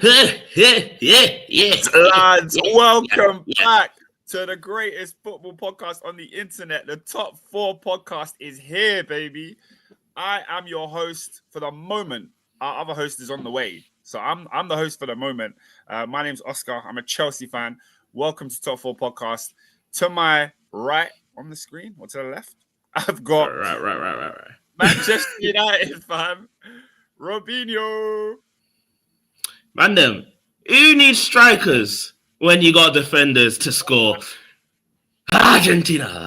Lads, welcome back to the greatest football podcast on the internet. The Top 4 podcast is here, baby. I am your host for the moment. Our other host is on the way. So I'm the host for the moment. My name's Oscar. I'm a Chelsea fan. Welcome to Top 4 podcast. To my right on the screen, or to the left, I've got right. Manchester United fan, Robinho. Man, who needs strikers when you got defenders to score? Argentina.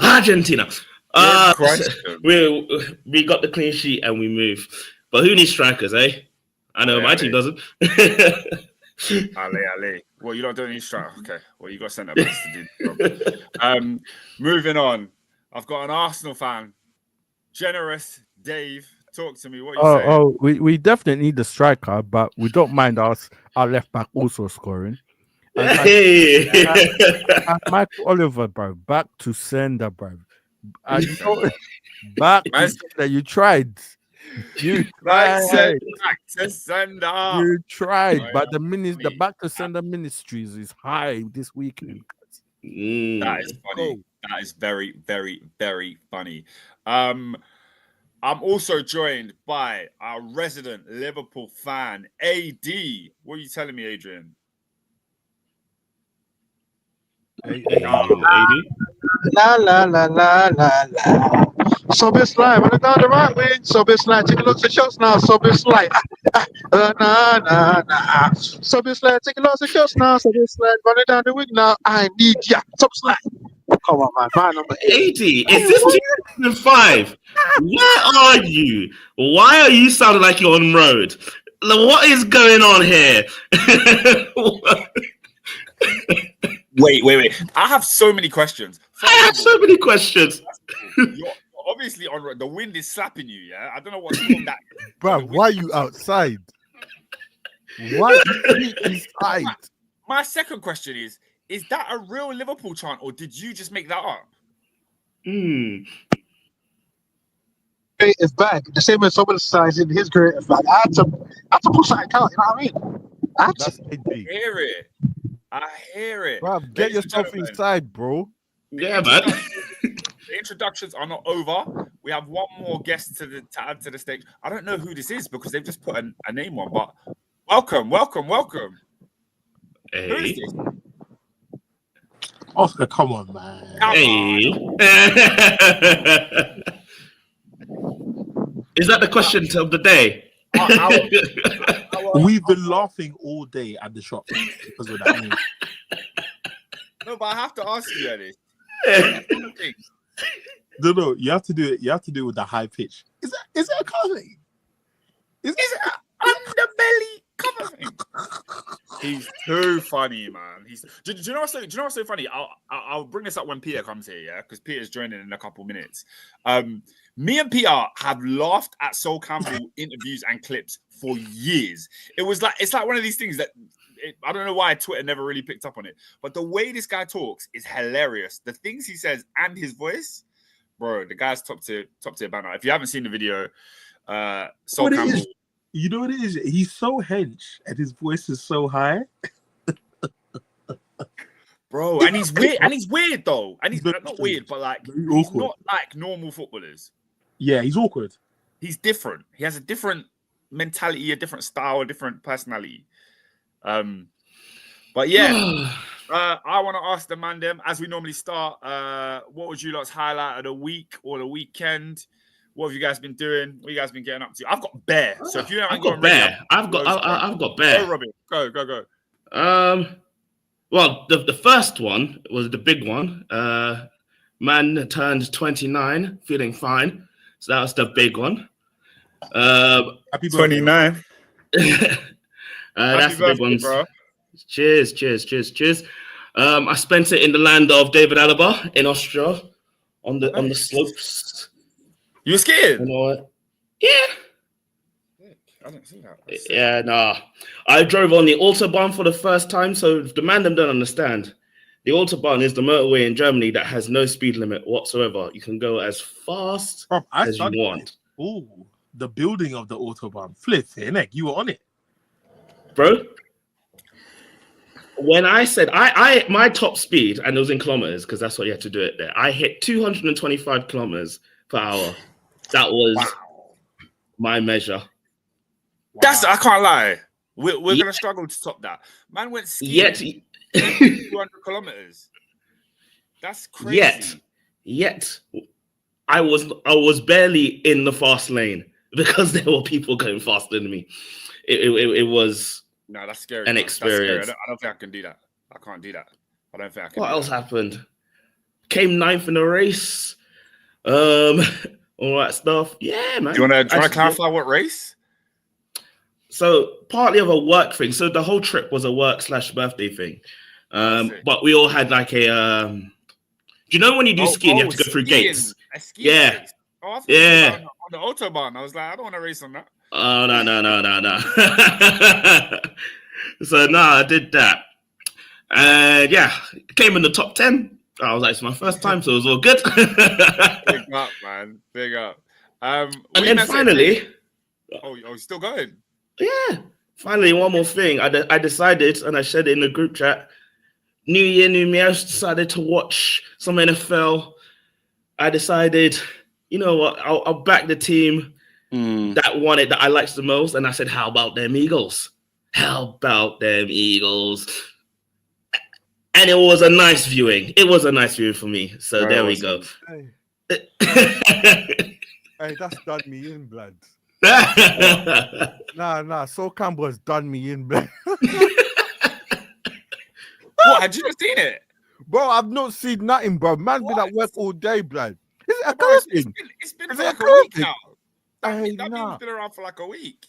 We got the clean sheet and we move. But who needs strikers, eh? I know my team doesn't. Ale. Well, you don't do any strike. Okay. Well, you got centre backs to do. Moving on. I've got an Arsenal fan, generous Dave. Talk to me. What are you saying? We definitely need the striker, but we don't mind our left back also scoring. And Michael Oliver, bro, back to sender, bro. And back to sender. You tried. Back to sender. You tried, but the back to sender ministries is high this weekend. That is funny. That is very, very, very funny. I'm also joined by our resident Liverpool fan, AD. What are you telling me, Adrian? AD? La. So it's like when I down the right wing, so it's like taking lots of shots now, so it's like nah. So it's like taking lots of shots now, so it's like running down the wing now. I need ya. So it's like, come on, man. Man number 80. Is this 2005? Where are you? Why are you sounding like you're on road? What is going on here? Wait. I have so many questions. You're obviously on road. The wind is slapping you, yeah? I don't know what's on that. Bro, why are you outside? Why are you inside? My second question is that a real Liverpool chant or did you just make that up? Creative bag. The same as someone size in his creative bag. I had to put something out, you know what I mean? I hear it. Bro, get yourself inside, bro. Yeah, man. The introductions are not over. We have one more guest to add to the stage. I don't know who this is because they've just put a name on, but welcome. Hey. Who is this? Oscar, come on, man. Hey. Is that the question of the day? We've been laughing all day at the shop because of that. No, but I have to ask you, Eddie. No, you have to do it. You have to do it with the high pitch. Is it a comedy? Is it an underbelly cover thing? He's too funny, man. Do you know what's so funny? I'll bring this up when Peter comes here, yeah, because Peter's joining in a couple minutes. Me and Peter have laughed at Sol Campbell interviews and clips for years. It's like one of these things that I don't know why Twitter never really picked up on it, but the way this guy talks is hilarious. The things he says and his voice, bro, the guy's top tier banner. If you haven't seen the video, Sol Campbell. You know what it is? He's so hench and his voice is so high. Bro, and he's weird though. And he's not weird, but like he's not like normal footballers. Yeah, he's awkward. He's different. He has a different mentality, a different style, a different personality. But yeah, I want to ask the man them as we normally start. What would you lot's highlight of the week or the weekend? What have you guys been doing? What have you guys been getting up to? I've got Bear. So if you haven't got Bear, I've got Bear. Go, Robin. Go. Well, the first one was the big one. Man turned 29, feeling fine. So that was the big one. Happy 29. That's the big one, bro. Cheers. I spent it in the land of David Alaba in Austria on the slopes. You were scared? You know what? Yeah. I didn't see that. Yeah, nah. I drove on the Autobahn for the first time, so the man them don't understand. The Autobahn is the motorway in Germany that has no speed limit whatsoever. You can go as fast as you want. The building of the Autobahn. Flip, innit? You were on it. Bro, When I said I my top speed, and it was in kilometers because that's what you had to do it there. I hit 225 kilometers per hour. That was my measure. That's I can't lie. We're gonna struggle to top that. Man went skiing 200 kilometers. That's crazy. Yet, I was barely in the fast lane because there were people going faster than me. It was that's scary. An experience. That's scary. I don't think I can do that. I can't do that. I don't think I can. What else happened? Came ninth in the race. All that stuff. Yeah, man. Do you want to clarify what race? So partly of a work thing. So the whole trip was a work/birthday thing. But we all had like a. Do you know when you do skiing, you have to go through gates? Yeah. Race. Oh, I on the Autobahn. I was like, I don't want to race on that. Oh no. So no, I did that. And came in the top 10. I was like, it's my first time, so it was all good. Big up, man. Big up. And then finally. You're still going? Yeah. Finally, one more thing. I decided, and I said it in the group chat, New Year, New Me, I decided to watch some NFL. I decided, you know what, I'll back the team that won it, that I liked the most. And I said, how about them Eagles? How about them Eagles? And it was a nice viewing. It was a nice viewing for me. So there we go. Hey, that's done me in, blood. Nah. So Campbell's done me in, blood. What? Had you not seen it? Bro, I've not seen nothing, bro. Man's been at work all day, blood. Is it a girl thing? It's been for like a week now. Hey, That game's been around for like a week.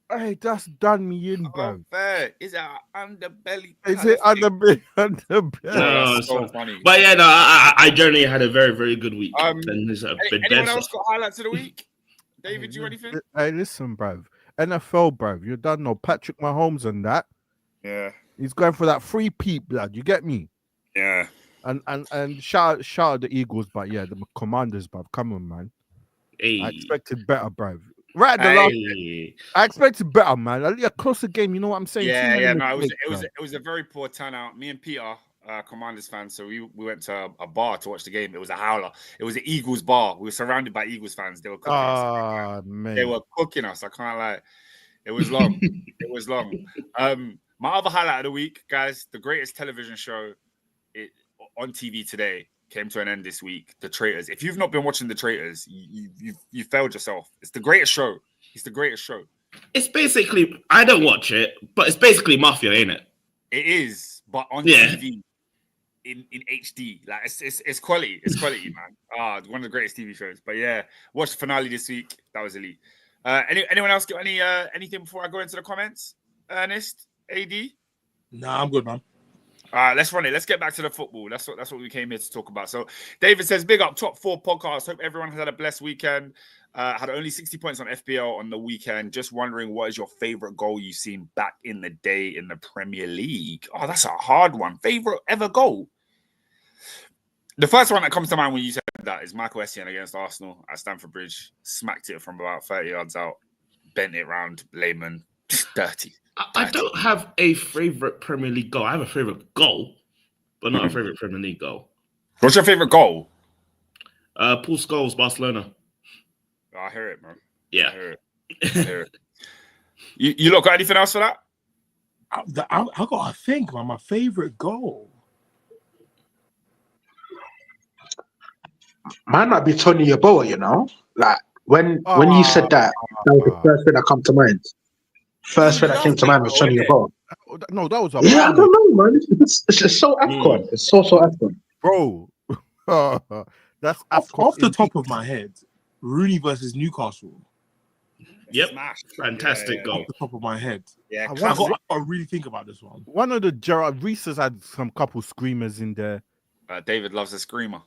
Hey, that's done me in, bro. Fair. Is it underbelly? Is it underbelly? No, that's so funny. But yeah, no, I generally had a very, very good week. Anyone else got highlights of the week? David, you anything? Hey, listen, bro. NFL, bro. You don't know Patrick Mahomes and that. Yeah. He's going for that free peep, blood. You get me? Yeah. And shout out the Eagles, but yeah, the Commanders, bruv. Come on, man. Hey. I expected better, bruv. Right at the last game, I expected better, man. A closer game, you know what I'm saying? No, it was a very poor turnout. Me and Peter, Commanders fans, so we went to a bar to watch the game. It was a howler. It was an Eagles bar. We were surrounded by Eagles fans. They were cooking us. Man. They were cooking us. I can't lie. It was long. It was long. My other highlight of the week, guys, the greatest television show on TV today came to an end this week. The Traitors. If you've not been watching The Traitors, you failed yourself. It's the greatest show. It's the greatest show. It's basically, I don't watch it, but it's basically Mafia, ain't it? It is, but on TV in HD. Like it's quality. It's quality, man. One of the greatest TV shows. But yeah, watched the finale this week. That was elite. Anyone else got anything before I go into the comments? Ernest, AD? Nah, I'm good, man. All right, let's run it. Let's get back to the football. That's what we came here to talk about. So David says, big up, top 4 podcast. Hope everyone has had a blessed weekend. Had only 60 points on FPL on the weekend. Just wondering, what is your favorite goal you've seen back in the day in the Premier League? Oh, that's a hard one. Favorite ever goal? The first one that comes to mind when you said that is Michael Essien against Arsenal at Stamford Bridge. Smacked it from about 30 yards out. Bent it round. Layman. Dirty. I don't have a favorite Premier League goal. I have a favorite goal, but not a favorite Premier League goal. What's your favorite goal? Paul Scholes, Barcelona. I hear it, man. Yeah. I hear it. You lot got anything else for that? I got to think, man. My favorite goal might not be Tony Yeboah, you know? Like, when you said that was the first thing that come to mind. First thing that came to mind was Tony Yeboah. No, that was a I don't know, man. It's so AFCON. It's so AFCON. Bro. That's off the top of my head, Rooney versus Newcastle. Yep. Fantastic goal. Off the top of my head. Yeah. I got to really think about this one. One of the Gerard Reese has had some couple screamers in there. David loves a screamer.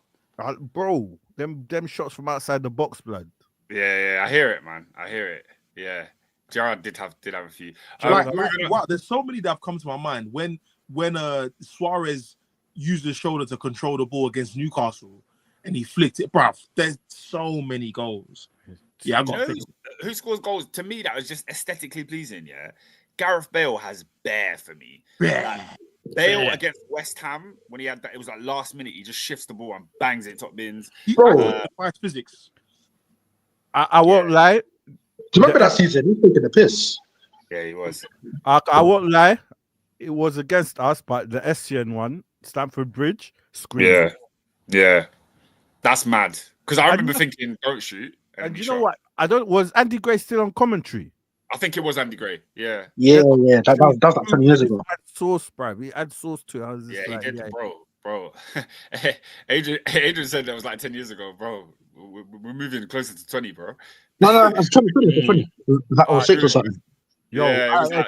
Bro, them shots from outside the box, blood. Yeah, I hear it, man. I hear it. Yeah. Gerard did have a few. Wow, there's so many that have come to my mind. When Suarez used his shoulder to control the ball against Newcastle and he flicked it, bruv. There's so many goals. Yeah, I got who scores goals to me that was just aesthetically pleasing. Yeah, Gareth Bale has bear for me. Yeah. Bale against West Ham when he had that, it was like last minute. He just shifts the ball and bangs it top bins. Bro, physics. I won't lie. Do you remember that season? He was taking the piss. Yeah, he was. I won't lie. It was against us, but the SCN one, Stamford Bridge, screamed. Yeah. That's mad. Because I remember thinking, don't shoot. And you know what? Was Andy Gray still on commentary? I think it was Andy Gray. Yeah. That was like 20 years ago. He had sauce, bro. He had sauce to it. I was just He did, bro. Adrian said that was like 10 years ago, bro. We're moving closer to 20, bro. No, it's 20. That was 6 or something. Yo, it was like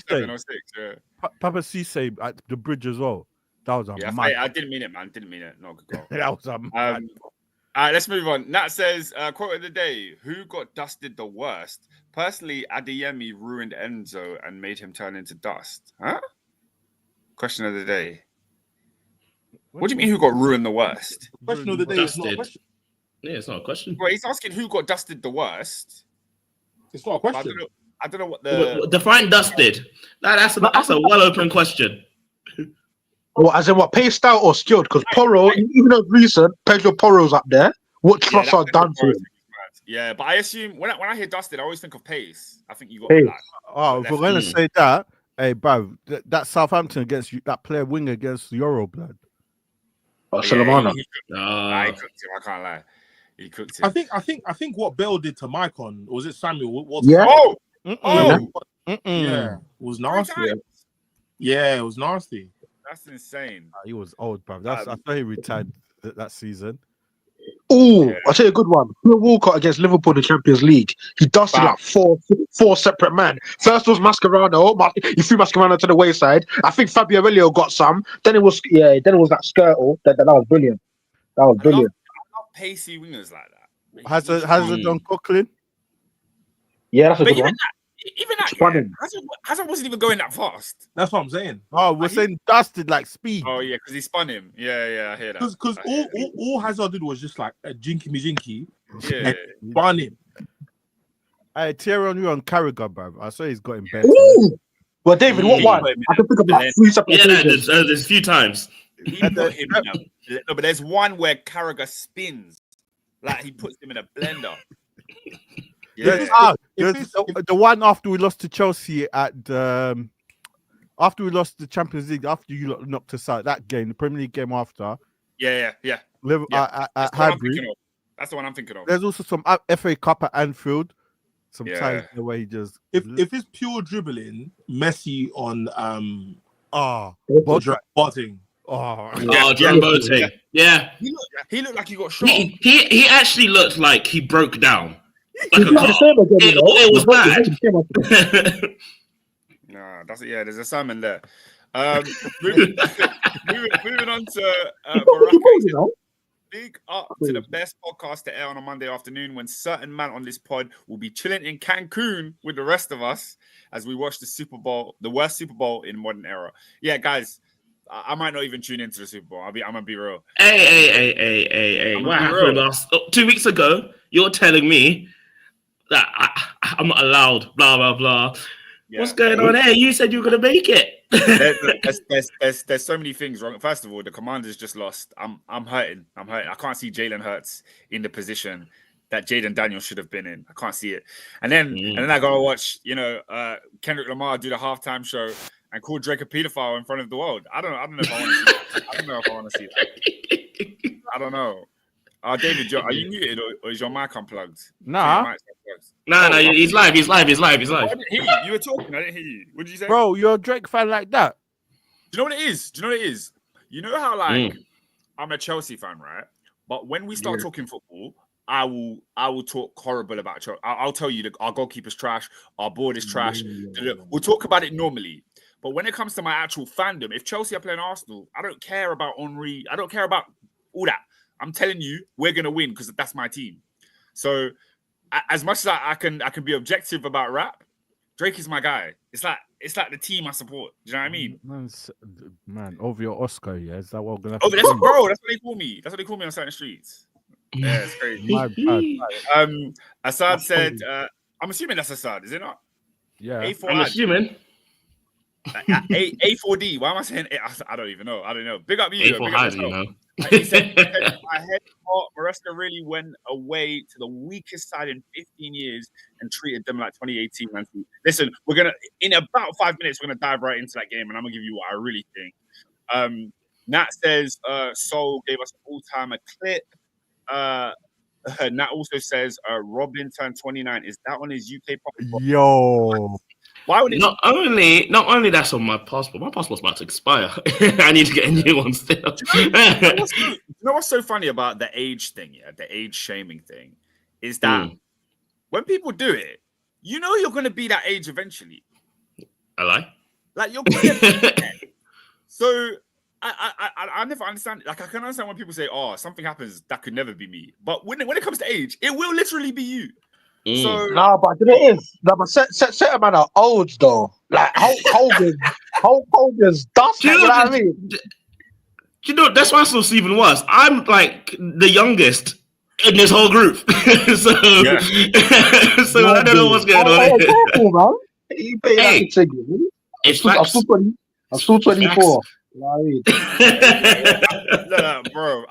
07, 06, yeah. Papa Cisse at the bridge as well. That was a mad. I didn't mean it, man. Didn't mean it. Not a good goal. That was a mad. All right, let's move on. Nat says, quote of the day, who got dusted the worst? Personally, Adeyemi ruined Enzo and made him turn into dust. Huh? Question of the day. What do you mean who got ruined the worst? Question of the day is not a question. Yeah, it's not a question. Well, he's asking who got dusted the worst. It's not a question. I don't know what the... Define dusted. That's a well-open question. Well, as in what, paced out or skilled? Because Porro, even though recent, Pedro Porro's up there. What trust are done for him? Yeah, but I assume when I hear dusted, I always think of pace. I think you got Pace. like, if we're going to say that, hey, bruv, that Southampton against you, that player wing against Euro, blood. Salamana. He cooked him. I can't lie. He cooked him. I think what Bell did to Maicon, was it Samuel? Yeah, it was nasty. Yeah, it was nasty. That's insane. He was old, bruv. I thought he retired that season. I'll tell you a good one. Phil Walcott against Liverpool in the Champions League. He dusted like four separate men. First was Mascherano. He threw Mascherano to the wayside. I think Fabio Aurelio got some. Then it was that Skirtle. That was brilliant. I love pacey wingers like that. Has it done Coughlin? Yeah, that's a good one. Even that, Hazard wasn't even going that fast. That's what I'm saying. Oh, we're saying dusted like speed. Oh yeah, because he spun him. Yeah, I hear that. Because all Hazard did was just like a jinky me jinky. Yeah, spun him. Hey, tear on you on Carragher, bruv. I saw he's got in bed. Well, David, what one? I can think of like 3 separate occasions. There's a few times. He put him no, but there's one where Carragher spins, like he puts him in a blender. Yeah, the one after we lost to Chelsea after we lost the Champions League, after you knocked us out that game, the Premier League game after. Yeah. At Highbury. That's the one I'm thinking of. There's also some FA Cup at Anfield. Sometimes the way he just if it's pure dribbling, Messi on Boateng. Boateng. Yeah. He looked like he got shot. He actually looked like he broke down. Like it was bad. Nah, that's it. Yeah, there's a salmon there. Moving on to Baraka. Big up to the best podcast to air on a Monday afternoon when certain man on this pod will be chilling in Cancun with the rest of us as we watch the Super Bowl, the worst Super Bowl in modern era. Yeah, guys, I might not even tune into the Super Bowl. I'm gonna be real. Hey! What happened 2 weeks ago? You're telling me that I'm not allowed. Blah blah blah. Yeah. What's going on here? You said you were gonna make it. There's so many things wrong. First of all, the Commanders just lost. I'm hurting. I can't see Jalen Hurts in the position that Jaden Daniels should have been in. I can't see it. And then I gotta watch, Kendrick Lamar do the halftime show and call Drake a pedophile in front of the world. I don't know if I want to see that. I don't know if I want to see that. I don't know. David, are you muted or is your mic unplugged? Nah. No, he's live. I didn't hear you. You were talking. I didn't hear you. What did you say? Bro, you're a Drake fan like that. Do you know what it is? You know how I'm a Chelsea fan, right? But when we start talking football, I will talk horrible about Chelsea. I'll tell you that our goalkeeper's trash, our board is trash. We'll talk about it normally. But when it comes to my actual fandom, if Chelsea are playing Arsenal, I don't care about Henry. I don't care about all that. I'm telling you, we're gonna win because that's my team. So, as much as I can be objective about rap, Drake is my guy. It's like the team I support. Do you know what I mean? Man, over your Oscar, yeah. Is that what we're gonna? Oh, that's what they call me. That's what they call me on certain streets. Yeah, it's crazy. My bad. Assad said, I'm assuming that's Assad, is it not? Yeah, I'm assuming. A4D. Why am I saying A? I don't even know. I don't know. Big up you. A4 Big up hide, you yourself. know. He said, my head hot. Maresca really went away to the weakest side in 15 years and treated them like 2018. Man. Listen, we're gonna in about 5 minutes. We're gonna dive right into that game, and I'm gonna give you what I really think. Nat says Sol gave us an all-timer clip. Nat also says Robin turned 29. Is that on his UK passport? Yo. Why would it? Not only that's on my passport. My passport's about to expire. I need to get a new one still. You know what's so funny about the age thing? Yeah, the age shaming thing is that when people do it, you know you're going to be that age eventually. I lie. Like you're going to be there. So I never understand. Like I can understand when people say, "Oh, something happens that could never be me," but when it comes to age, it will literally be you. So no, but it is. No, but certain man are old though. Like Hogan's dust. You know what I mean? You know that's why it's still even worse. I'm like the youngest in this whole group, so I don't know what's going on. Careful, man. You pay that to you. I'm still 24. No, bro.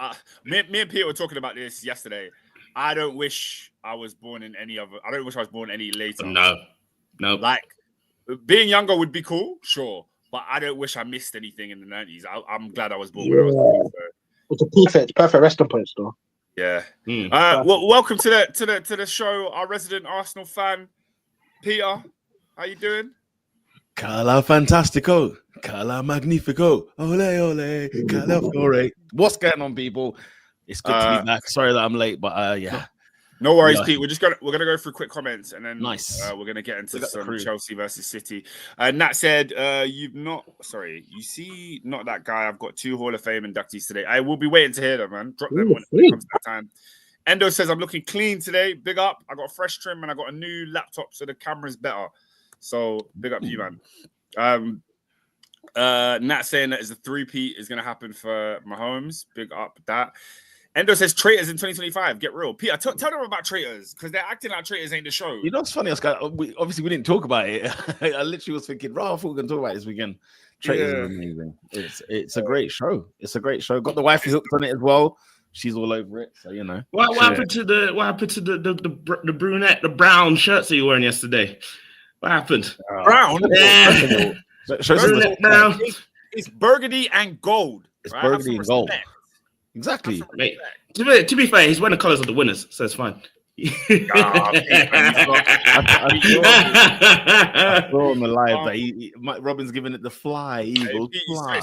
Me and Peter were talking about this yesterday. I don't wish I was born in any other. I don't wish I was born any later. No. Like being younger would be cool, sure, but I don't wish I missed anything in the 90s. I'm glad I was born. When I was 20, so. It's a perfect resting place, though. Yeah. Well, welcome to the show. Our resident Arsenal fan, Peter. How you doing? Cala fantastico, cala magnifico, ole ole, cala fiore. What's going on, people? It's good to be back. Sorry that I'm late, but yeah. No worries, Pete. We're gonna go through quick comments and then we're gonna get into some Chelsea versus City. Nat said, you see, not that guy. I've got 2 Hall of Fame inductees today. I will be waiting to hear them, man. Drop them when it comes to that time. Endo says, I'm looking clean today. Big up. I got a fresh trim and I got a new laptop, so the camera's better. So big up to you, man. Nat saying that is a 3-peat is gonna happen for Mahomes. Big up that. Endo says traitors in 2025. Get real. Peter, tell them about traitors because they're acting like traitors ain't the show. You know what's funny, Oscar? We didn't talk about it. I literally was thinking, I thought we were going to talk about it this weekend. Traitors is amazing. It's a great show. It's a great show. Got the wifey hooked on it as well. She's all over it. So you know. What happened to the brunette, the brown shirts that you were wearing yesterday? What happened? Brown. Yeah. Brown. It's burgundy and gold. It's burgundy and gold. Exactly. Mate, to be fair, he's wearing the colours of the winners, so it's fine. I saw him alive that Robin's giving it the fly, evil fly.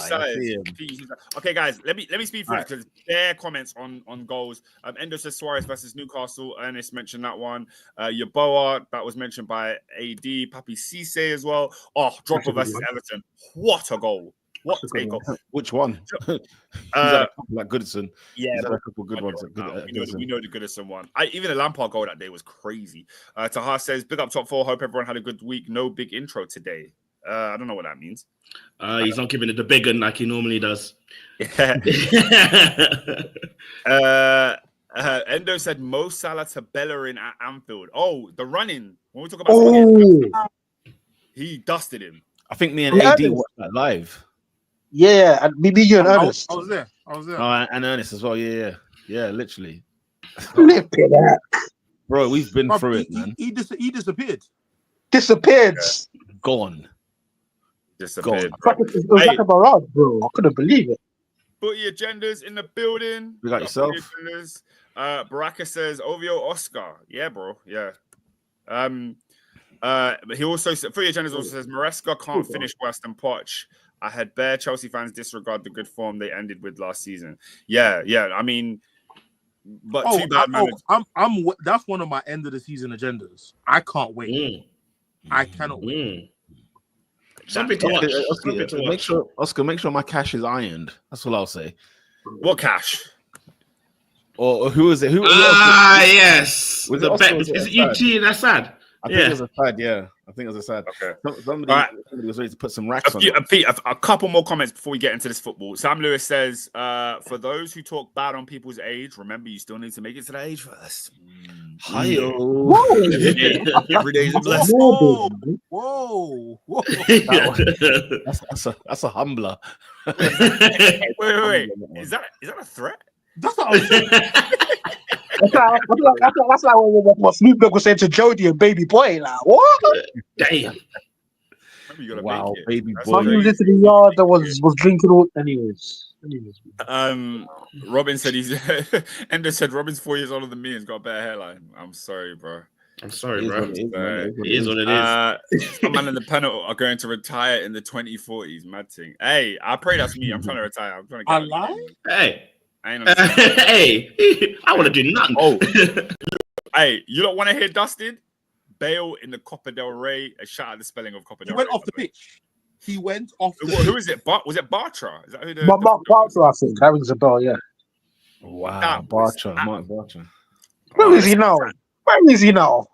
Okay, guys, let me speed through because their comments on goals. Endo says Suarez versus Newcastle. Ernest mentioned that one. Yaboa, that was mentioned by AD. Papi Cisse as well. Oh, Dropper versus Everton. What a goal. What a goal. Which one? Like Goodison. Yeah, a couple good ones. We know the Goodison one. Even the Lampard goal that day was crazy. Taha says, big up top 4. Hope everyone had a good week. No big intro today. I don't know what that means. He's not giving it the big one like he normally does. Endo said Mo Salah to Bellerin at Anfield. Oh, the running. When we talk about he dusted him. I think me and AD watched that live. Yeah, and maybe you and Ernest. I was there. And Ernest as well. Yeah, literally. Bro, we've been through it, man. He disappeared. Disappeared. Gone. Disappeared. It was like a barrage, bro. I couldn't believe it. Put your agendas in the building. You got yourself. Baraka says Ovio Oscar. Yeah, bro. Yeah. But he also said, for your agendas also says Maresca can't finish worse than Poch. I had bare Chelsea fans disregard the good form they ended with last season. Yeah. I mean, but too bad. That's one of my end of the season agendas. I can't wait. I cannot wait. Something to watch. Oscar, make sure my cash is ironed. That's all I'll say. What cash? Or who is it? Yes. Was is it UT? That's sad. I think it was a side, yeah. I think it was a side. Okay. Somebody was ready to put some racks on it. Pete, a couple more comments before we get into this football. Sam Lewis says, for those who talk bad on people's age, remember you still need to make it to that age first. Hi-yo. Every day's a blessing. Whoa. That's a humbler. Wait. Is that a threat? That's what I was saying. That's like what Snoop Dogg was saying to Jody and Baby Boy. Like, what? Damn. Maybe you gotta Wow, make it. baby That's boy. Man was crazy. into the yard that was drinking all. Anyways. Robin said Ender said Robin's 4 years older than me and's got a better hairline. I'm sorry, bro. I'm sorry, It bro. is what it It is what it is. Some man in the panel are going to retire in the 2040s. Mad thing. Hey, I pray that's me. I'm trying to retire. I'm trying to get I lie? Hey. I ain't understand. Hey. I want to do nothing. Oh. Hey, you don't want to hear Dustin? Bale in the Copa del Rey. A shout out the spelling of Copa He del went Rey. off the pitch. He went off the Who is it? Was it Bartra? Is that who Mark Barker, I think. That rings a bell, yeah. Wow, That was- Mark Bartra. Where is he now? Where is he now?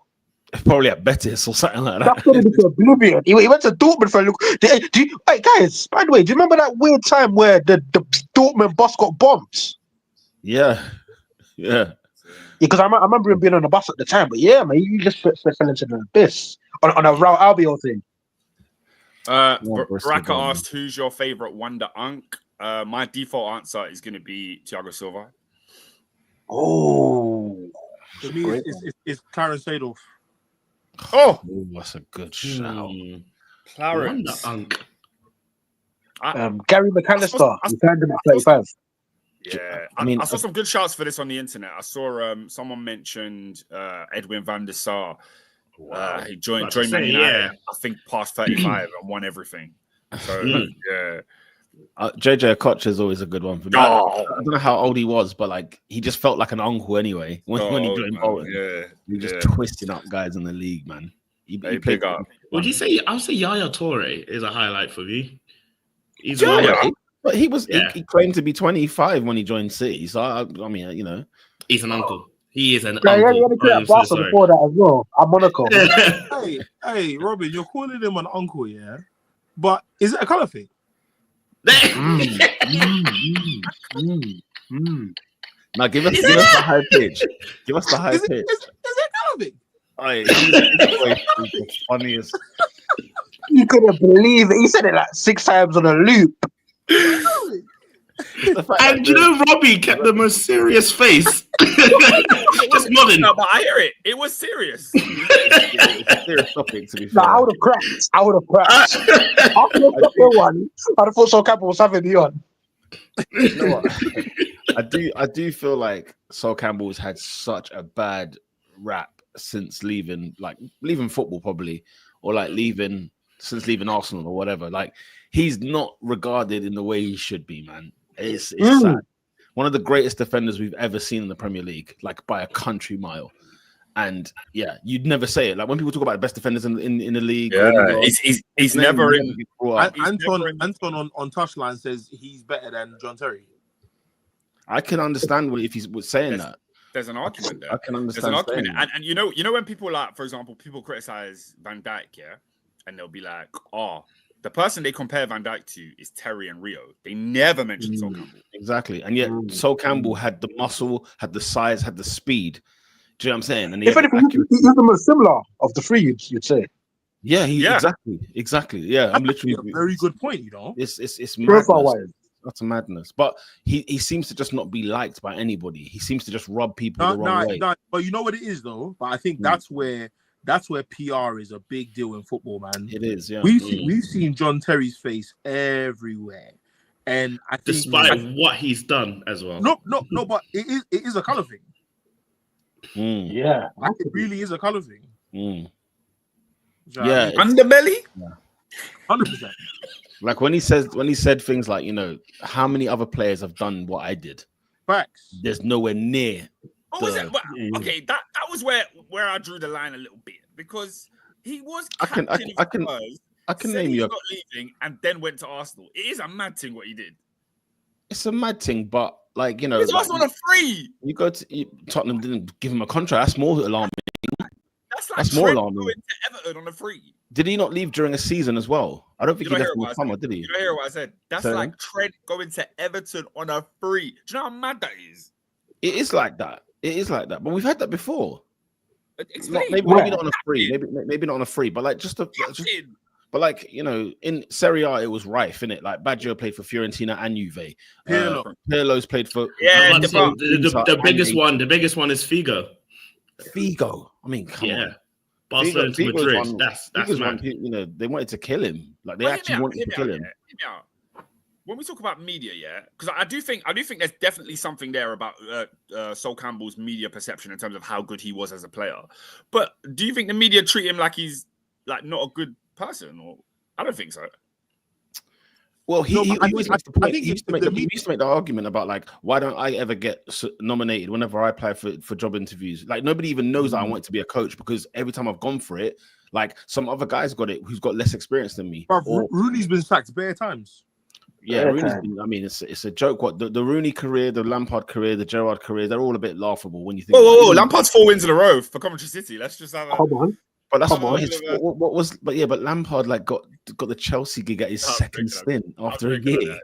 Probably at Betis or something like That's that. going to be oblivion. He went to Dortmund for a look. Hey, guys, by the way, do you remember that weird time where the Dortmund bus got bombed? Yeah. Because I remember him being on the bus at the time, but yeah, man, he just fell into the abyss on a Raul Albiol thing. Baraka asked, "Who's your favorite Wonder Unk?" My default answer is going to be Thiago Silva. Oh, To me, it's Clarence Seedorf. Oh, that's a good shout. Clarence. Unk. Gary McAllister. We found him at 35. Yeah, I I saw some good shouts for this on the internet. I saw someone mentioned Edwin van der Sar. He joined Man United, yeah. I think past 35 and won everything. So yeah. JJ Koch is always a good one for me. Oh. I don't know how old he was, but like he just felt like an uncle anyway when he joined Bolton. Yeah, He was just twisting up guys in the league, man. He Hey, played big up. Would you say? I would say Yaya Toure is a highlight for me. He's Yeah, one yeah. of- But he was Yeah. he claimed to be 25 when he joined City. So I mean, you know, He's an uncle. He is an Yeah, uncle. he had a I'm at so Barca sorry. before that as well. At Monaco. Hey, Robin, you're calling him an uncle, yeah? But is it a colour thing? now give us the high pitch. Give us the high Is it pitch. a colour thing? He's the funniest. You couldn't believe it. He said it like 6 times on a loop. And you know, Robbie kept the most serious face, just nodding. No, but I hear it. It was serious. It's a serious topic, to be fair. Nah, I would have cracked. After the second one, I'd have thought Sol Campbell was having me on. You know what? I do feel like Sol Campbell's had such a bad rap since leaving football probably, or like since leaving Arsenal or whatever. Like he's not regarded in the way he should be, man. It's sad. One of the greatest defenders we've ever seen in the Premier League, like by a country mile. And yeah, you'd never say it. Like when people talk about the best defenders in the league, He's never in. Anton on touchline says he's better than John Terry. I can understand if he's saying that. There's an argument there. I can There's understand. an argument, and you know when people for example, people criticize Van Dijk, yeah, and they'll be like, "Oh, the person they compare Van Dijk to is Terry and Rio." They never mention Sol Campbell. Exactly, and yet Sol Campbell had the muscle, had the size, had the speed. Do you know what I'm saying? And If anything, he's the most similar of the three, you'd say. Yeah, exactly. Yeah, I'm literally a very good point. You know, it's Profile madness. wise. That's madness. But he seems to just not be liked by anybody. He seems to just rub people the wrong way. But you know what it is though. But I think that's where PR is a big deal in football, man. It is. Yeah, we've seen John Terry's face everywhere, and I think Despite what he's done as well. No, but it is a colour thing. Yeah, It really is a colour thing. Yeah, Underbelly. 100%. Like when he said things like, you know, how many other players have done what I did? Facts. There's nowhere near. Okay, that was where I drew the line a little bit because he was. I can name you. Not leaving and then went to Arsenal. It is a mad thing what he did. It's a mad thing, but like you know, he's Arsenal on a free. You go to Tottenham didn't give him a contract. That's more alarming. That's more alarming. Going to Everton on a free. Did he not leave during a season as well? I don't think he left in the summer, did he? You don't hear what I said? That's like Trent going to Everton on a free. Do you know how mad that is? It is like that. But we've had that before. Explain. maybe not on a free, maybe not on a free, but like but like, you know, in Serie A it was rife, innit? Like Baggio played for Fiorentina and Juve. Pirlo's played for the biggest one is Figo. Figo. I mean, come on. Barcelona to Madrid. That's mad. You know, they wanted to kill him. Like they actually wanted to kill him. When we talk about media, because I do think there's definitely something there about Sol Campbell's media perception in terms of how good he was as a player. But do you think the media treat him like he's like not a good person? Or I don't think so. Well, he used to make the argument about like, why don't I ever get nominated whenever I apply for job interviews? Like nobody even knows that I want to be a coach because every time I've gone for it, like some other guy's got it who's got less experience than me. Rooney's been sacked bare times. Yeah, Rooney's been, I mean, it's a joke. What the Rooney career, the Lampard career, the Gerrard career, they're all a bit laughable when you think. Whoa! Lampard's 4 wins in a row for Coventry City. Let's just have a. Come on. But that's but Lampard like got the Chelsea gig at his second stint after a year.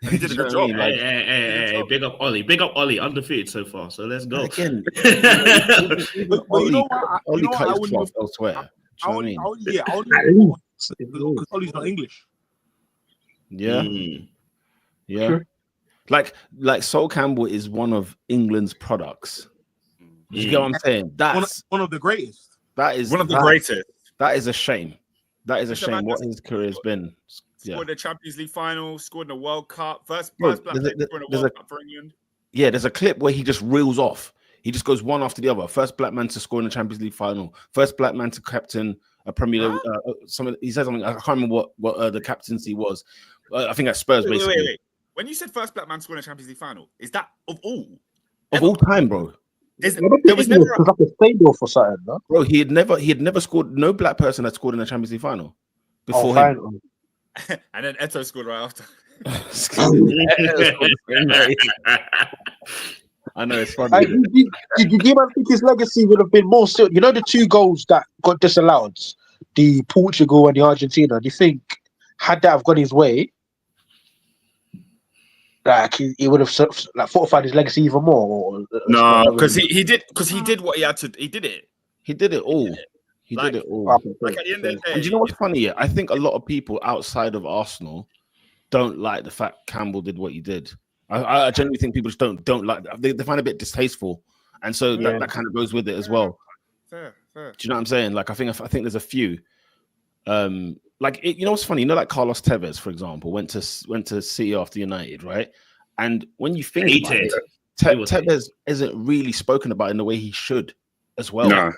He did a good job. Hey, big up Ollie, undefeated so far. So let's go. Again, Ollie cut his cloth elsewhere. I only because Ollie's not English. Yeah. Sure. Like Sol Campbell is one of England's products. You get what I'm saying? That's one of the greatest. That is one of the greatest. That is a shame. That is a shame what his career has been. Scored the Champions League final, scored in the World Cup, first black player in the World Cup for England. Yeah, there's a clip where he just reels off. He just goes one after the other. First black man to score in the Champions League final. First black man to captain a Premier League. He said something. I can't remember what the captaincy was. I think that's Spurs, basically. Wait. When you said first black man to score in a Champions League final, is that of all? Of all time, bro. There was never like a stable for something, no? Bro, he had never scored. No black person had scored in a Champions League final before him. And then Eto'o scored right after. I know it's funny. Did you man think his legacy would have been more still? You know the 2 goals that got disallowed, the Portugal and the Argentina. Do you think had that have gone his way, like he would have like fortified his legacy even more? No, because he did what he had to. He did it. He did it all. He did it all. Like at the end of the day. And do you know what's funny? Yeah, I think a lot of people outside of Arsenal don't like the fact Campbell did what he did. I genuinely think people just don't like. They find it a bit distasteful, and so that kind of goes with it as well. Fair. Do you know what I'm saying? Like I think there's a few. You know what's funny? You know, like Carlos Tevez, for example, went to City after United, right? And when you think about it, Tevez isn't really spoken about in the way he should as well. No.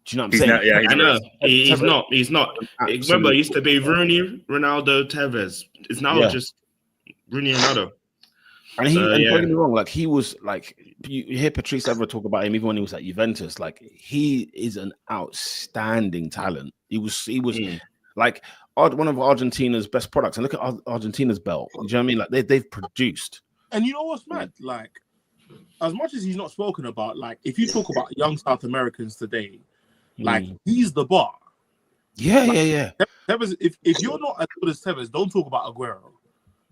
Do you know what I'm saying? I know. He's not. Remember, it used to be Rooney, Ronaldo, Tevez. It's now just Rooney and Ronaldo. And don't get me wrong, like he was like you hear Patrice Evra talk about him even when he was at Juventus. Like he is an outstanding talent. He was like one of Argentina's best products. And look at Argentina's belt. Do you know what I mean? Like they've produced. And you know what's mad? Like as much as he's not spoken about, like if you talk about young South Americans today, like he's the bar. Yeah. Tevez, if you're not as good as Tevez, don't talk about Aguero.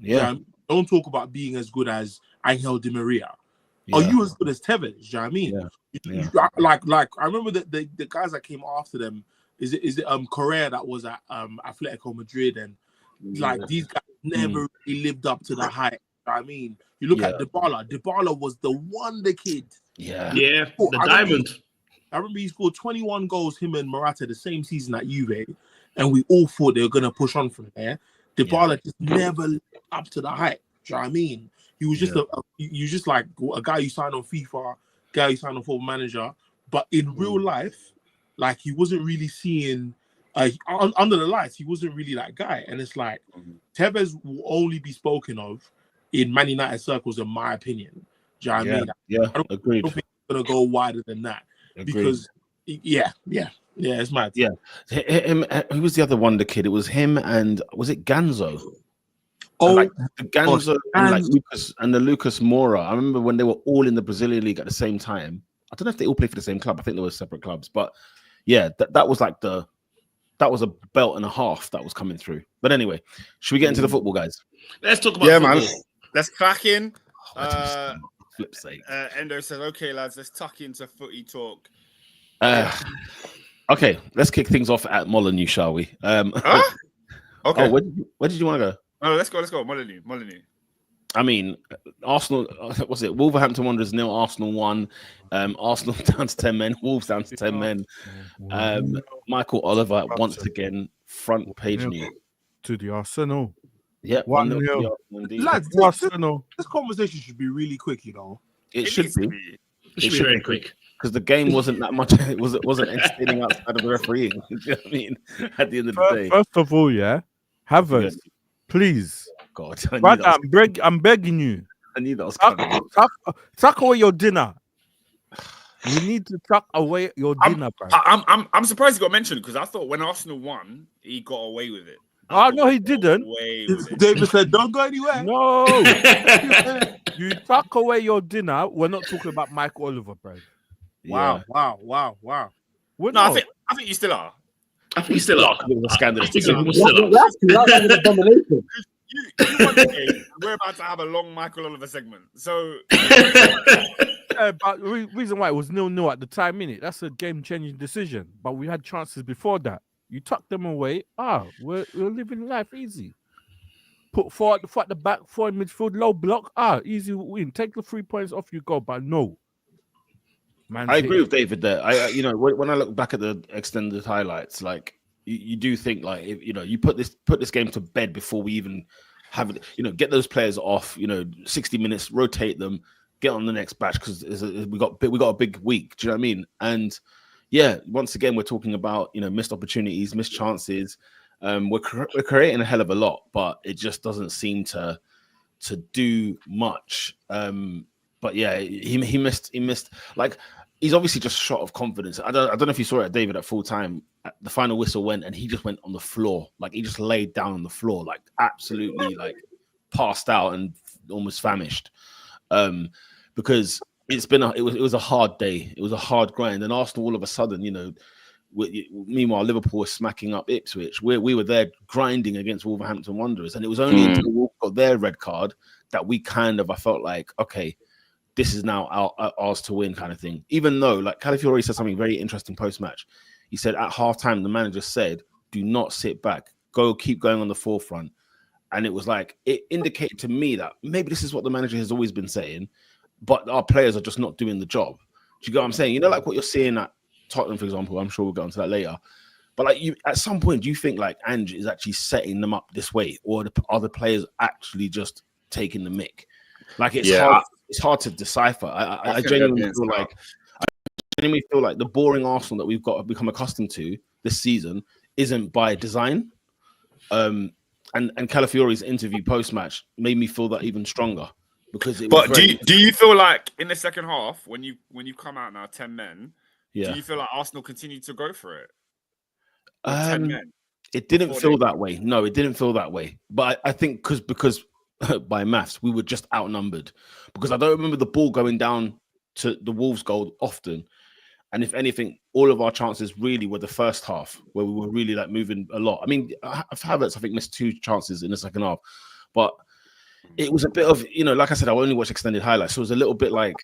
Yeah. Don't talk about being as good as Angel Di Maria. Yeah. Are you as good as Tevez? Do you know what I mean? Yeah. Like I remember the guys that came after them. Is it Correa that was at Atletico Madrid, and like these guys never really lived up to the hype. You know what I mean, you look at Dybala. Dybala was the wonder kid. The diamond. I remember he scored 21 goals, him and Morata, the same season at Juve, and we all thought they were gonna push on from there. Dybala just never lived up to the hype. Do you know what I mean? He was just just like a guy you sign on FIFA, guy you sign on Football Manager, but in real life, like he wasn't really seeing under the lights. He wasn't really that guy, and it's like Tevez will only be spoken of in Man United circles, in my opinion. Do you know what I mean? Yeah, I don't think it's gonna go wider than that. Agreed. Because it's mad. Yeah, him. Who was the other wonder kid? It was him, and was it Ganzo? Oh, like the Ganzo and like Lucas and the Lucas Moura. I remember when they were all in the Brazilian league at the same time. I don't know if they all played for the same club. I think they were separate clubs, but yeah, that was like that was a belt and a half that was coming through. But anyway, should we get into the football, guys? Let's talk about football. Man. Let's crack in. Flip sake. Endo says, "Okay, lads, let's tuck into footy talk." Okay, let's kick things off at Molineux, shall we? Huh? Okay. Oh, where did you want to go? No, let's go. Molineux. I mean, Arsenal. What's it? Wolverhampton Wanderers 0, Arsenal 1. Arsenal down to 10 men. Wolves down to 10 men. Michael Oliver once again front page news to the Arsenal. Yeah, 1-0. Lads, this conversation should be really quick, you know. It should be. It should be very quick. Because the game wasn't that much. It wasn't entertaining outside of the refereeing. Do you know what I mean? At the end of the day. First of all, Havertz, please. God, Brother, I'm begging you. I knew that was coming. Tuck away your dinner. You need to tuck away your dinner, bro. I'm surprised he got mentioned because I thought when Arsenal won, he got away with it. Oh no, he didn't. David said, "Don't go anywhere." No, you tuck away your dinner. We're not talking about Mike Oliver, bro. Wow. No, I think you still are. I think you still are. It was a scandalous decision. We're about to have a long Michael Oliver segment. So, but reason why it was 0-0 at the time, innit? That's a game-changing decision. But we had chances before that. You tuck them away. We're living life easy. Put four at the back, 4 in midfield, low block. Easy win. Take the 3 points off you go. But no. Man, I agree with David there. When I look back at the extended highlights, like you do think like you put this game to bed before we even have it. Get those players off. 60 minutes, rotate them, get on the next batch because we got a big week. Do you know what I mean? And yeah, once again we're talking about missed opportunities, missed chances. We're creating a hell of a lot, but it just doesn't seem to do much. But yeah, he missed. Like he's obviously just shot of confidence. I don't know if you saw it, David, at full time. The final whistle went, and he just went on the floor. Like he just laid down on the floor, like absolutely, like passed out and almost famished. Because it was a hard day. It was a hard grind, and Arsenal all of a sudden, meanwhile Liverpool was smacking up Ipswich. We were there grinding against Wolverhampton Wanderers, and it was only until Wolves got their red card that I felt like, okay, this is now ours to win kind of thing. Even though, like, Calafiori said something very interesting post-match. He said at halftime, the manager said, do not sit back. Keep going on the forefront. And it was like, it indicated to me that maybe this is what the manager has always been saying, but our players are just not doing the job. Do you get what I'm saying? Like what you're seeing at Tottenham, for example. I'm sure we'll get onto that later. But like at some point, do you think like Ange is actually setting them up this way? Or are the players actually just taking the mick? Like it's hard to decipher. I genuinely feel like the boring Arsenal that we've got to become accustomed to this season isn't by design. And Calafiori's interview post-match made me feel that even stronger because. Do you feel like in the second half when you come out now 10 men, do you feel like Arsenal continued to go for it? 10 men. It didn't feel that way. No, it didn't feel that way. But I think because by maths, we were just outnumbered because I don't remember the ball going down to the Wolves goal often. And if anything, all of our chances really were the first half where we were really like moving a lot. I mean, Havertz, I think, missed 2 chances in the second half, but it was a bit of, like I said, I only watched extended highlights. So it was a little bit like,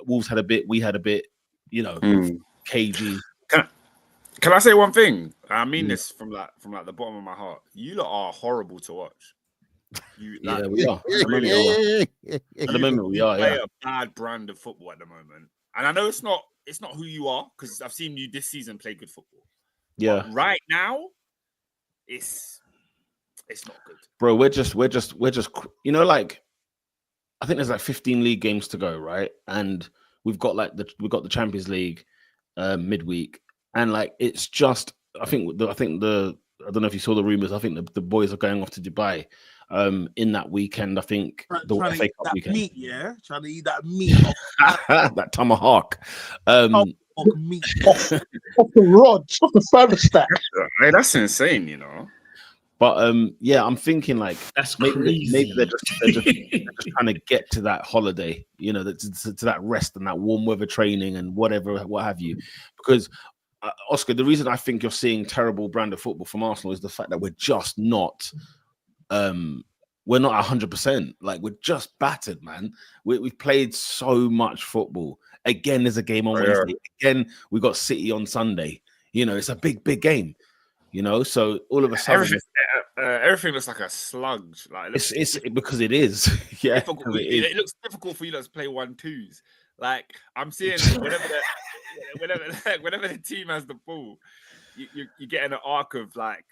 Wolves had a bit, we had a bit, KG. Can I say one thing? I mean this from the bottom of my heart. You lot are horrible to watch. We are. At the moment, we are. Play a bad brand of football at the moment, and I know it's not who you are because I've seen you this season play good football. Yeah. But right now, it's not good, bro. We're just like I think there's like 15 league games to go, right? And we've got the Champions League midweek, and like it's just I don't know if you saw the rumors. I think the boys are going off to Dubai in that weekend. I think the FA Cup weekend. Meat, trying to eat that meat. That tomahawk. Meat. off the rods, off the thermostat. Hey, that's insane, But I'm thinking like that's crazy. Maybe they're just trying to get to that holiday, to that rest and that warm weather training and what have you. Because Oscar, the reason I think you're seeing terrible brand of football from Arsenal is the fact that we're just not we're not 100%. Like, we're just battered, man. We've played so much football. Again, there's a game on Wednesday. Again, we got City on Sunday. You know, it's a big game. You know, so all of a sudden, everything looks like a sludge. Like it's because it is. Yeah, it looks difficult for you to play 1-2s. Like, I'm seeing whenever the team has the ball, you get in an arc of like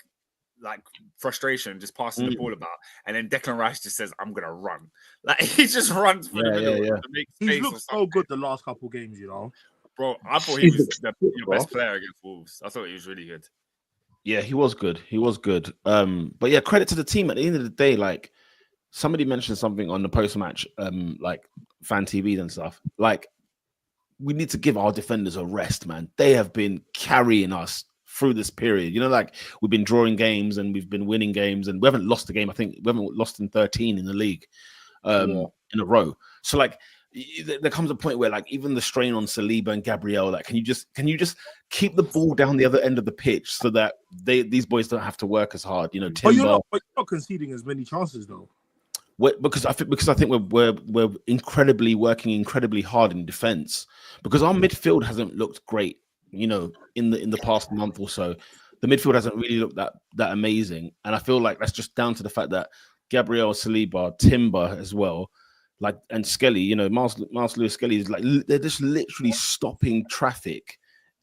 frustration, just passing the ball about, and then Declan Rice just says, "I'm gonna run." Like, he just runs for the middle. To make space. He's looked so good the last couple of games, you know. Bro, I thought he was the best player against Wolves. I thought he was really good. Yeah, he was good. But yeah, credit to the team. At the end of the day, like, somebody mentioned something on the post-match, like fan TVs and stuff. Like, we need to give our defenders a rest, man. They have been carrying us through this period. You know, like, we've been drawing games and we've been winning games, and we haven't lost a game. I think we haven't lost in 13 in the league in a row. So, like, there comes a point where, like, even the strain on Saliba and Gabriel, like, can you just keep the ball down the other end of the pitch so that these boys don't have to work as hard? You know, Timber, you're not conceding as many chances though. Because I think we're working incredibly hard in defense, because our midfield hasn't looked great. You know, in the past month or so, the midfield hasn't really looked that amazing, and I feel like that's just down to the fact that Gabriel, Saliba, Timber as well, like, and Skelly, you know, Miles Lewis Skelly is like, they're just literally stopping traffic.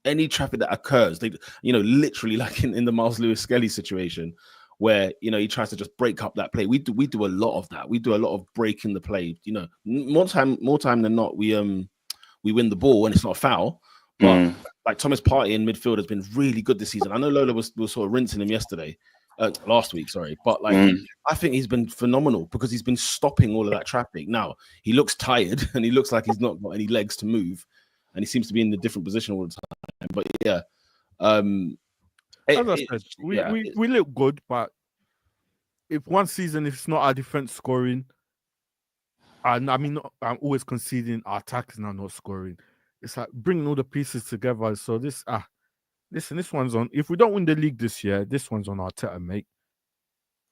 Any traffic that occurs, they, you know, literally, like in the Miles Lewis Skelly situation, where, you know, he tries to just break up that play. We do a lot of that. We do a lot of breaking the play. You know, more time than not, we win the ball and it's not a foul. But like, Thomas Partey in midfield has been really good this season. I know Lola was sort of rinsing him last week, sorry, but like, I think he's been phenomenal because he's been stopping all of that traffic. Now he looks tired and he looks like he's not got any legs to move, and he seems to be in a different position all the time. But yeah, as I said, we look good, but if it's not our defense scoring, and I mean, I'm always conceding, our attack is now not scoring. It's like bringing all the pieces together. So this one's on. If we don't win the league this year, this one's on Arteta, mate.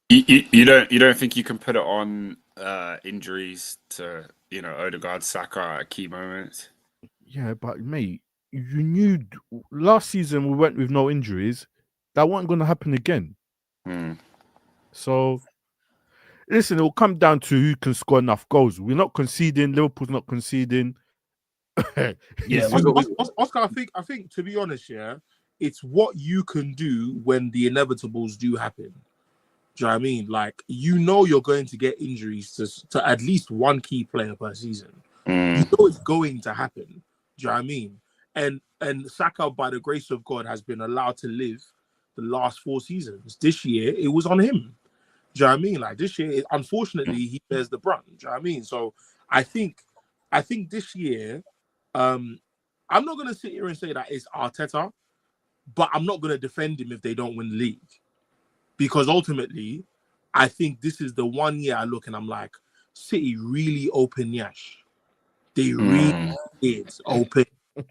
You don't think you can put it on injuries to, you know, Odegaard, Saka at key moments? Yeah, but mate, you knew last season we went with no injuries. That wasn't going to happen again. So listen, it will come down to who can score enough goals. We're not conceding. Liverpool's not conceding. Yeah, Oscar, I think to be honest, yeah, it's what you can do when the inevitables do happen. Do you know what I mean? Like, you know, you're going to get injuries to at least one key player per season. You know it's going to happen. Do you know what I mean? And Saka, by the grace of God, has been allowed to live the last 4 seasons. This year, it was on him. Do you know what I mean? Like, this year, unfortunately, he bears the brunt. Do you know what I mean? So I think this year, I'm not going to sit here and say that it's Arteta, but I'm not going to defend him if they don't win the league. Because ultimately, I think this is the one year I look and I'm like, City really open Yash. They really did open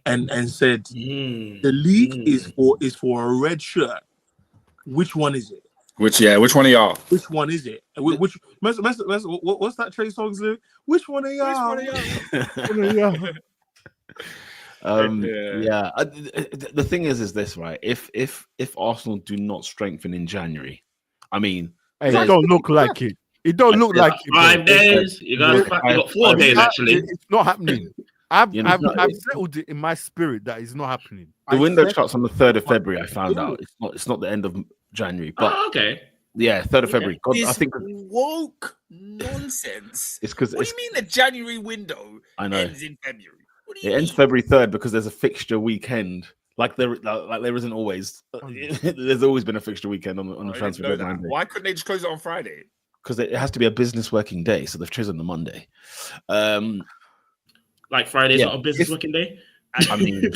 and said, the league is for a red shirt. Which one is it? Which one are y'all? Which one is it? What's that Trey Songz lyric? Which one are y'all? The thing is this, right? If Arsenal do not strengthen in January, I mean, it don't look like it. It don't look like it. 5 days. You got 4 days actually. It's not happening. I've settled it in my spirit that it's not happening. The window shuts on the 3rd of February. I found out it's not the end of January, but okay. Yeah, 3rd of February. God, I think woke nonsense. It's because what do you mean the January window ends in February? It ends February 3rd because there's a fixture weekend. Like there isn't always. There's always been a fixture weekend on the transfer deadline. Why couldn't they just close it on Friday? Because it has to be a business working day, so they've chosen the Monday. Like Friday's not a business working day. I mean,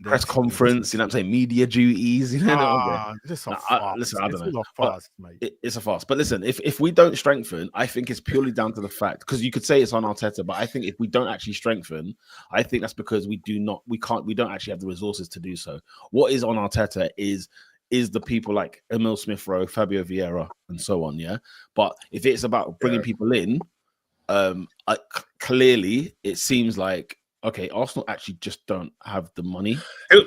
press conference, you know what I'm saying? Media duties, you know. Listen, I don't know. Farce, mate. It's a farce. But listen, if we don't strengthen, I think it's purely down to the fact, because you could say it's on Arteta, but I think if we don't actually strengthen, I think that's because we don't actually have the resources to do so. What is on Arteta is is the people like Emil Smith Rowe, Fabio Vieira, and so on. Yeah, but if it's about bringing people in, clearly it seems like Arsenal actually just don't have the money.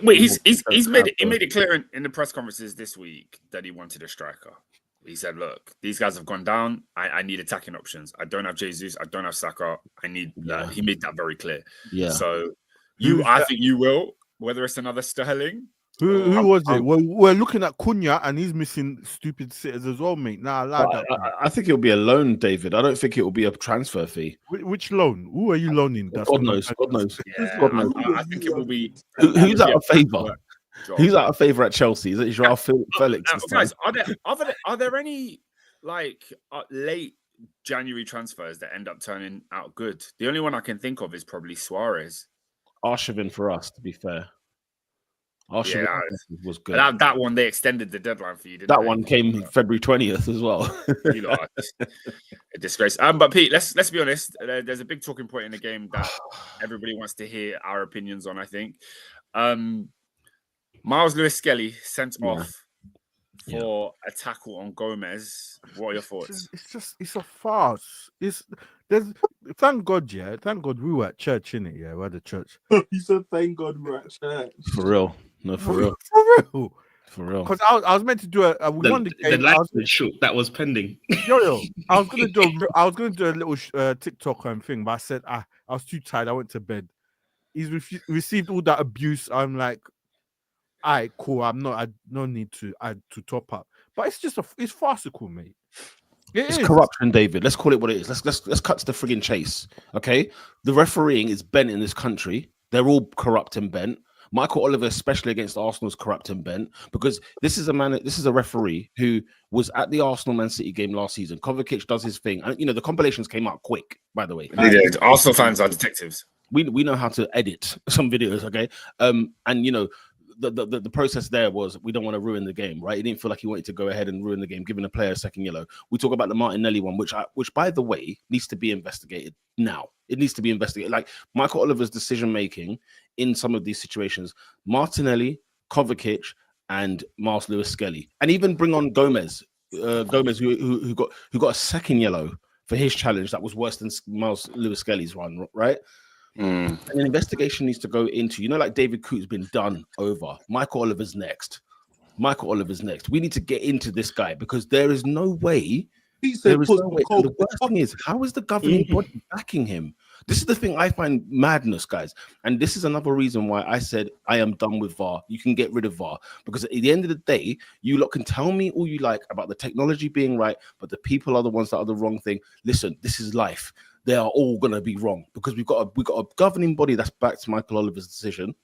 Wait, he's made it clear in the press conferences this week that he wanted a striker. He said, "Look, these guys have gone down. I need attacking options. I don't have Jesus. I don't have Saka. I need." He made that very clear. Yeah. So I think you will. Whether it's another Sterling. Who was it? We're looking at Cunha, and he's missing stupid sitters as well, mate. Nah, I think it'll be a loan, David. I don't think it will be a transfer fee. Which loan? Who are you loaning? God knows. God knows. Yeah, God knows. I think it will be. Who's out of favour? Who's out of favour at Chelsea? Is it Joao Felix? Guys, are there any like late January transfers that end up turning out good? The only one I can think of is probably Suarez. Arshavin for us, to be fair. Arshavin was good. That one, they extended the deadline for you, didn't that they? one came February 20th as well. You know, a disgrace. But Pete, let's be honest. There's a big talking point in the game that everybody wants to hear our opinions on, I think. Miles Lewis-Skelly sent off for a tackle on Gomez. What are your thoughts? It's a farce. Thank God we were at church, innit? Yeah, we're at the church. He said, "Thank God we're at church." For real. No, for real. For real. Because I was meant to do we won the game. The license shoot that was pending. Yo, I was gonna do a little TikTok thing, but I said I was too tired. I went to bed. He's received all that abuse. I'm like, all right, cool. I no need to top up. But it's farcical, mate. It's corruption, David. Let's call it what it is. Let's cut to the frigging chase. Okay, the refereeing is bent in this country. They're all corrupt and bent. Michael Oliver, especially against Arsenal, is corrupt and bent because this is a referee who was at the Arsenal Man City game last season. Kovacic does his thing, and the compilations came out quick. By the way, they did. Arsenal fans are detectives. We know how to edit some videos, okay? And the process there was we don't want to ruin the game, right? He didn't feel like he wanted to go ahead and ruin the game, giving a player a second yellow. We talk about the Martinelli one, which by the way needs to be investigated now. It needs to be investigated. Like Michael Oliver's decision making in some of these situations, Martinelli, Kovacic, and Miles Lewis-Skelly, and even bring on Gomez, who got a second yellow for his challenge that was worse than Miles Lewis-Skelly's one, right? And an investigation needs to go into, like David Coote's been done over. Michael Oliver's next. We need to get into this guy because there is no way. There is no way. And the worst thing is, how is the governing body backing him? This is the thing I find madness, guys. And this is another reason why I said I am done with VAR. You can get rid of VAR because at the end of the day, you lot can tell me all you like about the technology being right, but the people are the ones that are the wrong thing. Listen, this is life. They are all gonna be wrong because we've got a governing body that's backed Michael Oliver's decision.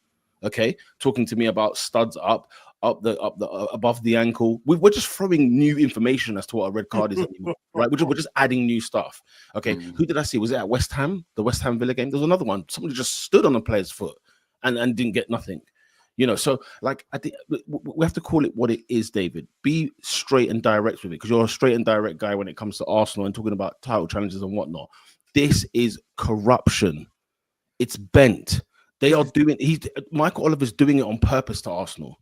Okay, talking to me about studs up above the ankle. We're just throwing new information as to what a red card is anymore, right? We're just adding new stuff. Okay, who did I see? Was it at West Ham? The West Ham Villa game? There was another one. Somebody just stood on a player's foot and didn't get nothing. So like I think we have to call it what it is, David. Be straight and direct with it because you're a straight and direct guy when it comes to Arsenal and talking about title challenges and whatnot. This is corruption. It's bent. They are doing. Michael Oliver's doing it on purpose to Arsenal.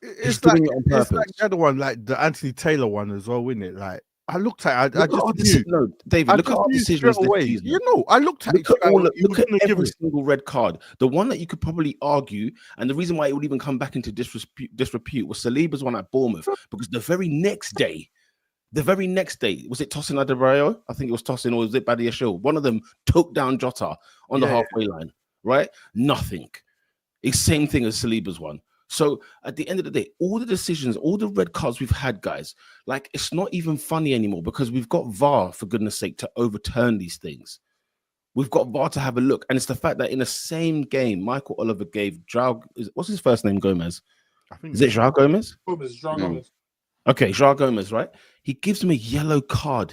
It's doing it on purpose. It's like the other one, like the Anthony Taylor one as well, isn't it? Like I looked at it. David, look at our decisions away. I looked at look at every single red card. The one that you could probably argue, and the reason why it would even come back into disrepute was Saliba's one at Bournemouth, because the very next day, was it Tosin Adebayo? I think it was Tosin, or was it Badiashile? One of them took down Jota on the halfway line, right? Nothing. It's same thing as Saliba's one. So at the end of the day, all the decisions, all the red cards we've had, guys, like it's not even funny anymore because we've got VAR, for goodness sake, to overturn these things. We've got VAR to have a look. And it's the fact that in the same game, Michael Oliver gave what's his first name, Gomez? Is it Joao Gomez? Gomez. Okay, Joao Gomez, right? He gives him a yellow card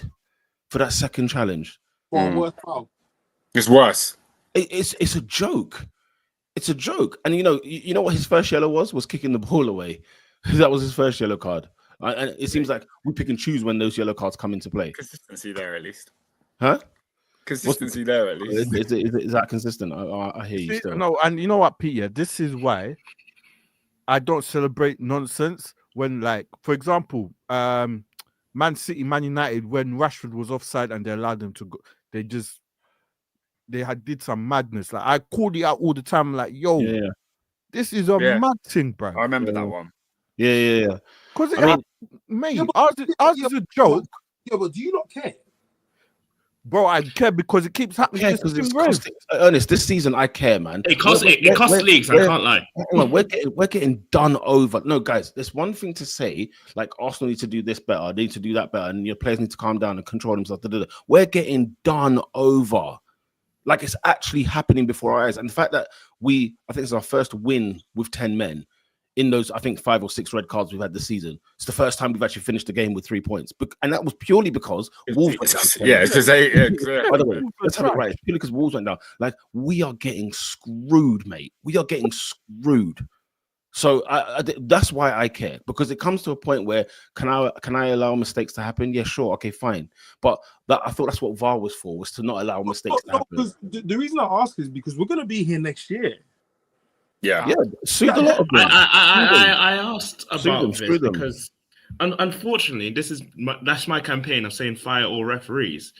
for that second challenge. It's worse. It's a joke. It's a joke. And you know what his first yellow was kicking the ball away. That was his first yellow card. And it seems like we pick and choose when those yellow cards come into play. Consistency there at least. Huh? Consistency there at least. Is that consistent? I hear you still. No, and you know what, Peter? This is why I don't celebrate nonsense when, like, for example, Man City, Man United, when Rashford was offside and they allowed him to go, they had did some madness. Like, I called it out all the time, like, yo, Yeah. this is a mad thing, bro. I remember that one. Yeah. Because I mean, mate, ours is a joke. Yeah, but do you not care? Bro, I care because it keeps happening. because it's costing. Ernest, this season I care, man. It costs leagues. I can't lie. We're getting done over. No, guys, there's one thing to say, like Arsenal need to do this better, they need to do that better, and your players need to calm down and control themselves. We're getting done over. Like, it's actually happening before our eyes. And the fact that I think it's our first win with 10 men in those, I think, 5 or 6 red cards we've had this season. It's the first time we've actually finished the game with 3 points. And that was purely because Wolves went down. Yeah, because by the way, let's have it right. It's purely because Wolves went down. Like, we are getting screwed, mate. We are getting screwed. So that's why I care, because it comes to a point where can I allow mistakes to happen? Yeah, sure, okay, fine. But I thought that's what VAR was for, was to not allow mistakes to happen. Because the reason I ask is because we're going to be here next year. Yeah. Sue the lot of them. I asked about Screw this them. because unfortunately, that's my campaign of saying fire all referees,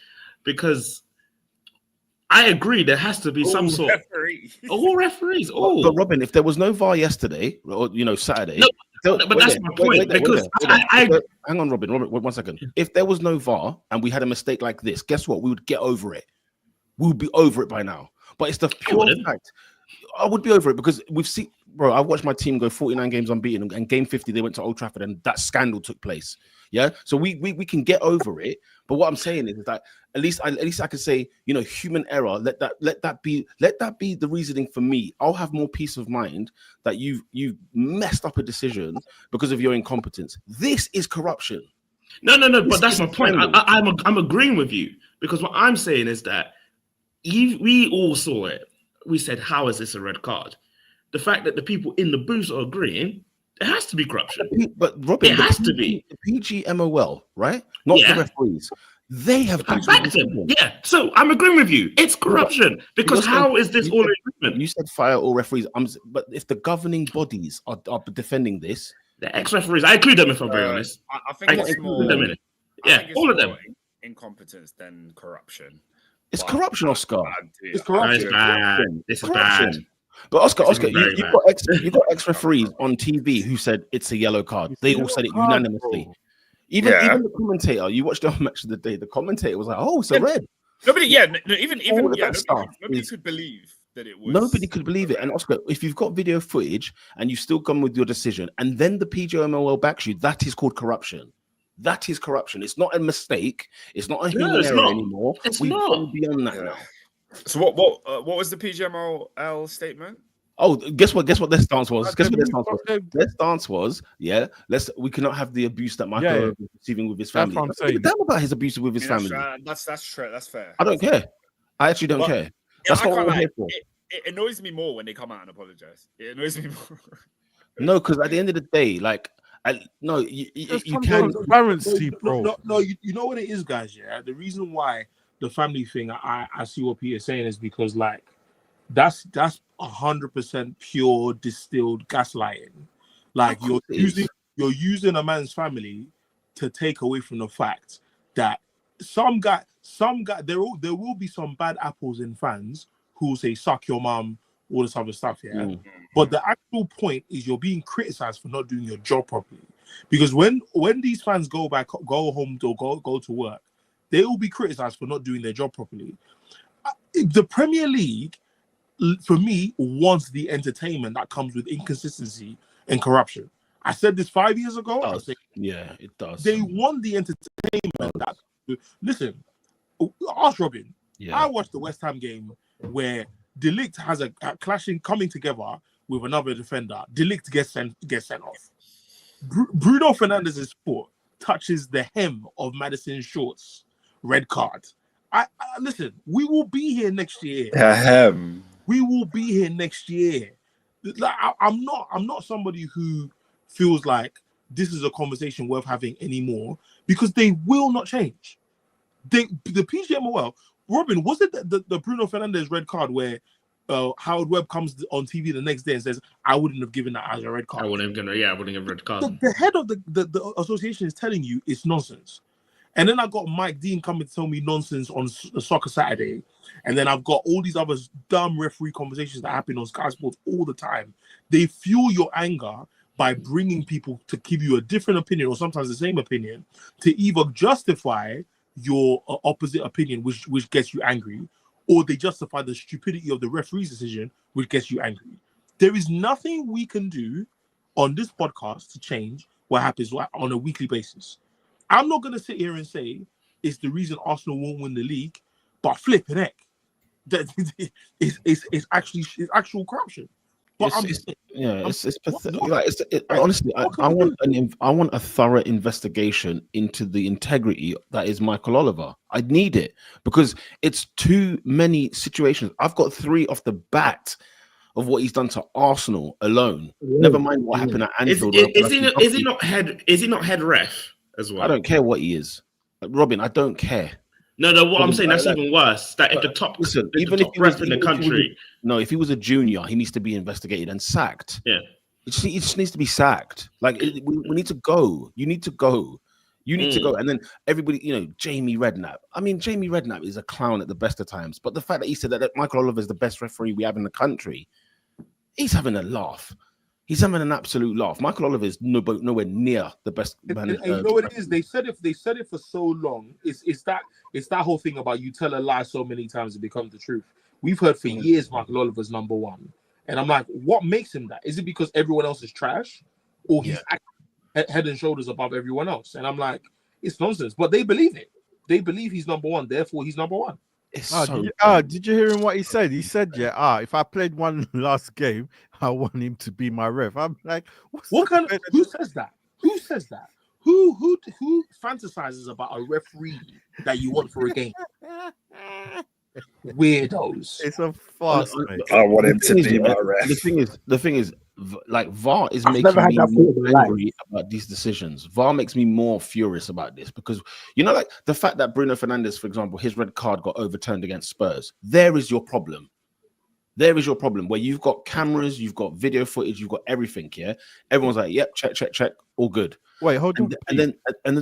because I agree there has to be some sort of all referees. Oh, but Robin, if there was no VAR yesterday or Saturday, but that's my point. Because hang on, Robin, 1 second. If there was no VAR and we had a mistake like this, guess what? We would get over it. We would be over it by now. But it's the pure fact. I would be over it because we've seen, bro. I watched my team go 49 games unbeaten, and game 50 they went to Old Trafford, and that scandal took place. Yeah, so we can get over it. But what I'm saying is that at least I can say, human error. Let that be the reasoning for me. I'll have more peace of mind that you've messed up a decision because of your incompetence. This is corruption. No. But that's my point. I'm agreeing with you, because what I'm saying is that we all saw it. We said, how is this a red card? The fact that the people in the booth are agreeing, it has to be corruption. But Robin, it has to be. The PGMOL, right? Not the referees. They have them. Yeah, so I'm agreeing with you. It's corruption. Because how is this all agreement? You said fire all referees. But if the governing bodies are defending this, the ex-referees, I include them if I'm very honest. I think it's more them in it. Yeah, all of them. Incompetence than corruption. It's corruption, Oscar. It's corruption. It's bad. This is bad. But Oscar, you've got ex-referees on TV who said it's a yellow card. They all said it unanimously. Even the commentator, you watched the match of the day, the commentator was like, "Oh, it's a red." Nobody could believe that it was. Nobody could believe it. And Oscar, if you've got video footage and you've still gone with your decision, and then the PGMOL backs you, that is called corruption. That is corruption. It's not a mistake. It's not a human error anymore. We've gone beyond that now. So what was the PGMOL statement? Oh, guess what their stance was? Their stance was, we cannot have the abuse that Michael was receiving with his family. That's what I'm saying. Damn about his abuse with his family. That's true. That's fair. I don't care. I actually don't care. That's not what we're here for. It annoys me more when they come out and apologize. It annoys me more. No, because at the end of the day, like, you can transparency, bro. No, you know what it is, guys. Yeah, the reason why the family thing, I see what Peter's saying is because, like, that's 100% pure distilled gaslighting. Like, you're using a man's family to take away from the fact that some guy, there will be some bad apples in fans who will say "suck your mum," all this other stuff. Yeah, but the actual point is you're being criticized for not doing your job properly. Because when these fans go home or go to work, they will be criticized for not doing their job properly. The Premier League, for me, wants the entertainment that comes with inconsistency and corruption. I said this 5 years ago. It does. They want the entertainment. Listen, ask Robin. Yeah. I watched the West Ham game where De Ligt has a coming together with another defender. De Ligt gets sent off. Bruno Fernandez's foot touches the hem of Maddison's shorts. Red card. I listen. We will be here next year. We will be here next year. Like, I'm not somebody who feels like this is a conversation worth having anymore, because they will not change. The PGMOL, Robin, was it the Bruno Fernandes red card where Howard Webb comes on TV the next day and says, "I wouldn't have given that as a red card." I wouldn't have red card. The head of the association is telling you it's nonsense. And then I got Mike Dean coming to tell me nonsense on Soccer Saturday. And then I've got all these other dumb referee conversations that happen on Sky Sports all the time. They fuel your anger by bringing people to give you a different opinion or sometimes the same opinion to either justify your opposite opinion, which gets you angry, or they justify the stupidity of the referee's decision, which gets you angry. There is nothing we can do on this podcast to change what happens on a weekly basis. I'm not going to sit here and say it's the reason Arsenal won't win the league, but flipping heck, that it's actual corruption. But it's pathetic. Honestly, I want a thorough investigation into the integrity that is Michael Oliver. I need it because it's too many situations. I've got 3 off the bat of what he's done to Arsenal alone. Never mind what happened at Anfield. Is he not head ref as well? I don't care what he is, Robin. I don't care. No. What I'm saying, that's even worse. That if the top, even if he was in the country, if he was a junior, he needs to be investigated and sacked. Yeah, it just needs to be sacked. Like we need to go. You need to go. You need to go. And then everybody, Jamie Redknapp. I mean, Jamie Redknapp is a clown at the best of times. But the fact that he said that Michael Oliver is the best referee we have in the country, he's having a laugh. He's having an absolute laugh. Michael Oliver is nowhere near the best man. And you know what it is? They said it for so long. It's that whole thing about you tell a lie so many times it becomes the truth. We've heard for years Michael Oliver's number one, and I'm like, what makes him that? Is it because everyone else is trash, or he's head and shoulders above everyone else? And I'm like, it's nonsense. But they believe it. They believe he's number one, therefore he's number one. Did you hear him what he said? He said, if I played one last game, I want him to be my ref. I'm like, who says that? Who says that? Who fantasizes about a referee that you want for a game? Weirdos. It's a farce, mate. I want him to be my ref. The thing is, like VAR is making me more angry about these decisions. VAR makes me more furious about this because like the fact that Bruno Fernandes, for example, his red card got overturned against Spurs. There is your problem. There is your problem where you've got cameras, you've got video footage, you've got everything. Yeah, everyone's like, "Yep, check, all good." Wait, hold on. And then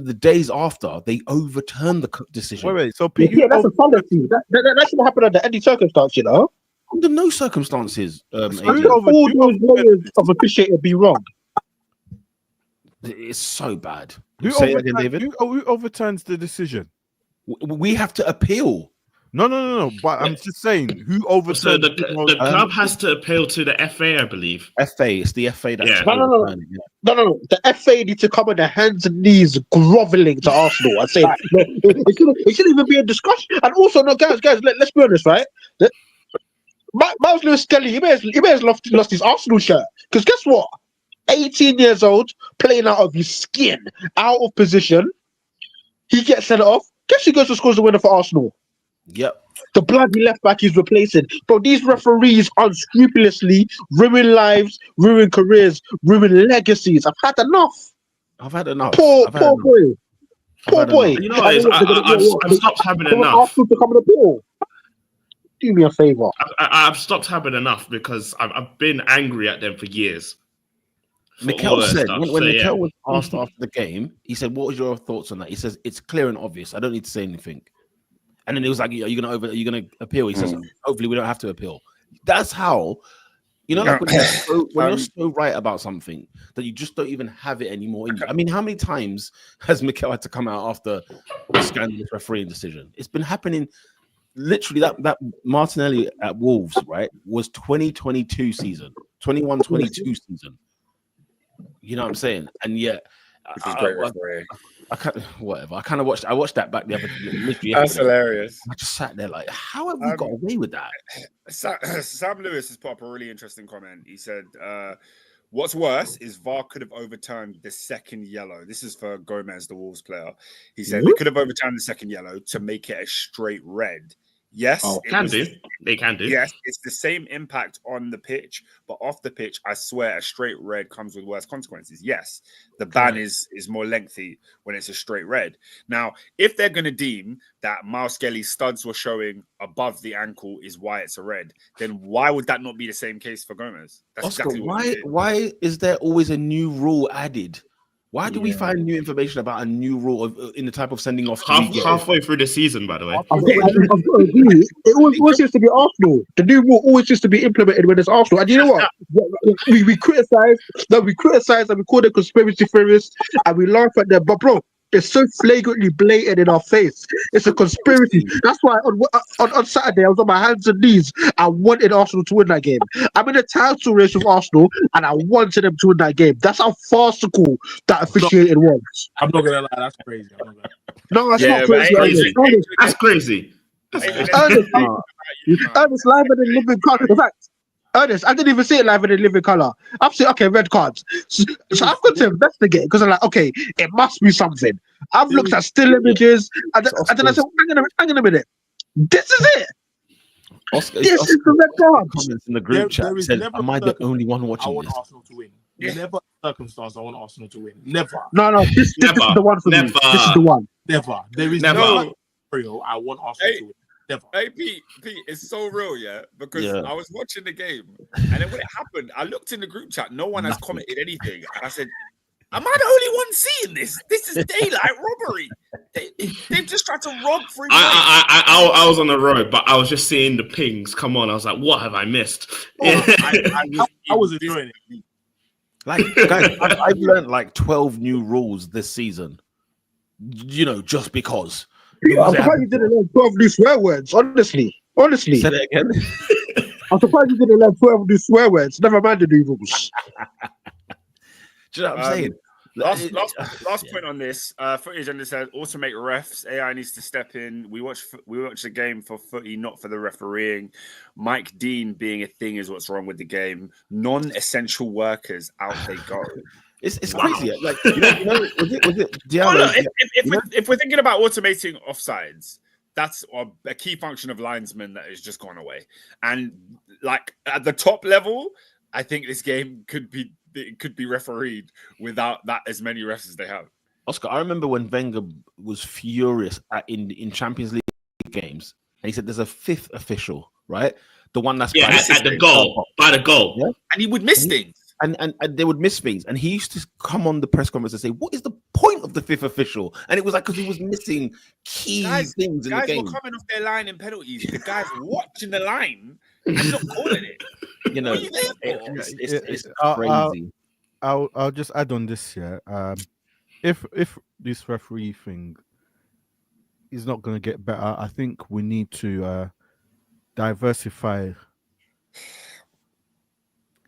the days after they overturn the decision. Wait. So that's a fallacy. That should happen under any circumstance, Under no circumstances. All those layers of officiating be wrong. It's so bad. Who overturns the decision? We have to appeal. No. But I'm just saying, who overturns? So the club has to appeal to the FA, I believe. It's the FA that. Yeah. No. The FA need to come on their hands and knees, groveling to Arsenal. I say it shouldn't even be a discussion. And also, no, guys, let's be honest, right? Miles Lewis-Skelly, he may have lost his Arsenal shirt. Because guess what? 18 years old, playing out of his skin, out of position. He gets sent off. Guess who goes to score the winner for Arsenal? Yep. The bloody left back he's replacing. Bro, these referees unscrupulously ruin lives, ruin careers, ruin legacies. I've had enough. Poor boy. You know, I've stopped having enough. Arsenal to come on the ball. Do me a favor. I've stopped having enough because I've been angry at them for years. Mikel said when Mikel was asked after the game, he said, "What was your thoughts on that?" He says, "It's clear and obvious. I don't need to say anything." And then he was like, "Are you gonna appeal?" He says, "Hopefully, we don't have to appeal." That's how, like when you're so right about something that you just don't even have it anymore in you. I mean, how many times has Mikel had to come out after a scandalous refereeing decision? It's been happening. Literally, that Martinelli at Wolves, right, was 2022 season, 21-22 season. You know what I'm saying? And yet, I kind of watched. I watched that back the other day. That's hilarious. I just sat there like, how have we got away with that? Sam Lewis has put up a really interesting comment. He said, "What's worse is VAR could have overturned the second yellow." This is for Gomez, the Wolves player. He said they could have overturned the second yellow to make it a straight red. Yes, Oh, Can do. They can do. Yes, it's the same impact on the pitch, but off the pitch, I swear a straight red comes with worse consequences. Yes, the ban is more lengthy when it's a straight red. Now, if they're going to deem that Miles Skelly's studs were showing above the ankle is why it's a red, then why would that not be the same case for Gomez? That's Oscar, exactly what it is. why is there always a new rule added? Why do we find new information about a new rule in the type of sending off? Halfway through the season, by the way. I've got to agree. It always seems to be Arsenal. The new rule always seems to be implemented when it's Arsenal. And you know what? We criticize and we call them conspiracy theorists and we laugh at them. But bro, it's so flagrantly blatant in our face. It's a conspiracy. That's why on Saturday I was on my hands and knees. I wanted Arsenal to win that game. I'm in a title race with Arsenal, and I wanted them to win that game. That's how farcical that officiating was. I'm not gonna lie, that's crazy. No, that's not but crazy. That's crazy. Ernest live in the living colour. In fact, Ernest, I didn't even see it live in the living colour. I'm saying, okay, red cards. So I've got to investigate because I'm like, okay, it must be something. I've looked at still images, and then I said, hang on a minute. This is it. Oscar, This is the red card. Comments in the group chat said, "Am I the only one I watching want this?" Arsenal to win. Never circumstance I want Arsenal to win. Never. No, this is the one for me. This is the one. Never. There is Never. no scenario I want Arsenal to win. Never. Hey Pete, it's so real, yeah. Because I was watching the game, and then when it happened, I looked in the group chat. No one has commented anything, and I said, "Am I the only one seeing this? This is daylight robbery. They've just tried to rob free." I was on the road, but I was just seeing the pings. Come on, I was like, what have I missed? I was enjoying it. Like, guys, I've learned like 12 new rules this season. You know, just because. I'm surprised you didn't learn 12 new swear words. Honestly. Say that again. I'm surprised you didn't learn 12 new swear words. Never mind the new rules. Do you know what I'm saying? Last point on this footage, and it said automate refs. AI needs to step in. We watch the game for footy, not for the refereeing. Mike Dean being a thing is what's wrong with the game. Non-essential workers, out they go. It's crazy. Like, you know, was it Diallo? If we're thinking about automating offsides, that's a key function of linesmen that has just gone away. And like at the top level, I think this game could be refereed without that as many refs as they have. Oscar, I remember when Wenger was furious in Champions League games, and he said there's a fifth official, right? The one that's at the goal, by the goal, yeah? And he would miss things. And they would miss things. And he used to come on the press conference and say, "What is the point of the fifth official?" And it was like because he was missing key things in the game. Guys were coming off their line in penalties. The guys watching the line and not calling it. You know, it's crazy. I'll just add on this here. If this referee thing is not going to get better, I think we need to diversify,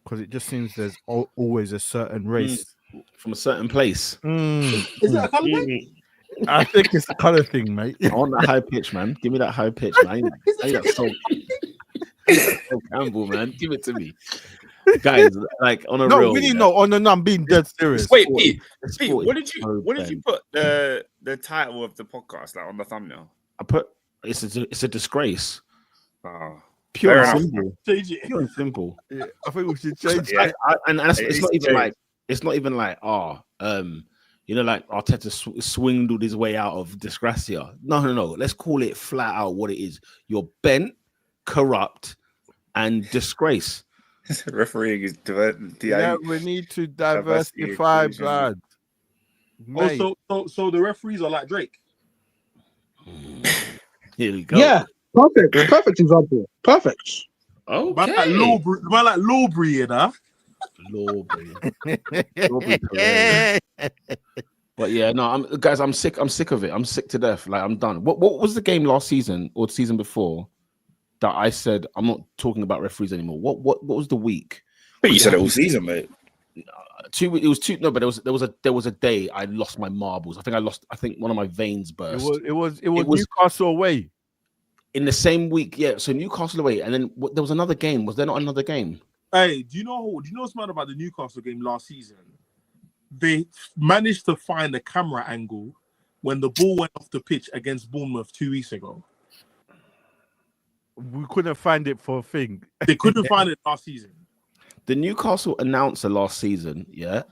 because it just seems there's always a certain race from a certain place. Is that a colour thing? I think it's a colour thing, mate. I want that high pitch, man. Give me that high pitch, man. So Campbell, man. Give it to me. Guys, like on a no, real, really, no. I'm being dead serious. Wait, Pete, what did you put the title of the podcast like on the thumbnail? I put it's a disgrace. Oh, Pure fair and enough. simple. Pure and simple. Yeah, I think we should change. Yeah. It's not even like you know, like Arteta swindled his way out of disgracia. No. Let's call it flat out what it is. You're bent, corrupt, and disgrace. Refereeing is yeah, we need to diversify, blood. So the referees are like Drake. Here we go. Yeah, perfect example. Perfect. Okay. Man like Lawbury, you know. Lawbury. But yeah, no, I'm sick of it. I'm sick to death. Like, I'm done. What was the game last season or the season before that I said I'm not talking about referees anymore? What was the week? But you said it all season, mate. But there was a day I lost my marbles. I think one of my veins burst. It was Newcastle away. In the same week, yeah. So Newcastle away, and then there was another game. Was there not another game? Hey, do you know what's mad about the Newcastle game last season? They managed to find a camera angle when the ball went off the pitch against Bournemouth 2 weeks ago. we couldn't find it for a thing. They couldn't find it last season. The Newcastle announcer last season,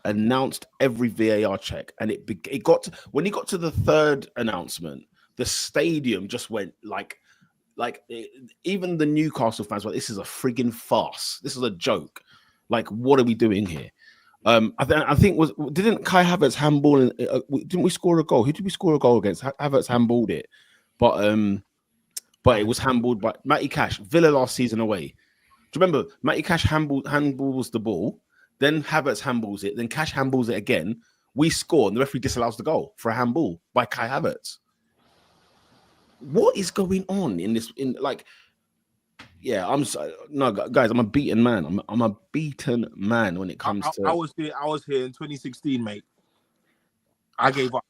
announced every VAR check, and it got when he got to the third announcement, the stadium just went like even the Newcastle fans were, this is a friggin' farce. This is a joke. Like, what are we doing here? I think didn't Kai Havertz handball? Didn't we score a goal? Who did we score a goal against? Havertz handballed it, but it was handballed by Matty Cash. Villa last season away. Do you remember Matty Cash handballs the ball, then Havertz handballs it, then Cash handballs it again. We score, and the referee disallows the goal for a handball by Kai Havertz. What is going on in this? Guys, I'm a beaten man. I'm a beaten man when it comes to. I was here in 2016, mate. I gave up.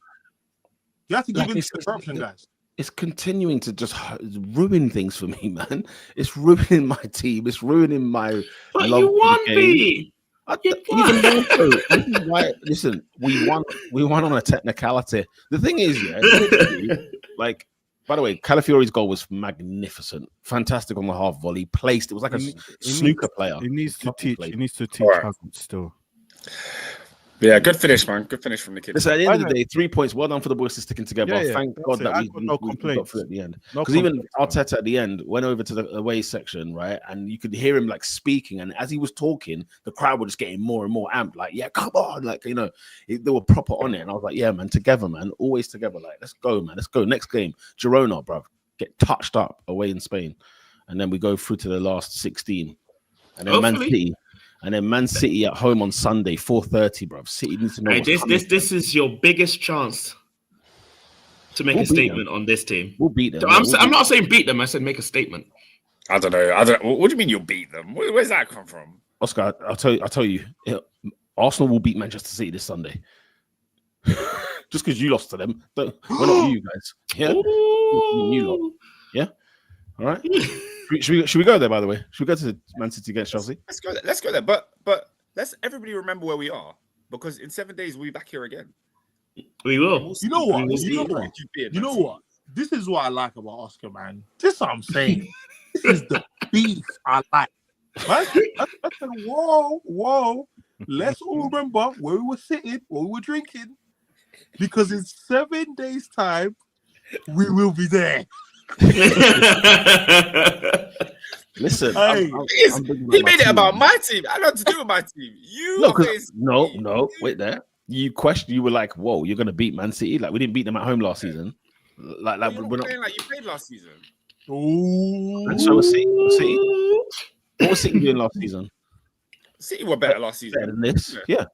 You have to give in to the corruption, guys. It's continuing to just ruin things for me, man. It's ruining my team. It's ruining my. But you won, B. Listen, we won on a technicality. The thing is, like. By the way, Calafiori's goal was magnificent, fantastic on the half volley, placed. It was like a snooker player. He needs to teach. He needs to teach Hazard still. Yeah, good finish, man. Good finish from the kids. Listen, at the end of the day, 3 points. Well done for the boys to sticking together. Yeah, Thank God that we got through at the end. Because even Arteta at the end went over to the away section, right? And you could hear him like speaking. And as he was talking, the crowd were just getting more and more amped. Like, yeah, come on. Like, they were proper on it. And I was like, yeah, man, together, man. Always together. Like, let's go, man. Let's go. Next game. Girona, bruv. Get touched up away in Spain. And then we go through to the last 16. And then Man City. And then Man City at home on Sunday, 4:30, bro. City needs to know. Hey, this is your biggest chance to make a statement on this team. We'll beat them. I'm not saying beat them. I said make a statement. I don't know. What do you mean you'll beat them? Where's that come from? Oscar, I'll tell you. Arsenal will beat Manchester City this Sunday. Just because you lost to them. We're not you guys. Yeah? You lot. Yeah? All right? Should we go there, by the way? Should we go to Man City against Chelsea? Let's go there. But let's everybody remember where we are. Because in 7 days, we'll be back here again. We will. You know what? You know what? This is what I like about Oscar, man. This is what I'm saying. This is the beef I like. I said, whoa. Let's all remember where we were sitting, where we were drinking. Because in 7 days' time, we will be there. Listen, he made it about my team. I don't have to do with my team. No, wait there. You were like, whoa, you're gonna beat Man City? Like we didn't beat them at home last season. Like we're not playing like you played last season. Oh, and so was City. What was City doing last season? City were better last season. Better than this, yeah.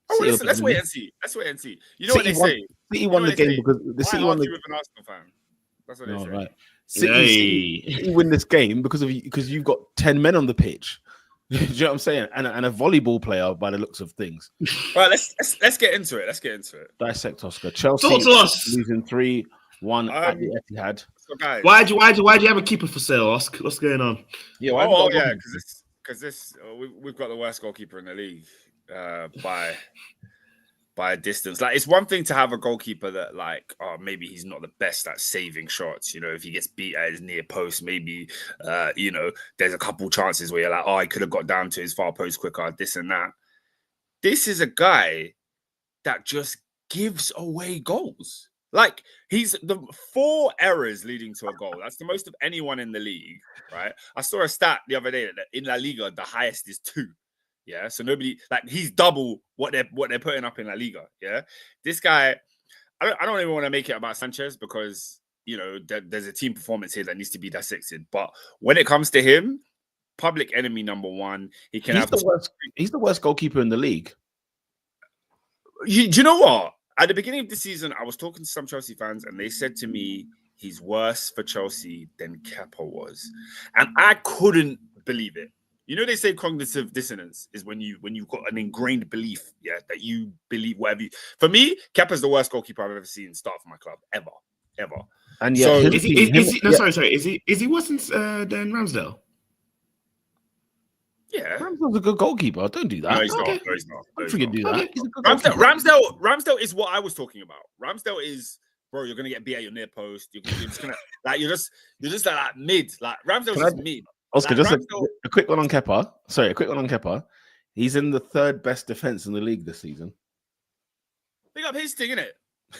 Oh, listen, let's wait and see. You know what they say? City won the game because the City won the. With an Arsenal fan. That's what they say. Right. City win this game because you've got 10 men on the pitch. Do you know what I'm saying? And a volleyball player by the looks of things. Right, let's get into it. Dissect Oscar. Chelsea losing 3-1 at the Etihad. So guys, why'd you have a keeper for sale, Oscar? What's going on? Yeah, because we've got the worst goalkeeper in the league by a distance. Like, it's one thing to have a goalkeeper that, like, maybe he's not the best at saving shots. You know, if he gets beat at his near post, maybe, there's a couple chances where you're like, he could have got down to his far post quicker, this and that. This is a guy that just gives away goals. Like, he's the 4 errors leading to a goal. That's the most of anyone in the league, right? I saw a stat the other day that in La Liga, the highest is 2. Yeah, so nobody, like, he's double what they're putting up in La Liga. Yeah, this guy, I don't even want to make it about Sanchez because there's a team performance here that needs to be dissected. But when it comes to him, public enemy number 1. He's the worst goalkeeper in the league. Do you know what? At the beginning of the season, I was talking to some Chelsea fans, and they said to me, he's worse for Chelsea than Kepa was, and I couldn't believe it. You know, they say cognitive dissonance is when you've got an ingrained belief, that you believe whatever. For me, Kepa's the worst goalkeeper I've ever seen start for my club ever. And yeah, so sorry, is he worse than Ramsdale? Yeah, Ramsdale's a good goalkeeper. Don't do that. No, he's not. No, he's not. Don't forget to do that. Ramsdale is what I was talking about. Ramsdale is bro, you're gonna get beat at your near post. You're just gonna you're just like mid. Like Ramsdale's just mid. Oscar, Like, just a quick one on Kepa. Sorry, a quick one on Kepa. He's in the 3rd best defense in the league this season. Big up his thing, innit?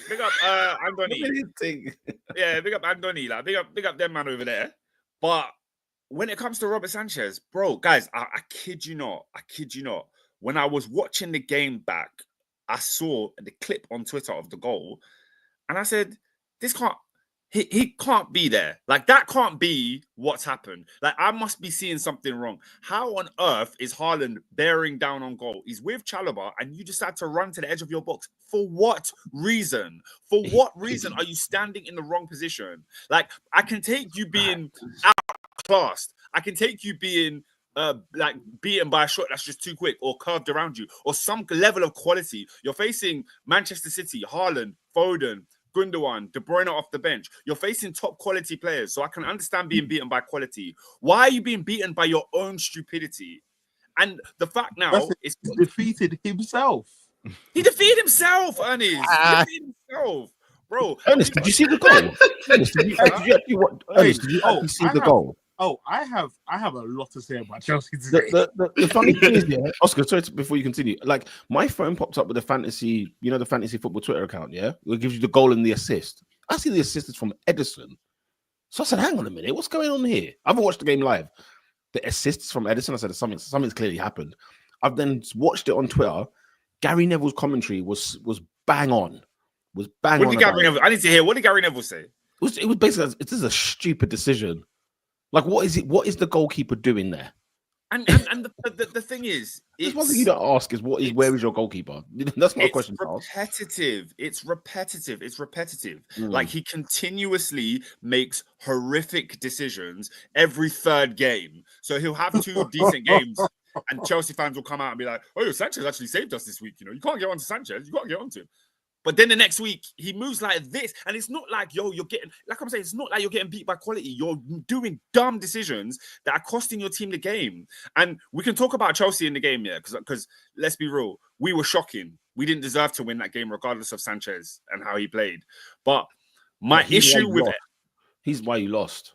Big up Andoni. Yeah, big up Andoni. Like, big up them man over there. But when it comes to Robert Sanchez, bro, guys, I kid you not. When I was watching the game back, I saw the clip on Twitter of the goal, and I said, this can't. He can't be there. Like, that can't be what's happened. Like, I must be seeing something wrong. How on earth is Haaland bearing down on goal? He's with Chalobah, and you decide to run to the edge of your box. For what reason? For what reason are you standing in the wrong position? Like, I can take you being outclassed. I can take you being like beaten by a shot that's just too quick or curved around you or some level of quality. You're facing Manchester City, Haaland, Foden, Gundogan, De Bruyne off the bench. You're facing top quality players, so I can understand being beaten by quality. Why are you being beaten by your own stupidity? And the fact now is he defeated himself. He defeated himself, Ernest. He defeated himself, bro. Ernest, did you see the goal? Ernest, did you actually see the goal? Oh, I have a lot to say about Chelsea today. The funny thing is, Oscar, sorry, before you continue, like my phone popped up with the fantasy football Twitter account, it gives you the goal and the assist. I see the assist is from Edison. So I said, hang on a minute, what's going on here? I haven't watched the game live. The assists from Edison, I said something's clearly happened. I've then watched it on Twitter. Gary Neville's commentary was bang on. I need to hear, what did Gary Neville say? It was basically, it is a stupid decision. Like, what is it? What is the goalkeeper doing there? And the thing is, it's one thing you don't ask is where is your goalkeeper? That's not a question to ask. It's repetitive. Like, he continuously makes horrific decisions every 3rd game. So he'll have 2 decent games, and Chelsea fans will come out and be like, "Oh, Sanchez actually saved us this week. You know, you can't get on to Sanchez. You got to get on to him." But then the next week, he moves like this. And it's not like, you're getting, like I'm saying, it's not like you're getting beat by quality. You're doing dumb decisions that are costing your team the game. And we can talk about Chelsea in the game, because let's be real, we were shocking. We didn't deserve to win that game, regardless of Sanchez and how he played. But my issue with it... He's why you lost.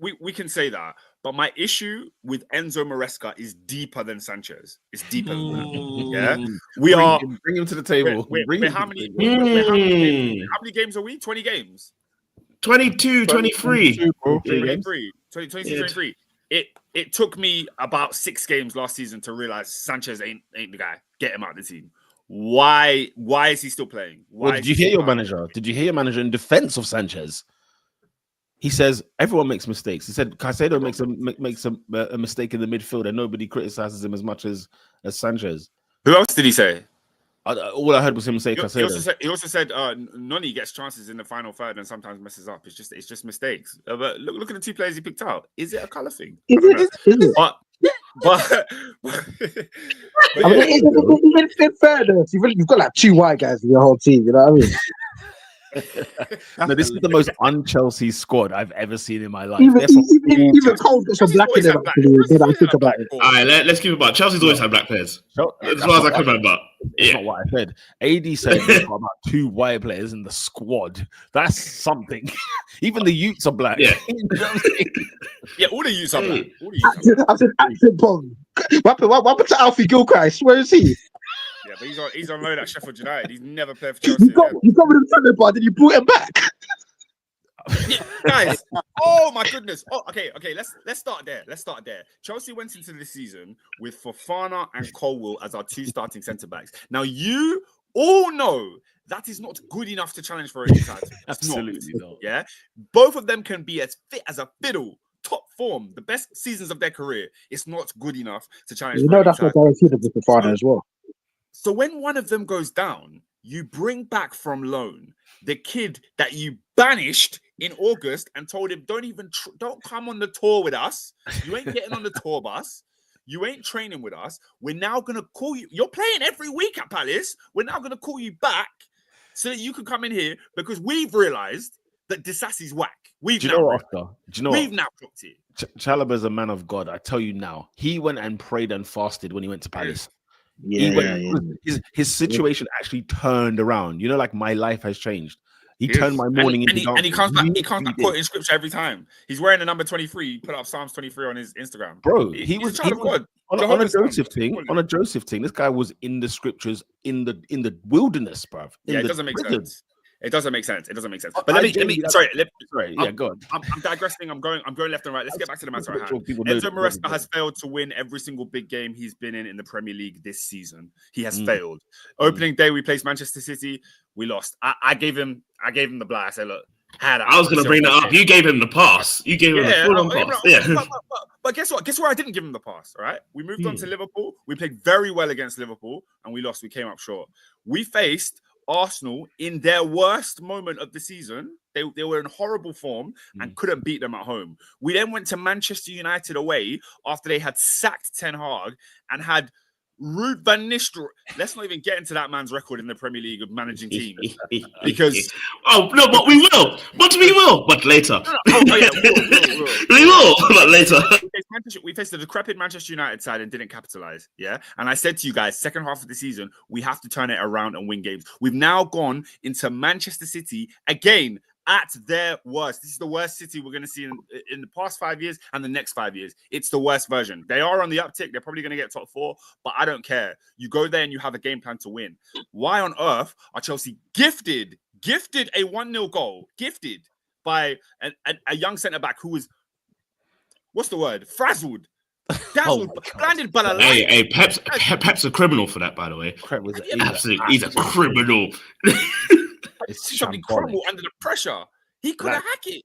We can say that. But my issue with Enzo Maresca is deeper than Sanchez. It's deeper than that. Yeah. Bring him to the table. How many games are we? 20 games. 22, 23. 23. It took me about 6 games last season to realize Sanchez ain't the guy. Get him out of the team. Why is he still playing? Did you hear your manager? Did you hear your manager in defense of Sanchez? He says everyone makes mistakes. He said Caicedo makes a mistake in the midfield and nobody criticizes him as much as Sanchez. Who else did he say? All I heard was him say Caicedo. He also said Noni gets chances in the final third and sometimes messes up. It's just mistakes. But look at the 2 players he picked out. Is it a colour thing? Is it? But I mean, in fairness, you've got like 2 white guys in your whole team. You know what I mean? No, this is the most un-Chelsea squad I've ever seen in my life. Even Cole's got some black in there. I think about it. All right, let's keep it back. Chelsea's always had black players, as far as I can remember. That's not what I said. AD said we've got about 2 white players in the squad. That's something. Even the Utes are black. Yeah, all the Utes are black. I said accent bomb. What happened to Alfie Gilchrist? Where is he? Yeah, but he's on loan at Sheffield United. He's never played for Chelsea. You got with him front bar, then you brought him back. Yeah, guys, oh my goodness. Oh, okay. Let's start there. Chelsea went into the season with Fofana and Colwill as our 2 starting centre backs. Now you all know that is not good enough to challenge for any title. Absolutely not. Yeah, both of them can be as fit as a fiddle. Top form, the best seasons of their career. It's not good enough to challenge. You know that's what guaranteed with Fofana as well. So when one of them goes down, you bring back from loan the kid that you banished in August and told him, don't come on the tour with us. You ain't getting on the tour bus. You ain't training with us. We're now going to call you. You're playing every week at Palace. We're now going to call you back so that you can come in here because we've realized that Disasi's whack. We've now clocked it. Chalobah's a man of God. I tell you now, he went and prayed and fasted when he went to Palace. Yeah. His situation actually turned around. You know, like my life has changed. He turned my morning into and he comes back quoting scripture every time. He's wearing the number 23. He put up Psalms 23 on his Instagram. Bro, He's he was a child of God. on a Joseph thing. This guy was in the scriptures in the wilderness, bruv. Yeah, it doesn't make sense. It doesn't make sense. But let me. Sorry. Yeah, go on. I'm digressing. I'm going left and right. Let's get back to the matter at hand. Enzo Maresca has failed to win every single big game he's been in the Premier League this season. He has failed. Opening day, we placed Manchester City. We lost. I gave him the blast. I said, look, I was going to bring that up. You gave him the pass. You gave him the full-on pass. Yeah. But guess what? Guess where I didn't give him the pass, all right? We moved on to Liverpool. We played very well against Liverpool, and we lost. We came up short. We faced Arsenal in their worst moment of the season. They were in horrible form and couldn't beat them at home. We then went to Manchester United away after they had sacked Ten Hag and had Ruud van Nistelrooy. Let's not even get into that man's record in the Premier League of managing teams. Because but later. We will, but later. We faced the decrepit Manchester United side and didn't capitalize. Yeah. And I said to you guys, second half of the season, we have to turn it around and win games. We've now gone into Manchester City again at their worst. This is the worst City we're going to see in the past 5 years and the next 5 years. It's the worst version. They are on the uptick. They're probably going to get top 4, but I don't care. You go there and you have a game plan to win. Why on earth are Chelsea gifted a 1-0 goal, gifted by a young centre-back who was, what's the word? Frazzled. Dazzled, blinded by the light. Hey, Pep's a criminal for that, by the way. He's a criminal. It's something crumble under the pressure. He couldn't hack it.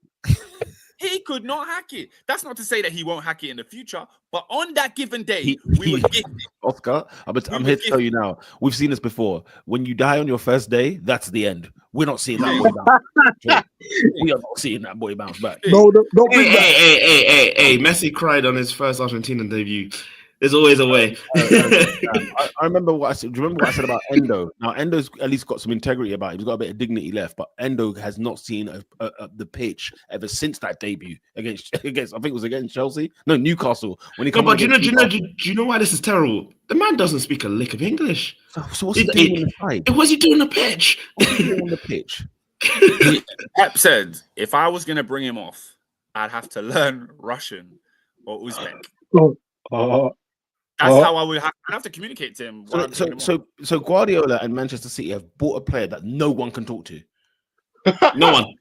He could not hack it. That's not to say that he won't hack it in the future, but on that given day, we were gifted. Oscar, I'm here to tell you now. We've seen this before. When you die on your first day, that's the end. We're not seeing that boy bounce back. We are not seeing that boy bounce back. No, don't bring that. Hey, Messi cried on his first Argentinian debut. There's always a way. I remember what I said. Do you remember what I said about Endo? Now, Endo's at least got some integrity about him. He's got a bit of dignity left, but Endo has not seen the pitch ever since that debut against I think it was against Chelsea. No, Newcastle. When he comes. But do you know why this is terrible? The man doesn't speak a lick of English. So what's he doing on the side? What's he doing on the pitch? What's he doing on the pitch? Pep said, if I was going to bring him off, I'd have to learn Russian or Uzbek. That's how I would have to communicate to him. So Guardiola and Manchester City have bought a player that no one can talk to. No one.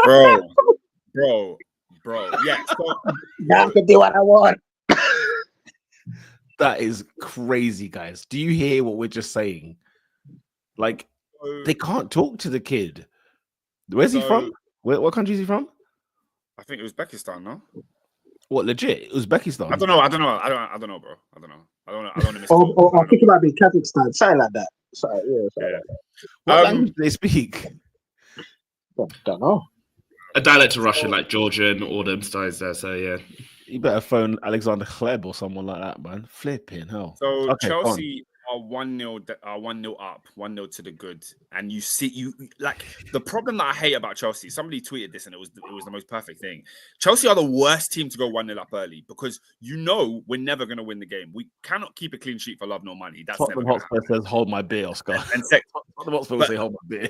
Bro. Yeah. So, I can do what I want. That is crazy, guys. Do you hear what we're just saying? Like, they can't talk to the kid. Where's he from? What country is he from? I think it was Uzbekistan, no? What, legit? Uzbekistan? I don't know, bro. I don't know. I don't know. I think it might be Kazakhstan, something like that. What language do they speak? Don't know. A dialect of Russian, like Georgian, all them styles there. So yeah, you better phone Alexander Kleb or someone like that, man. Flipping hell. So okay, Chelsea are 1-0 up, 1-0 to the good. And you see, like the problem that I hate about Chelsea, somebody tweeted this and it was the most perfect thing. Chelsea are the worst team to go 1-0 up early because we're never going to win the game. We cannot keep a clean sheet for love nor money. That's Tottenham Hotspur says, hold my beer, Oscar. And Tottenham Hotspur will say, hold my beer.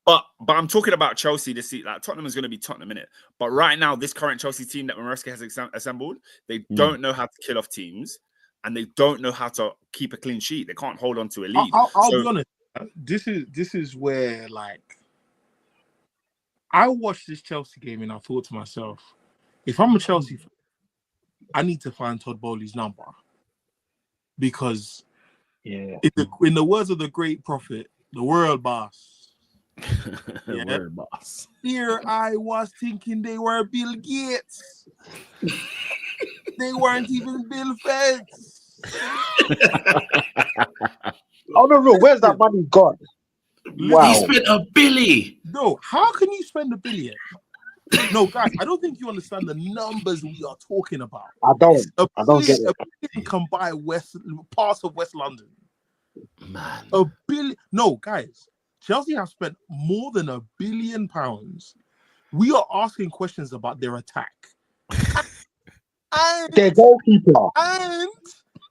But I'm talking about Chelsea this season. Like Tottenham is going to be Tottenham in it. But right now, this current Chelsea team that Maresca has assembled, they don't know how to kill off teams. And they don't know how to keep a clean sheet. They can't hold on to a lead. I'll be honest. This is where, like, I watched this Chelsea game and I thought to myself, if I'm a Chelsea fan, I need to find Todd Bowley's number. Because in the words of the great prophet, the world boss. World boss. Here I was thinking they were Bill Gates. They weren't even Bill Feds. Oh no, where's that money gone? Wow. He spent a billy. No, how can you spend $1 billion? No, guys, I don't think you understand the numbers we are talking about. I don't get it. $1 billion can buy parts of West London. Man. $1 billion. No, guys, Chelsea have spent more than £1 billion. We are asking questions about their attack. And their goalkeeper. And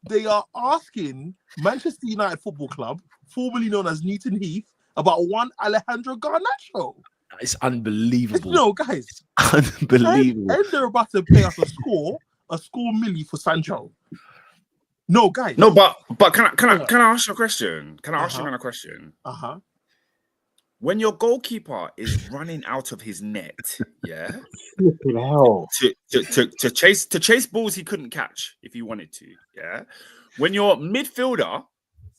they are asking Manchester United Football Club, formerly known as Newton Heath, about one Alejandro Garnacho. It's unbelievable. No, guys. Unbelievable. And they're about to pay us a score milli for Sancho. No, guys. No, but can I ask you a question? Can I ask you a question? When your goalkeeper is running out of his net, yeah, to chase balls he couldn't catch if he wanted to, yeah. When your midfielder,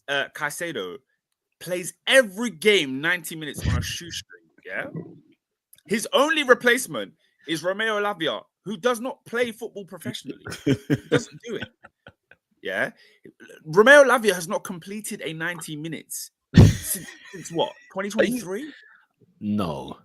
Caicedo, plays every game 90 minutes on a shoestring, yeah, his only replacement is Romeo Lavia, who does not play football professionally. He doesn't do it. Yeah, Romeo Lavia has not completed a 90 minutes since what, 2023? No,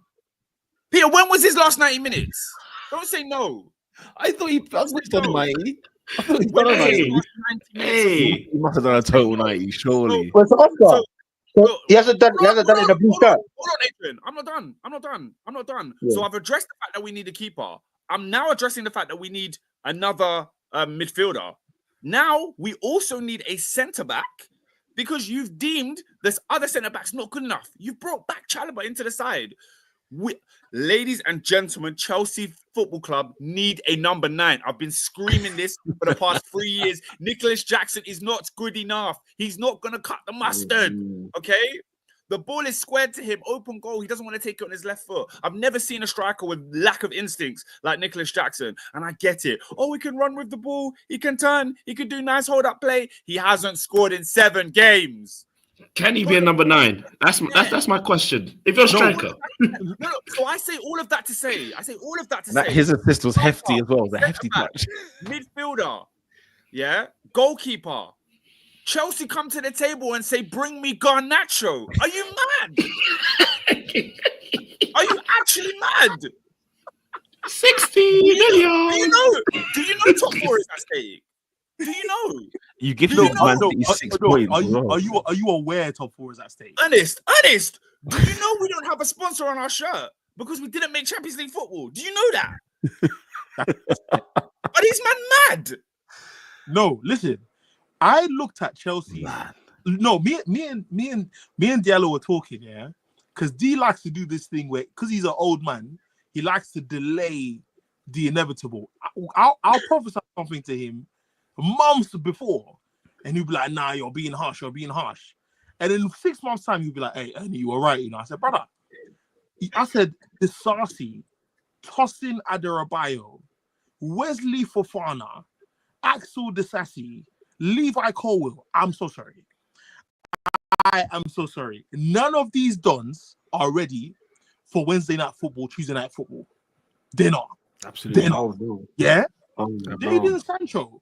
Peter, when was his last 90 minutes? Don't say no. I thought he done 90. I thought he When done was his 90. last 90 minutes? He must have done a total 90, surely. Where's the Oscar? He hasn't done it in a blue shirt. Hold on, Adrian. I'm not done. Yeah. So I've addressed the fact that we need a keeper. I'm now addressing the fact that we need another midfielder. Now we also need a centre back because you've deemed this other centre back's not good enough. You've brought back Chalobah into the side. Ladies and gentlemen, Chelsea Football Club need a number 9. I've been screaming this for the past 3 years. Nicholas Jackson is not good enough. He's not going to cut the mustard, okay? The ball is squared to him, open goal. He doesn't want to take it on his left foot. I've never seen a striker with lack of instincts like Nicholas Jackson, and I get it. Oh, he can run with the ball. He can turn. He can do nice hold-up play. He hasn't scored in 7 games. Can he be a number 9? That's my question. If you're a striker. No, so I say all of that to say. His assist was hefty as well. The hefty touch. Midfielder. Yeah. Goalkeeper. Chelsea come to the table and say, bring me Garnacho. Are you mad? Are you actually mad? 60 million. Do you know top 4 is at stake? Do you know? You give Man City 6 points. Are you aware top 4 is at stake? Ernest, do you know we don't have a sponsor on our shirt because we didn't make Champions League football? Do you know that? Are these men mad? No, listen. I looked at Chelsea. Man. No, me and Diallo were talking, yeah, because D likes to do this thing where, because he's an old man, he likes to delay the inevitable. I'll prophesy something to him months before, and he'll be like, "Nah, you're being harsh. And in 6 months' time, he'll be like, "Hey, Ernie, you were right." You know, I said, "Brother," I said, "The Sarsi, Tosin Adarabioyo, Wesley Fofana, Axel Disasi, Levi Colwill, I'm so sorry. I am so sorry. None of these dons are ready for Wednesday night football, Tuesday night football. They're not. Absolutely. They're not. Yeah? Jadon Sancho.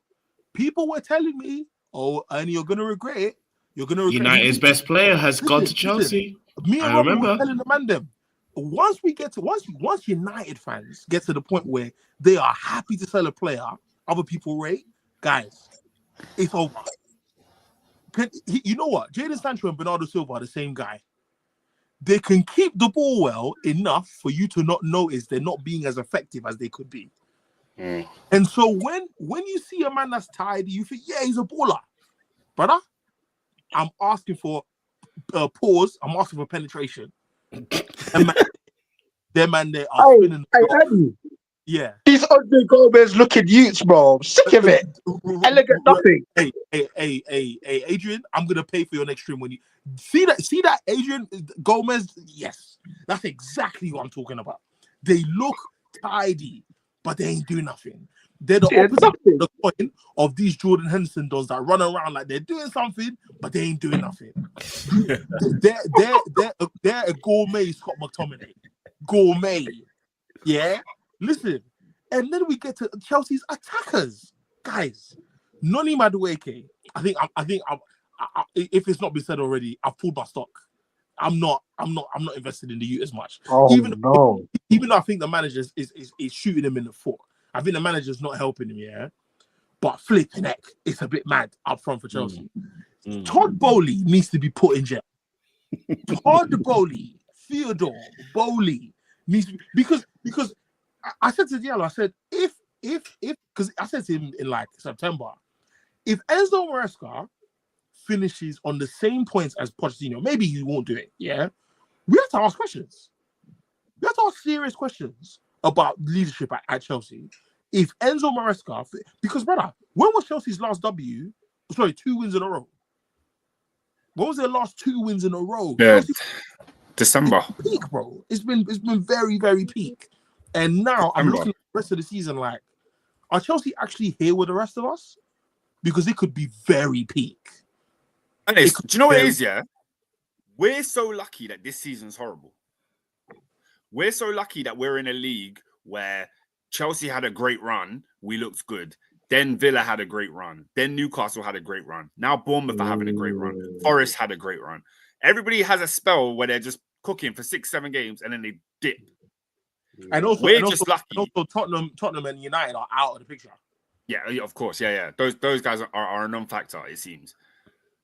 People were telling me, oh, and you're going to regret it. You're going to regret it. United's best player has gone to Chelsea. Me and Robin were telling the man them. Once United fans get to the point where they are happy to sell a player, other people rate, guys, it's over. You know what? Jadon Sancho and Bernardo Silva are the same guy. They can keep the ball well enough for you to not notice they're not being as effective as they could be. And so when you see a man that's tired, you think, yeah, he's a baller. Brother, I'm asking for pause. I'm asking for penetration. Them man, they are spinning. Hey, yeah. These Andre Gomez looking youths, bro. I'm sick of it. Elegant nothing. Hey, Adrian, I'm gonna pay for your next stream when you see that Adrian Gomez. Yes, that's exactly what I'm talking about. They look tidy, but they ain't doing nothing. They're the opposite of the coin of these Jordan Henderson dolls that run around like they're doing something, but they ain't doing nothing. they're a gourmet Scott McTominay. Gourmet. Yeah? Listen. And then we get to Chelsea's attackers. Guys, Noni Madueke, I think if it's not been said already, I've pulled my stock. I'm not invested in the youth as much. Even though I think the manager is shooting him in the foot. I think the manager's not helping him, yeah. But flipping heck, it's a bit mad up front for Chelsea. Todd Bowley needs to be put in jail. Todd Bowley, Theodore Bowley needs to be, because I said to Diallo, I said if because I said to him in like September, if Enzo Maresca finishes on the same points as Pochettino, maybe he won't do it. Yeah, we have to ask questions. We have to ask serious questions about leadership at Chelsea. If Enzo Maresca, because brother, when was Chelsea's last W? Sorry, 2 wins in a row. What was their last 2 wins in a row? Yeah, Chelsea, December. peak, bro. It's been very, very peak. And now I'm looking at the rest of the season like, are Chelsea actually here with the rest of us? Because it could be very peak. And do you know what it is, yeah? We're so lucky that this season's horrible. We're so lucky that we're in a league where Chelsea had a great run. We looked good. Then Villa had a great run. Then Newcastle had a great run. Now Bournemouth are having a great run. Forest had a great run. Everybody has a spell where they're just cooking for 6-7 games and then they dip. And also, we're just lucky. And also Tottenham and United are out of the picture. Yeah, of course. Yeah. Those guys are a non-factor, it seems.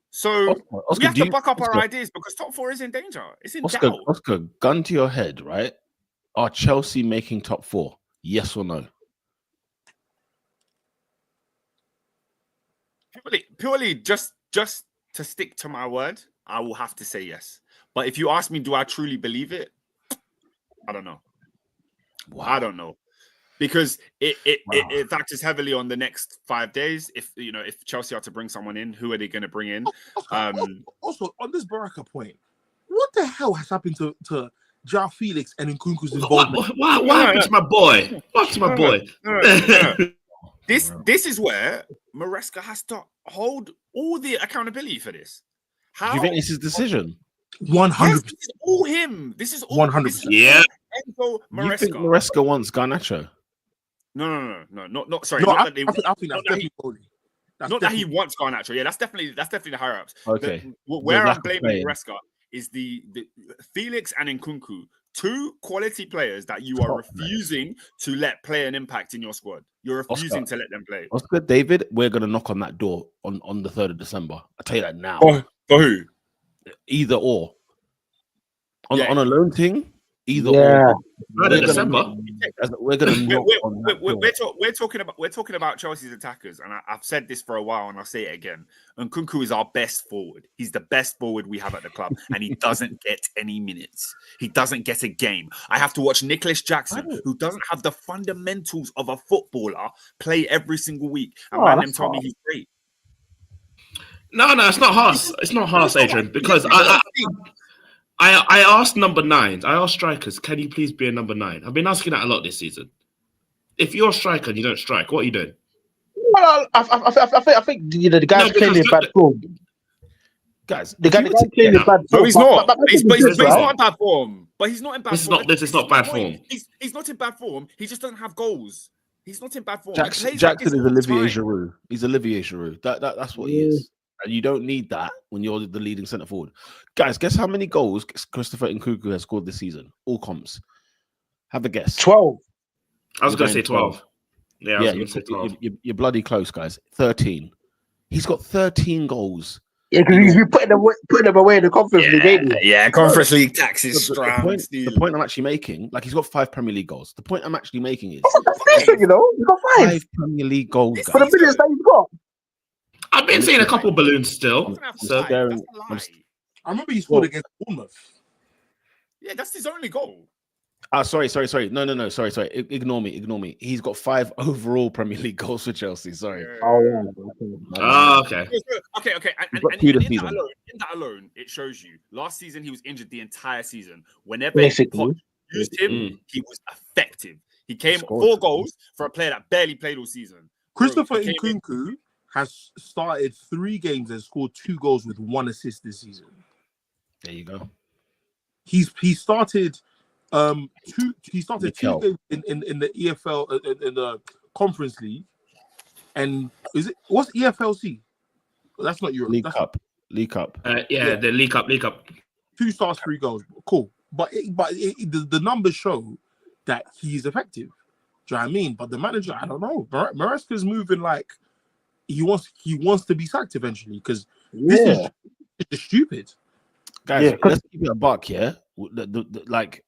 So Oscar, we have to buck up our ideas because top 4 is in danger. It's in doubt. Oscar, gun to your head, right? Are Chelsea making top 4? Yes or no? Purely just to stick to my word, I will have to say yes. But if you ask me, do I truly believe it? I don't know. Wow. I don't know. Because it factors heavily on the next 5 days. If Chelsea are to bring someone in, who are they going to bring in? Also, on this Baraka point, what the hell has happened to João Felix and Nkunku's involvement? What happened to my boy? What's to my boy? This is where Maresca has to hold all the accountability for this. How? Do you think this is decision? 100%. Yes, this is all him. This is all 100%. Yeah. Enzo Maresca. You think Maresca wants Garnacho? No. Not sorry. No, I think that's definitely Cody. Not that he wants Garnacho. Yeah, that's definitely the higher ups. Okay. Where I'm blaming Maresca is the Felix and Nkunku, 2 quality players that you are refusing to let play an impact in your squad. You're refusing to let them play. Oscar, David, we're gonna knock on that door on the 3rd of December. I'll tell you that now. For who? Either or. On a loan thing. Either or. December. We're talking about Chelsea's attackers, and I've said this for a while, and I'll say it again. Nkunku is our best forward. He's the best forward we have at the club, and he doesn't get any minutes. He doesn't get a game. I have to watch Nicholas Jackson, who doesn't have the fundamentals of a footballer, play every single week. And them told me he's great. No, it's not harsh. It's not harsh, Adrian, because I asked number 9s. I asked strikers, can you please be a number 9? I've been asking that a lot this season. If you're a striker and you don't strike, what are you doing? Well, I think the guy's clearly in bad form. Guys, the guy's clearly in bad form. No, he's not. He's not in bad form. But he's not in bad form. This is not bad form. He's not in bad form. He just doesn't have goals. He's not in bad form. Jackson is Olivier Giroud. He's Olivier Giroud. That's what he is. And you don't need that when you're the leading centre forward. Guys, guess how many goals Christopher Nkunku has scored this season? All comps. Have a guess. 12. I was going to say 12. Yeah, you're bloody close, guys. 13. He's got 13 goals. Yeah, because he's been putting them away in the Conference League. Yeah, Conference League taxes. The point I'm actually making, like he's got 5 Premier League goals. The point I'm actually making is, he's got 5 Premier League goals. For the minutes that he's got. I've been seeing a couple balloons still. So I remember he scored against Bournemouth. Yeah, that's his only goal. Sorry. No. Sorry. Ignore me. He's got 5 overall Premier League goals for Chelsea. Sorry. Okay. Okay. And in that alone, it shows you. Last season, he was injured the entire season. Whenever he used him, he was effective. He came 4 goals for a player that barely played all season. Christopher Nkunku has started 3 games and scored 2 goals with 1 assist this season. There you go. He started 2 games in the EFL in the Conference League, and what's EFLC? That's not Europe. League Cup. The League Cup. 2 starts, 3 goals. Cool, but the numbers show that he's effective. Do you know what I mean? But the manager, I don't know. Maresca's moving like he wants to be sacked eventually because this is just stupid. Guys, let's give it a buck, yeah? Like,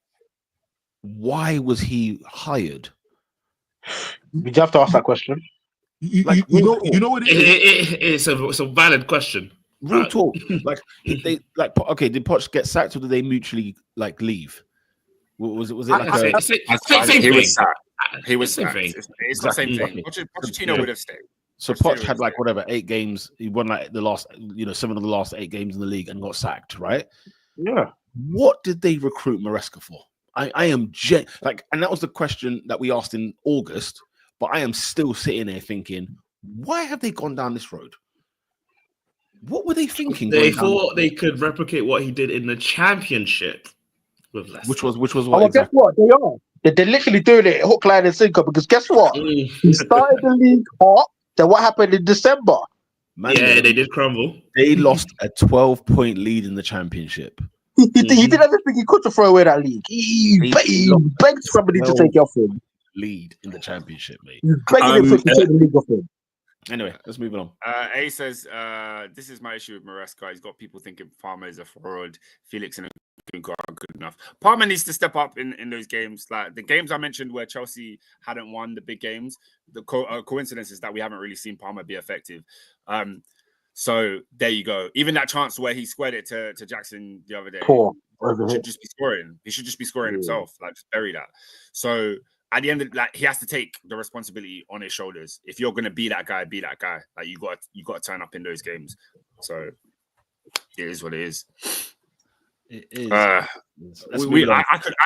why was he hired? You have to ask that question. You know what it is? It's a valid question. Real talk. Like they like okay, did Poch get sacked or did they mutually like leave? Was it like he was sacked. He was sacked. It's the same thing. Okay. Pochettino would have stayed. So Poch had like whatever 8 games. He won like the last 7 of the last 8 games in the league and got sacked, right? Yeah. What did they recruit Maresca for? I am and that was the question that we asked in August, but I am still sitting there thinking, why have they gone down this road? What were they thinking? They thought they could replicate what he did in the championship with Leicester. Which was what? Guess what? They are. They're literally doing it hook, line, and sinker. Because guess what? He started the league hot. Then what happened in December? They did crumble. They lost a 12-point lead in the championship. He did everything he could to throw away that league. He begged somebody to take it off him. Lead in the championship, mate. He's begging him to take the league off him. Anyway, let's move on. A says, this is my issue with Maresca. He's got people thinking Palmer is a fraud. Felix and Nkunku aren't good enough. Palmer needs to step up in those games. Like the games I mentioned where Chelsea hadn't won the big games, the coincidence is that we haven't really seen Palmer be effective. So there you go. Even that chance where he squared it to Jackson the other day, he should just be scoring. He should just be scoring himself. Like just bury that. So at the end of he has to take the responsibility on his shoulders. If you're gonna be that guy, be that guy. Like you got to turn up in those games. So it is what it is. It is. I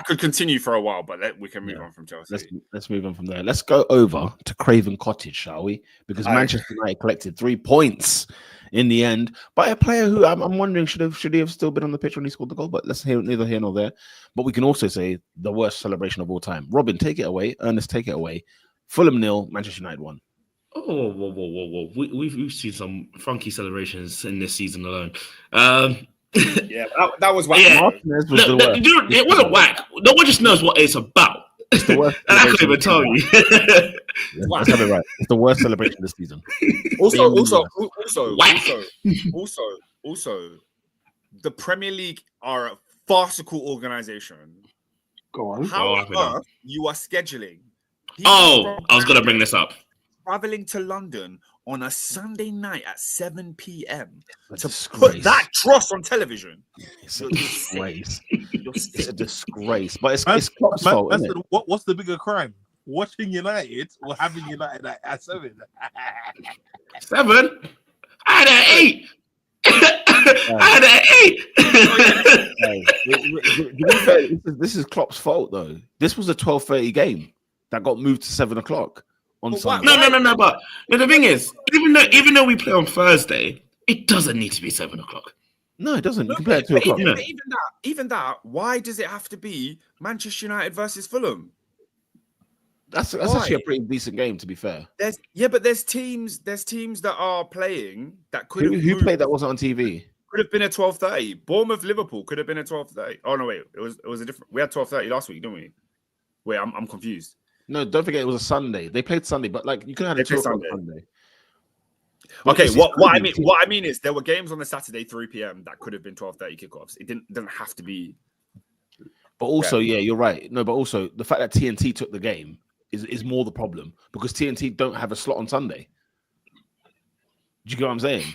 could continue for a while, but we can move on from Chelsea. Let's move on from there. Let's go over to Craven Cottage, shall we? Because Manchester United collected 3 points in the end by a player who I'm wondering should he have still been on the pitch when he scored the goal. But let's hear neither here nor there. But we can also say the worst celebration of all time. Robin, take it away. Ernest, take it away. Fulham 0, Manchester United 1. Oh, whoa. We've seen some funky celebrations in this season alone. Yeah, that was whack. Yeah. Was the worst. It wasn't whack. No one just knows what it's about. It's the worst. I couldn't even tell you. Let's have it right. It's the worst celebration this season. Also, the Premier League are a farcical organization. Go on. How on earth you are scheduling? I was going to bring this up. Traveling to London on a Sunday night at 7 p.m. to disgrace. Put that dross on television. It's a disgrace. It's a disgrace. But it's Klopp's fault, isn't it? What's the bigger crime? Watching United or having United at 7? 7? I had an 8. This is Klopp's fault, though. This was a 12:30 game that got moved to 7 o'clock. On Sunday. No. But the thing is, even though we play on Thursday, it doesn't need to be 7 o'clock. No, it doesn't. You can play at 2 o'clock. Even that. Why does it have to be Manchester United versus Fulham? That's actually a pretty decent game, to be fair. There's teams that are playing that could have. Who played that wasn't on TV? Could have been at 12:30. Bournemouth Liverpool could have been at 12:30. Oh no, wait, it was a different. We had 12:30 last week, didn't we? Wait, I'm confused. No, don't forget it was a Sunday. They played Sunday, but like you could have had a 2 o'clock Sunday. Okay, what I mean is there were games on the Saturday 3 p.m. that could have been 12:30 kickoffs. It didn't have to be. But also, yeah, you're right. No, but also the fact that TNT took the game is more the problem because TNT don't have a slot on Sunday. Do you get what I'm saying?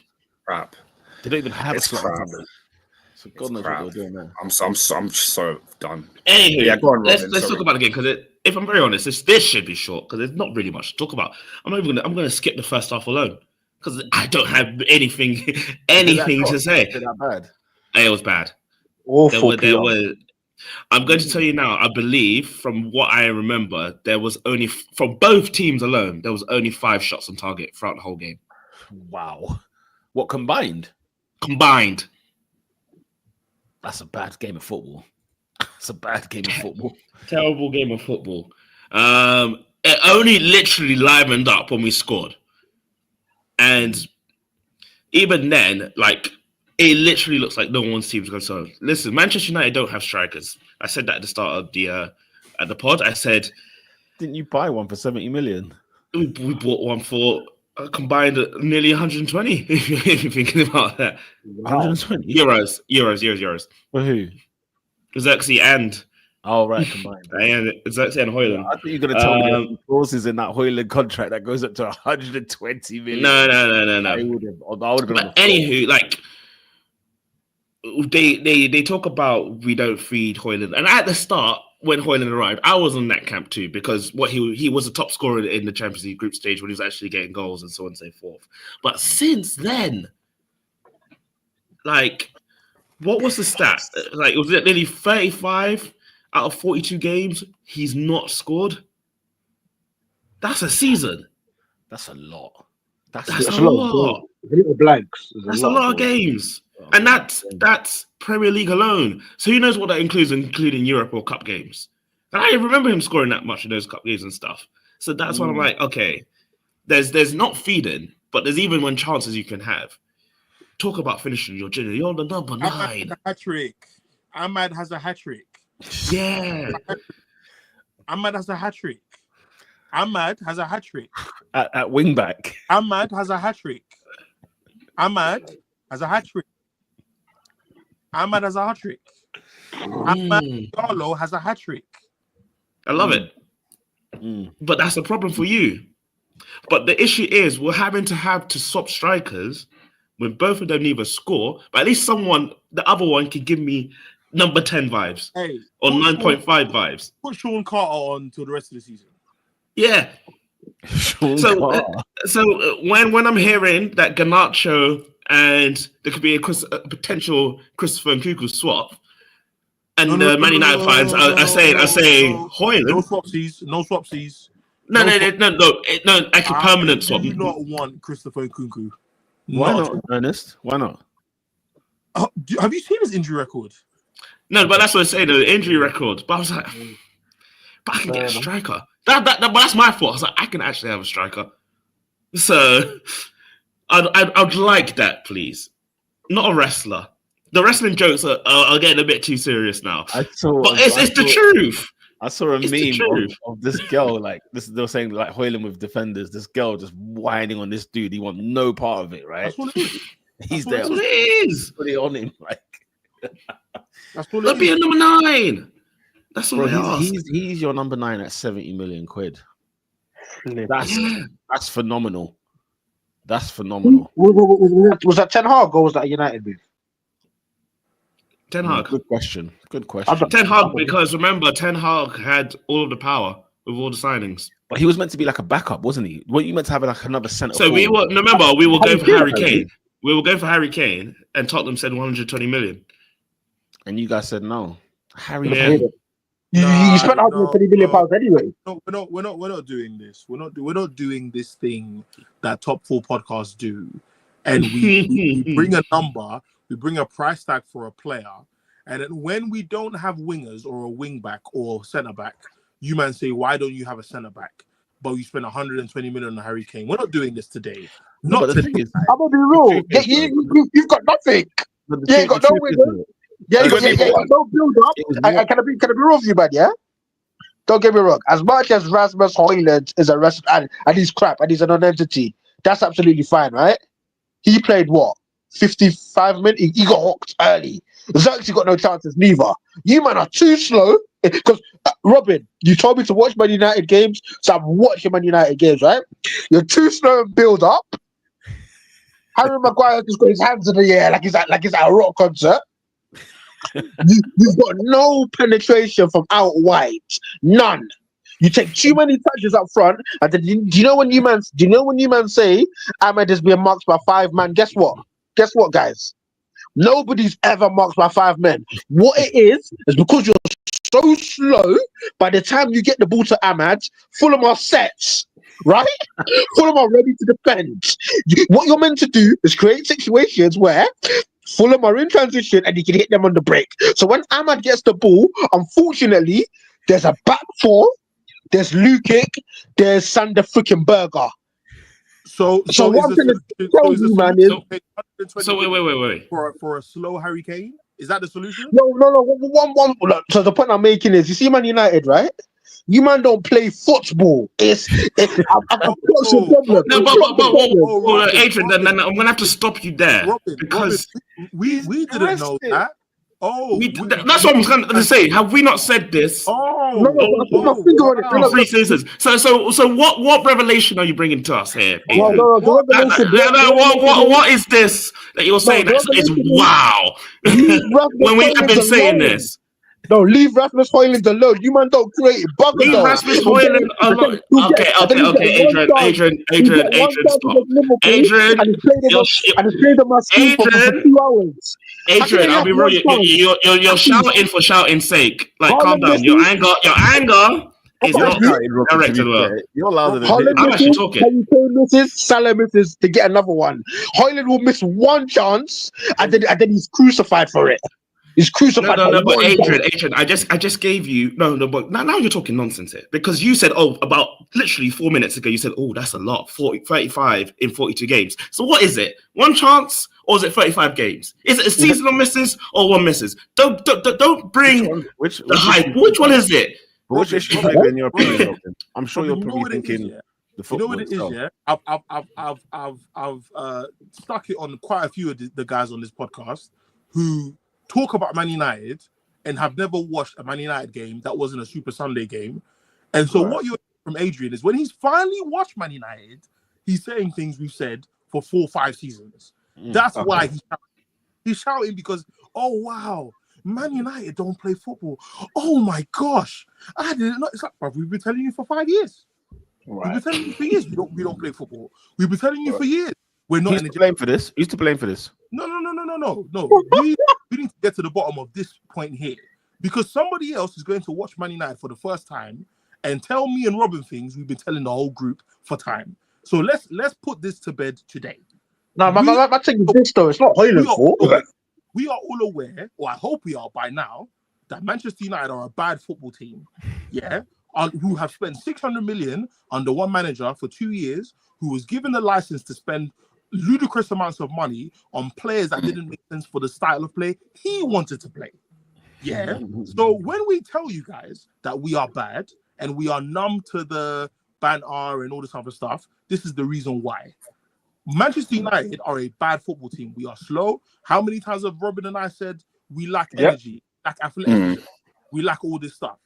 Crap. They don't even have a slot on Sunday. So God knows what they're doing there. I'm so done. Anyway, yeah, go on, Robin, let's talk about the game because if I'm very honest, this should be short because there's not really much to talk about. I'm gonna skip the first half alone because I don't have anything to say. Is it that bad? It was bad. Awful. I'm going to tell you now. I believe, from what I remember, there was only from both teams alone. There was only 5 shots on target throughout the whole game. Wow. What combined? Combined. That's a bad game of football. It's a bad game of football. Terrible game of football. It only literally livened up when we scored. And even then, like, it literally looks like no one's team's going to. Listen, Manchester United don't have strikers. I said that at the start of the pod. I said, didn't you buy one for 70 million? We bought one for combined nearly 120. If you're thinking about that, 120 euros. For who? Xerxes and Oh, right, combined. And Xerxes and Højlund. I thought you were going to tell me there's some clauses in that Højlund contract that goes up to 120 million. No. I would have been on But the anywho, like they talk about we don't feed Højlund, and at the start when Højlund arrived, I was on that camp too because he was a top scorer in the Champions League group stage when he was actually getting goals and so on and so forth. But since then, like, what was the stat? Like, was it nearly 35 out of 42 games he's not scored? That's a season. That's a lot. That's That's a lot. Little blanks. That's a lot of games. And that's Premier League alone. So who knows what that includes, including Europe or Cup games. And I didn't remember him scoring that much in those Cup games and stuff. So that's when I'm like, okay, there's not feeding, but there's even when chances you can have. Talk about finishing your journey. You're the number 9. Ahmad has a hat trick. Yeah. Ahmad has a hat trick. Ahmad has a hat trick. At wing back. Ahmad has a hat trick. Ahmad has a hat trick. Ahmad has a hat trick. Ahmad Carlo has a hat trick. I love it. But that's a problem for you. But the issue is we're having to swap strikers when both of them neither score, but at least the other one can give me number 10 vibes or 9.5 vibes. Put Sean Carter on till the rest of the season. Yeah. So when I'm hearing that Garnacho and there could be a potential Christopher Nkunku swap, and the Man United fans are saying Højlund. No swapsies. No, like a permanent swap. I do not want Christopher Nkunku. Why not, Ernest? Why not? Have you seen his injury record? No, but that's what I say, the injury record. But I was like, but I can get a striker. But that's my fault. I was like, I can actually have a striker. So I'd like that, please. Not a wrestler. The wrestling jokes are getting a bit too serious now. But it's the truth. I saw a meme of this girl, like they were saying, like Højlund with defenders. This girl just whining on this dude. He wants no part of it, right? That's what it is. He's there. That's what it is. Put it on him, like. That's what Let's be a number 9. That's all I ask. He's your number 9 at 70 million quid. That's phenomenal. That's phenomenal. Was that Ten Hag or was that a United move? Ten Hag. Good question. Ten Hag, because remember, Ten Hag had all of the power with all the signings. But he was meant to be like a backup, wasn't he? Weren't you meant to have like another centre? So we were going for Harry Kane. We were going for Harry Kane, and Tottenham said 120 million. And you guys said no. Harry Kane. You spent 120 million pounds anyway. No, we're not doing this. We're not doing this thing that top 4 podcasts do. And we bring a number, we bring a price tag for a player, and then when we don't have wingers or a wing back or centre back, you man say, why don't you have a centre back? But you spend 120 million on Harry Kane. We're not doing this today. I'm gonna be real. You've got nothing. You ain't got no wingers. Yeah, you got no build up. Can I be real with you, man? Yeah. Don't get me wrong. As much as Rasmus Højlund is a wrestler and he's crap and he's a non-entity, that's absolutely fine, right? He played what? 55 minutes. He got hooked early. Xerxes got no chances neither. You man are too slow. Because Robin, you told me to watch Man United games, so I'm watching Man United games, right? You're too slow and build up. Harry Maguire just got his hands in the air like he's at a rock concert. You've got no penetration from out wide, none. You take too many touches up front, and then do you know when you man say Ahmed is being marked by 5 men? Guess what, guys? Nobody's ever marked by 5 men. What it is because you're so slow. By the time you get the ball to Ahmad, Fulham are set, right? Fulham are ready to defend. What you're meant to do is create situations where Fulham are in transition and you can hit them on the break. So when Ahmad gets the ball, unfortunately, there's a back 4, there's Lukic, there's Sander freaking Berger. So what I'm going to tell you, man, is... So wait. For a slow Harry Kane? Is that the solution? No. One. So the point I'm making is, you see Man United, right? You man don't play football. I've got some problem. No, but Adrian, then I'm gonna have to stop you there because we didn't know that. Oh, that's what I'm going to say. Have we not said this? Three seasons. So what revelation are you bringing to us here? What is this that you're saying that is wow? When we have been saying this. No, leave Rasmus Højlund alone. You man don't create it. Leave Rasmus Højlund alone. Okay, Adrian, stop. Adrian, Adrian, I'll be real. You're shouting for shouting's sake. Like, calm down. Your anger is not directed well. You're louder than I'm actually talking. Salah misses to get another one. Højlund will miss one chance, and then he's crucified for it. He's crucified. No, but Adrian, I just gave you but now you're talking nonsense here because you said about literally 4 minutes ago you said that's a lot 35 in 42 games. So what is it? One chance or is it 35 games? Is it a seasonal misses or one misses? Don't bring which the hype. Which one is it? Which is in your opinion? I'm sure you're probably thinking the football. You know what it is, yeah. I've stuck it on quite a few of the guys on this podcast who talk about Man United and have never watched a Man United game that wasn't a Super Sunday game. And so what you're from Adrian is when he's finally watched Man United, he's saying things we've said for 4 or 5 seasons. That's why he's shouting because, oh, wow, Man United don't play football. Oh, my gosh. I didn't know. It's like, bro, we've been telling you for 5 years. Right. We've been telling you for years we don't play football. We've been telling you for years. We're not. Who's to blame for this? Who's to blame for this? No. We need to get to the bottom of this point here because somebody else is going to watch Man United for the first time and tell me and Robin things we've been telling the whole group for time. So let's put this to bed today. No, my thing is this though. It's not Højlund's fault. We are all aware, or I hope we are by now, that Manchester United are a bad football team. Yeah. Who have spent 600 million under one manager for 2 years, who was given the license to spend ludicrous amounts of money on players that didn't make sense for the style of play he wanted to play. Yeah. So when we tell you guys that we are bad and we are numb to the banter and all this other stuff, this is the reason why. Manchester United are a bad football team. We are slow. How many times have Robin and I said we lack energy, lack athleticism, we lack all this stuff?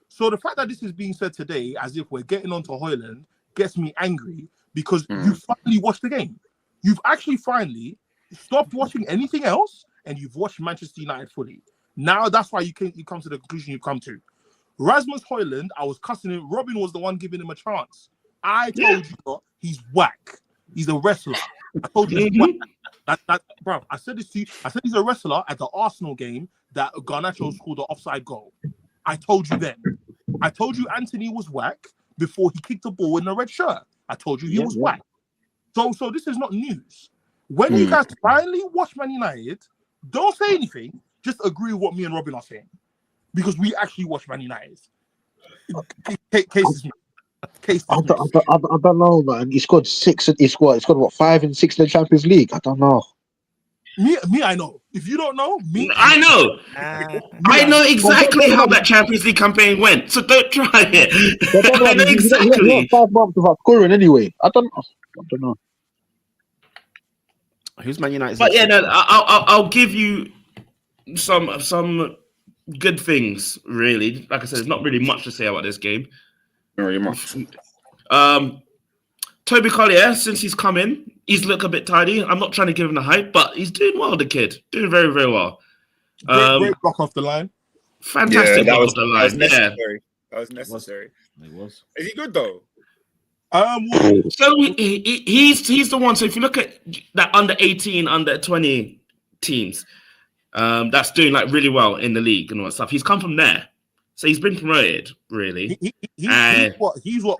So the fact that this is being said today as if we're getting onto Højlund gets me angry because you finally watched the game. You've actually finally stopped watching anything else and you've watched Manchester United fully. Now that's why you come to the conclusion you've come to. Rasmus Højlund, I was cussing him. Robin was the one giving him a chance. I told you he's whack. He's a wrestler. I told you he's whack. Bro, I said this to you. I said he's a wrestler at the Arsenal game that Garnacho scored the offside goal. I told you then. I told you Anthony was whack before he kicked the ball in the red shirt. I told you he was whack. So this is not news. When you guys finally watch Man United, don't say anything. Just agree with what me and Robin are saying. Because we actually watch Man United. I don't know, man. He scored 6. He scored what 5 and 6 in the Champions League. I don't know. Me, I know. If you don't know, me, I know. I know exactly how that Champions League campaign went. So don't try it. I know exactly. 5 months without scoring anyway. I don't know. Who's Man United? But yeah, no, I'll give you some good things. Really, like I said, there's not really much to say about this game. Very much. Toby Collier, since he's come in, he's looked a bit tidy. I'm not trying to give him the hype, but he's doing well, the kid. Doing very, very well. Great block off the line. Fantastic block off the line. That was necessary. It was. Is he good, though? So he's the one. So if you look at that under 18, under 20 teams, that's doing like really well in the league and all that stuff. He's come from there. So he's been promoted, really. He's what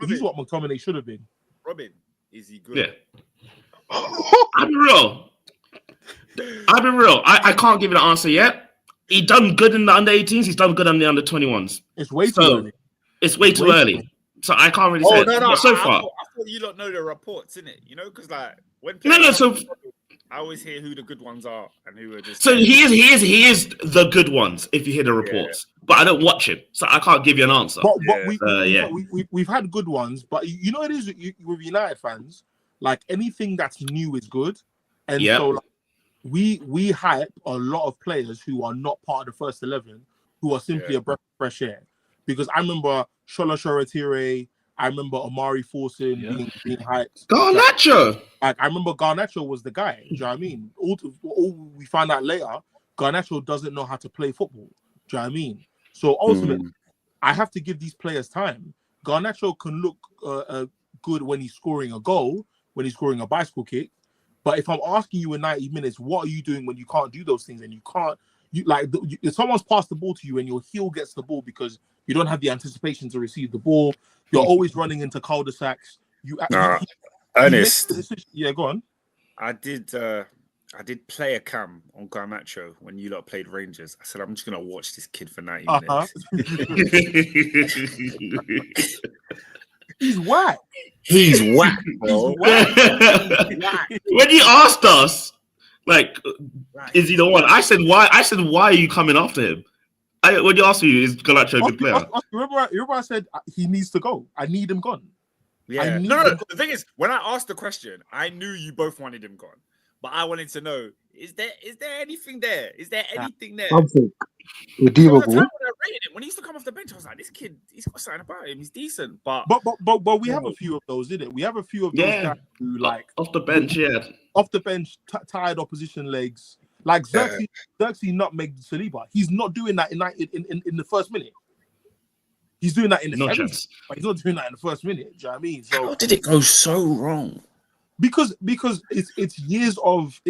McTominay should have been. Robin, is he good? Yeah. I'll be real. I can't give you the answer yet. He done good in the under 18s. He's done good on the under 21s. It's way too early. It's way too early. So I can't really say. No. So far, I thought you don't know the reports, innit? You know, because like when I always hear who the good ones are and who are just. So he is the good ones if you hear the reports, but I don't watch him, so I can't give you an answer. But we've had good ones, but you know it is with United fans. Like anything that's new is good, and so like, we hype a lot of players who are not part of the first 11, who are simply a breath of fresh air. Because I remember Shola Shoretire, I remember Amari Forson being hyped. Garnacho. I remember Garnacho was the guy. Do you know what I mean? All we found out later, Garnacho doesn't know how to play football. Do you know what I mean? So ultimately, I have to give these players time. Garnacho can look good when he's scoring a goal, when he's scoring a bicycle kick. But if I'm asking you in 90 minutes, what are you doing when you can't do those things and you can't, if someone's passed the ball to you and your heel gets the ball because you don't have the anticipation to receive the ball, you're always running into cul-de-sacs. Ernest. Yeah, go on. I did player cam on Garnacho when you lot played Rangers. I said, I'm just gonna watch this kid for 90 minutes. He's whack. He's whack, bro. When you asked us, like, is he the one? I said, why? Why are you coming after him? When you asked me, is Garnacho a good player? Remember I said he needs to go. I need him gone. Yeah. No. The thing is, when I asked the question, I knew you both wanted him gone. But I wanted to know, is there anything there? Is there anything there? Something redeemable. So the time when I rated him, when he used to come off the bench, I was like, this kid, he's got something about him. He's decent. But we have a few of those, didn't it? We have a few of those guys who, like, off the bench, off the bench, tired opposition legs. Like Xerxes nutmegged Saliba. He's not doing that in the first minute. He's doing that in the 70s, but he's not doing that in the first minute. Do you know what I mean? So how did it go so wrong? Because it's years of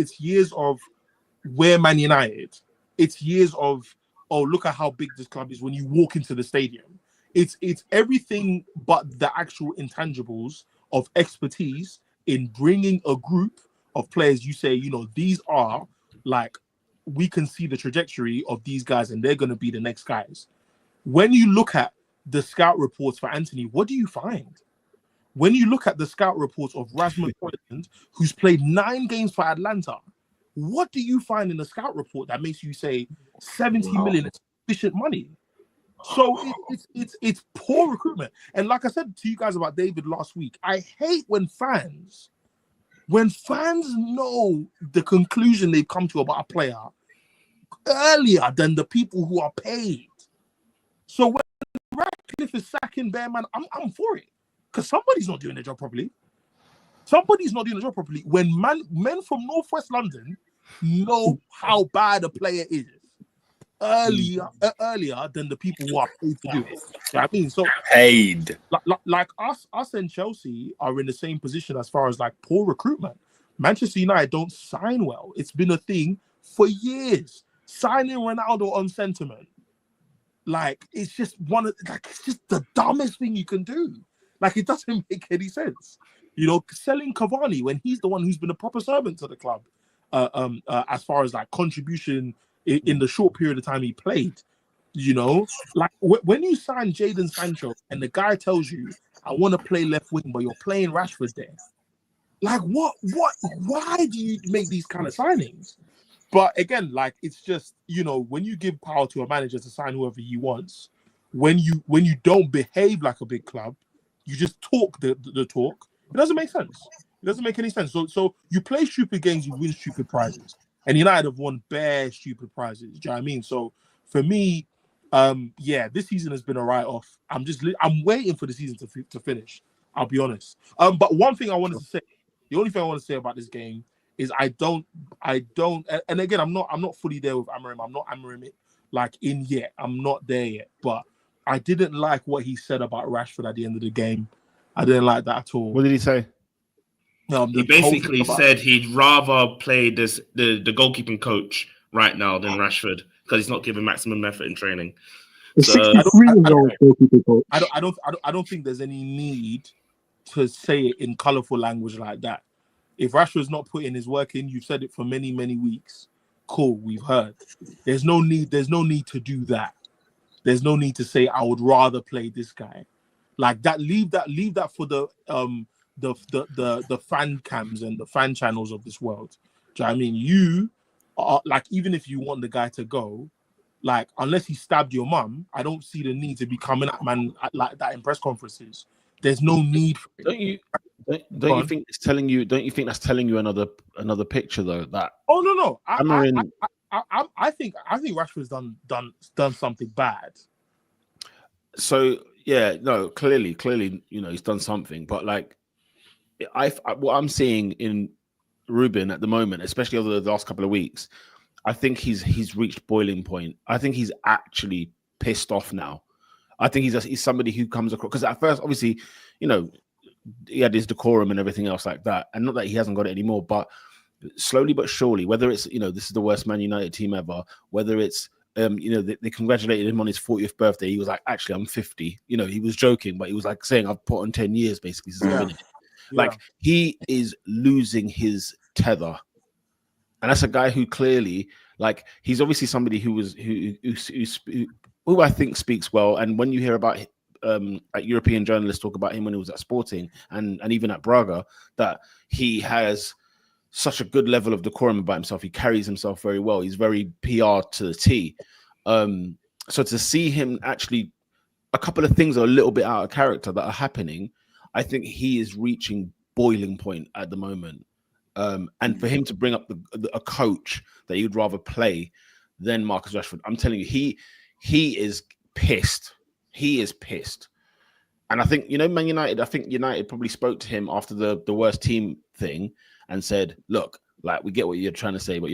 where Man United. It's years of, oh, look at how big this club is when you walk into the stadium. It's everything but the actual intangibles of expertise in bringing a group of players. You say, these are, like, we can see the trajectory of these guys and they're going to be the next guys. When you look at the scout reports for Anthony, what do you find? When you look at the scout reports of Rasmus Højlund, who's played 9 games for Atlanta, what do you find in the scout report that makes you say 70 million is sufficient money? So it's poor recruitment. And like I said to you guys about David last week, I hate when fans know the conclusion they've come to about a player earlier than the people who are paid. So when Ratcliffe is sacking Bearman, I'm for it. Because somebody's not doing their job properly. When men from Northwest London know how bad a player is earlier than the people who are paid to do it. You know what I mean? So paid. Like us and Chelsea are in the same position as far as, like, poor recruitment. Manchester United don't sign well. It's been a thing for years. Signing Ronaldo on sentiment. Like, it's just it's just the dumbest thing you can do. Like, it doesn't make any sense. Selling Cavani when he's the one who's been a proper servant to the club, as far as, like, contribution in the short period of time he played. Like, when you sign Jadon Sancho and the guy tells you, I want to play left wing, but you're playing Rashford there. Like, what? Why do you make these kind of signings? But again, like, it's just, when you give power to a manager to sign whoever he wants, when you don't behave like a big club, you just talk the talk. It doesn't make sense. It doesn't make any sense. So you play stupid games, you win stupid prizes. And United have won bare stupid prizes. Do you know what I mean? So for me, this season has been a write-off. I'm waiting for the season to finish. I'll be honest. But one thing I wanted to say, the only thing I want to say about this game is I don't, and again, I'm not fully there with Amorim. I'm not Amorim it like in yet. I'm not there yet. But I didn't like what he said about Rashford at the end of the game. I didn't like that at all. What did he say? He basically said he'd rather play the goalkeeping coach right now than Rashford because he's not giving maximum effort in training. So, I don't think there's any need to say it in colourful language like that. If Rashford's not putting his work in, you've said it for many, many weeks. Cool, we've heard. There's no need to do that. There's no need to say I would rather play this guy. Like that, leave that for the fan cams and the fan channels of this world. Do you know what I mean? You are, like, even if you want the guy to go, like, unless he stabbed your mum, I don't see the need to be coming at man like that in press conferences. There's no need for it. Don't you think it's telling you? Don't you think that's telling you another picture though? That no. I think Rashford's done something bad. So yeah, no, clearly, he's done something. But like, what I'm seeing in Ruben at the moment, especially over the last couple of weeks, I think he's reached boiling point. I think he's actually pissed off now. I think he's somebody who comes across, because at first, obviously, he had his decorum and everything else like that, and not that he hasn't got it anymore, but slowly but surely, whether it's this is the worst Man United team ever, whether it's they congratulated him on his 40th birthday, he was like, actually, I'm 50. He was joking, but he was like saying, I've put on 10 years basically since I've been here. Like, he is losing his tether. And that's a guy who clearly, like, he's obviously somebody who I think speaks well. And when you hear about European journalists talk about him when he was at Sporting and even at Braga, that he has such a good level of decorum about himself. He carries himself very well. He's very PR to the T. So to see him actually, a couple of things are a little bit out of character that are happening. I think he is reaching boiling point at the moment. And for him to bring up a coach that he would rather play than Marcus Rashford, I'm telling you, he is pissed. He is pissed. And I think, Man United, I think United probably spoke to him after the worst team thing and said, look, like, we get what you're trying to say, but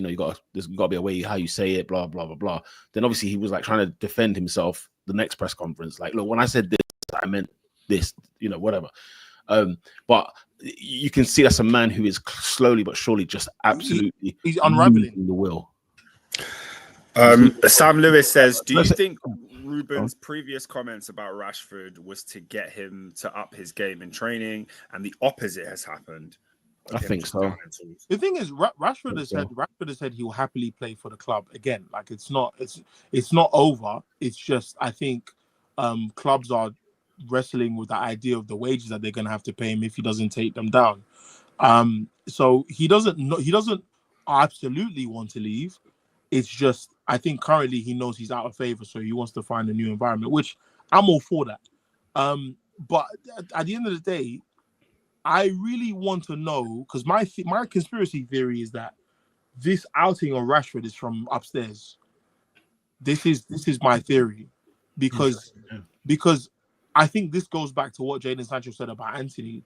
there's got to be a way how you say it, blah, blah, blah, blah. Then obviously he was like trying to defend himself the next press conference. Like, look, when I said this, I meant this, whatever. But you can see that's a man who is slowly but surely just absolutely he's unraveling the will. Sam Lewis says, do you think Ruben's previous comments about Rashford was to get him to up his game in training, and the opposite has happened? I think so. The thing is, Rashford has said he will happily play for the club again. Like, it's not over. It's just, I think clubs are wrestling with the idea of the wages that they're going to have to pay him if he doesn't take them down. So he doesn't absolutely want to leave. It's just, I think currently he knows he's out of favor, so he wants to find a new environment, which I'm all for that. But at the end of the day, I really want to know, because my conspiracy theory is that this outing on Rashford is from upstairs. This is my theory, because I think this goes back to what Jadon Sancho said about Anthony,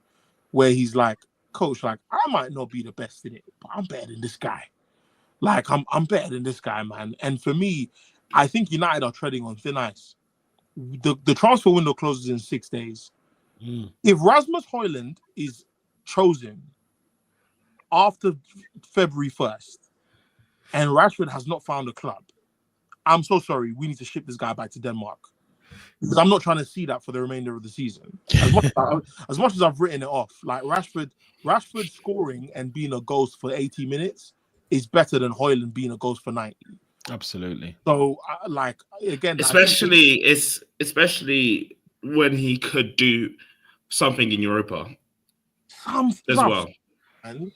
where he's like, coach, like, I might not be the best in it, but I'm better than this guy. Like, I'm better than this guy, man. And for me, I think United are treading on thin ice. The transfer window closes in 6 days. If Rasmus Højlund is chosen after February 1st and Rashford has not found a club, I'm so sorry. We need to ship this guy back to Denmark, because I'm not trying to see that for the remainder of the season. As much as I've written it off, like Rashford scoring and being a ghost for 80 minutes is better than Højlund being a ghost for 90. Absolutely. So, again, especially when he could do something in Europa as well. Man.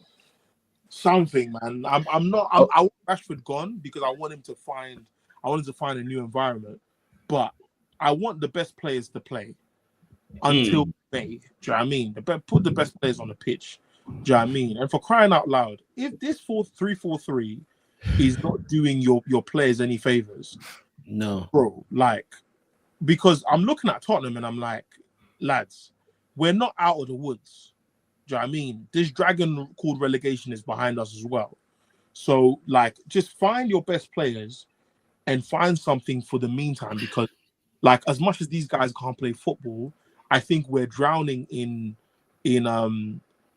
Something, man. I want Rashford gone because I want him to find a new environment. But I want the best players to play until May. Do you know what I mean? Put the best players on the pitch. Do you know what I mean? And for crying out loud, if this 4-3-4-3 is not doing your players any favors, no, bro, like, because I'm looking at Tottenham and I'm like, lads, we're not out of the woods. Do you know what I mean? This dragon called relegation is behind us as well. So, like, just find your best players and find something for the meantime, because, like, as much as these guys can't play football, I think we're drowning in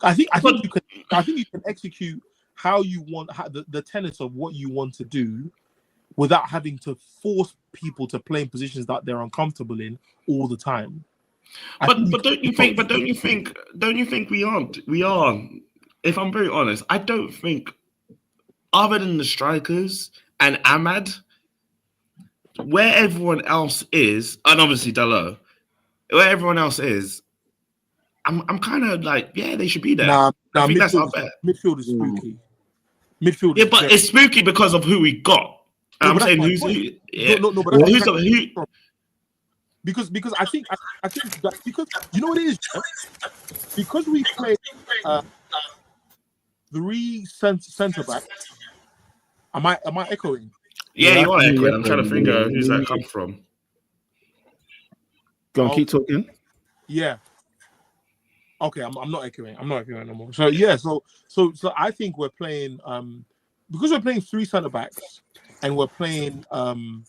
I think you can execute how you want, the tenets of what you want to do, without having to force people to play in positions that they're uncomfortable in all the time. But don't you think we are? If I'm very honest, I don't think, other than the strikers and Ahmad, where everyone else is, and obviously Dalot, where everyone else is, I'm kind of like, yeah, they should be there. I think that's unfair. Midfield is spooky. Midfield, yeah, but it's spooky because of who we got. I'm saying who's who. Yeah. because I think that because you know what it is, yeah? Because we play 3 centre backs. Am I echoing? Yeah, you are Yeah, echoing. I'm yeah, trying to think yeah, who's that come from. Go on, keep talking. Yeah. Okay, I'm not echoing. I'm not echoing no more. So yeah, so I think we're playing because we're playing 3 centre backs and we're playing 2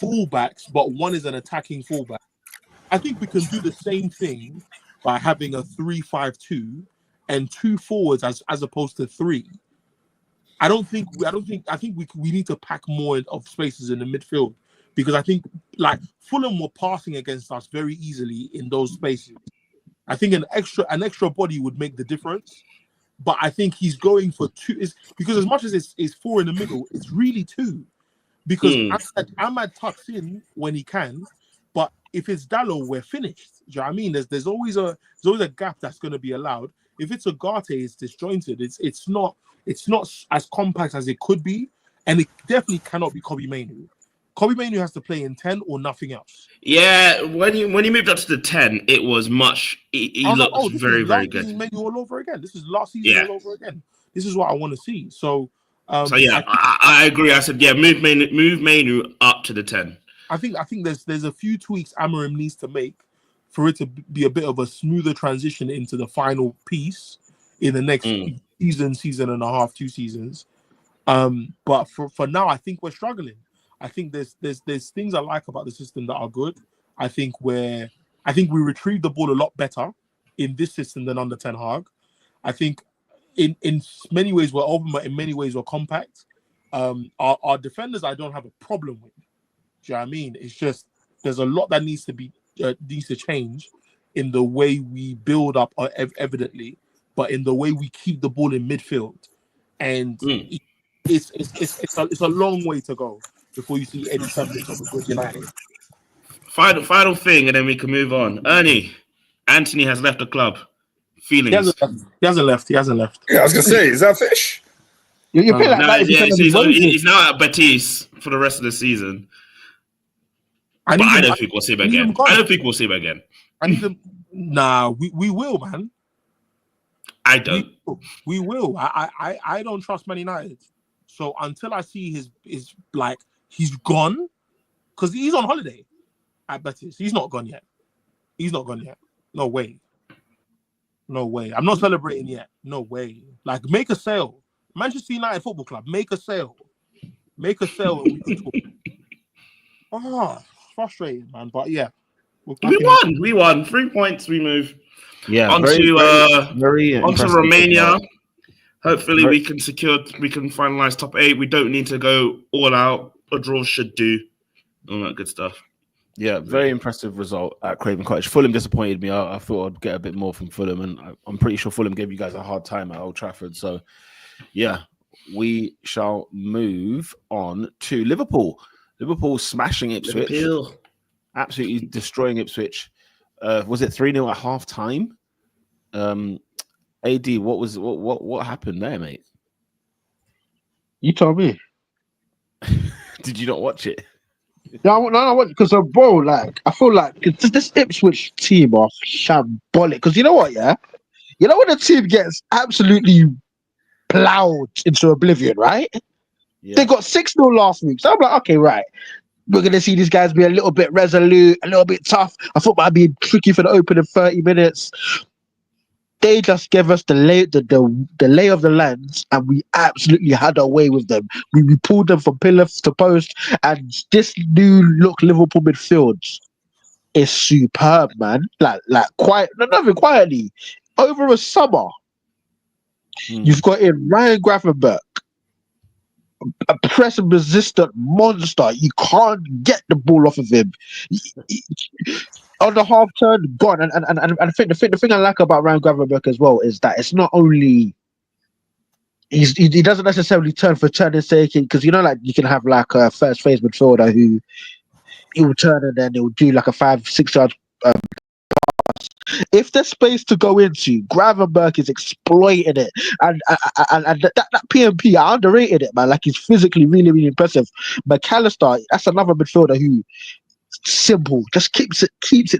fullbacks, but one is an attacking fullback. I think we can do the same thing by having a 3-5-2 and 2 forwards as opposed to 3. I think we need to pack more of spaces in the midfield because I think like Fulham were passing against us very easily in those spaces. I think an extra body would make the difference, but I think he's going for 2 because as much as it's 4 in the middle, it's really 2 because Ahmad tucks in when he can, but if it's Dallo, we're finished. Do you know what I mean? There's always a gap that's going to be allowed. If it's Ugarte, it's disjointed. It's not as compact as it could be, and it definitely cannot be Kobbie Mainoo. Kobbie Mainoo has to play in 10 or nothing else. Yeah, when you moved up to the 10, it was much. He looked very, very good. Mainoo all over again. This is last season all over again. This is what I want to see. So, I agree. I said, move Mainoo up to the 10. I think there's a few tweaks Amorim needs to make for it to be a bit of a smoother transition into the final piece in the next season and a half, 2 seasons. But for now, I think we're struggling. I think there's things I like about the system that are good. I think we retrieve the ball a lot better in this system than under Ten Hag. I think in many ways we're open, but in many ways we're compact. Our defenders I don't have a problem with. Do you know what I mean? It's just there's a lot that needs to change in the way we build up, evidently, but in the way we keep the ball in midfield, and it's a long way to go before you see any semblance of a good United. Final thing, and then we can move on. Ernie, Anthony has left the club. Feelings? He hasn't left. Yeah, I was gonna say, is that fish? You feel like he's now at Betis for the rest of the season. I don't think we'll see him again. I need him. Nah, we will, man. I don't. We will. I don't trust Man United. So until I see his like he's gone, because he's on holiday at Betis. He's not gone yet. No way. I'm not celebrating yet. No way. Like, make a sale. Manchester United Football Club, make a sale. And we can talk. Frustrating, man. But yeah. We won. 3 points, we move. Yeah. Onto Romania. Hopefully we can finalize top 8. We don't need to go all out. A draw should do. All that good stuff. Yeah, very impressive result at Craven Cottage. Fulham disappointed me. I thought I'd get a bit more from Fulham, and I'm pretty sure Fulham gave you guys a hard time at Old Trafford. So, yeah, we shall move on to Liverpool. Liverpool smashing Ipswich. Absolutely destroying Ipswich. Was it 3-0 at half time? AD, what happened there, mate? You tell me. Did you not watch it? No, because bro, like I feel like this Ipswich team are shambolic. Because you know what, yeah, you know when the team gets absolutely plowed into oblivion, right? Yeah. They got 6-0 last week, so I'm like, okay, right, we're gonna see these guys be a little bit resolute, a little bit tough. I thought might be tricky for the opening 30 minutes. They just gave us the lay of the land, and we absolutely had our way with them. We pulled them from pillar to post, and this new look Liverpool midfield is superb, man. Like quiet, not even quietly. Over a summer, you've got in Ryan Gravenberch, a press and resistant monster. You can't get the ball off of him. On the half turn, gone. And I think the thing I like about Ryan Gravenberch as well is that it's not only he doesn't necessarily turn for turning sake, because you know, like you can have like a first phase midfielder who he will turn and then he'll do like a 5-6 yard pass. If there's space to go into, Gravenberch is exploiting it, and that PMP, I underrated it, man. Like, he's physically really, really impressive. McAllister, that's another midfielder who simple. Just keeps it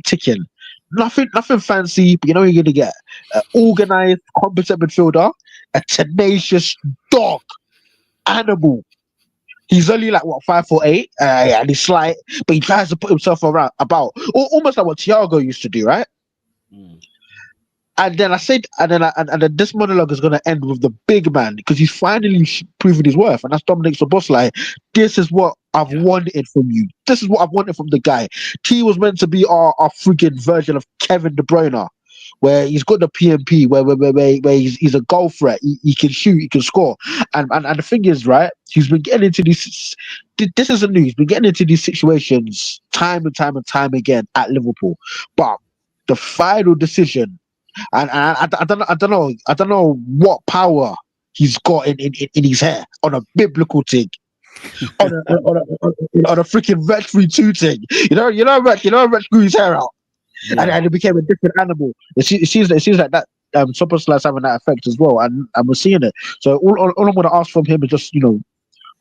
ticking. Nothing fancy, but you know what you're gonna get an organized, competent midfielder, a tenacious dog, animal. He's only like what 5'8", and he's slight, but he tries to put himself around about almost like what Thiago used to do, right? Mm. And then I said, and then this monologue is going to end with the big man because he's finally proven his worth, and that's Dominic Szoboszlai. This is what I've wanted from you. This is what I've wanted from the guy. He was meant to be our freaking version of Kevin De Bruyne, where he's got the PMP, where he's a goal threat. He can shoot, he can score, and the thing is, right? He's been getting into these. This isn't new. He's been getting into these situations time and time again at Liverpool, but the final decision. And I don't know what power he's got in his hair on a biblical thing, on a freaking vet-free 2 thing. You know, Rich grew his hair out, and it became a different animal. It seems like that. Szoboszlai's having that effect as well, and we're seeing it. So all I'm going to ask from him is just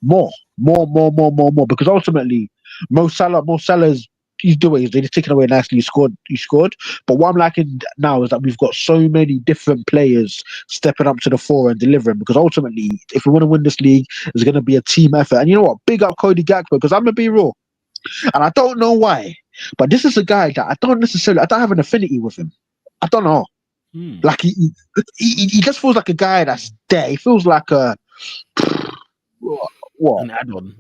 more, because ultimately Mo Salah's. He's doing it. He's taking away nicely. He scored. But what I'm liking now is that we've got so many different players stepping up to the fore and delivering. Because ultimately, if we want to win this league, it's going to be a team effort. And you know what? Big up Cody Gakpo, because I'm gonna be real, and I don't know why, but this is a guy that I don't have an affinity with him. I don't know. Like he just feels like a guy that's there. He feels like a what? An add-on.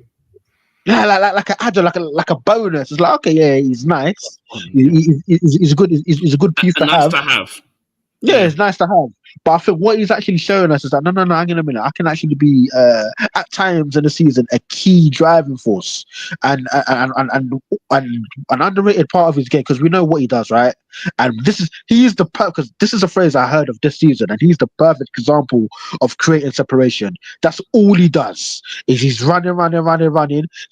Yeah, like an add-on, like a bonus. It's like, okay, yeah, he's nice. He's a good piece to have. Yeah, it's nice to have. But I think what he's actually showing us is that no, hang on a minute. I can actually be at times in the season a key driving force and an underrated part of his game, because we know what he does, right? And because this is a phrase I heard of this season, and he's the perfect example of creating separation. That's all he does. Is he's running.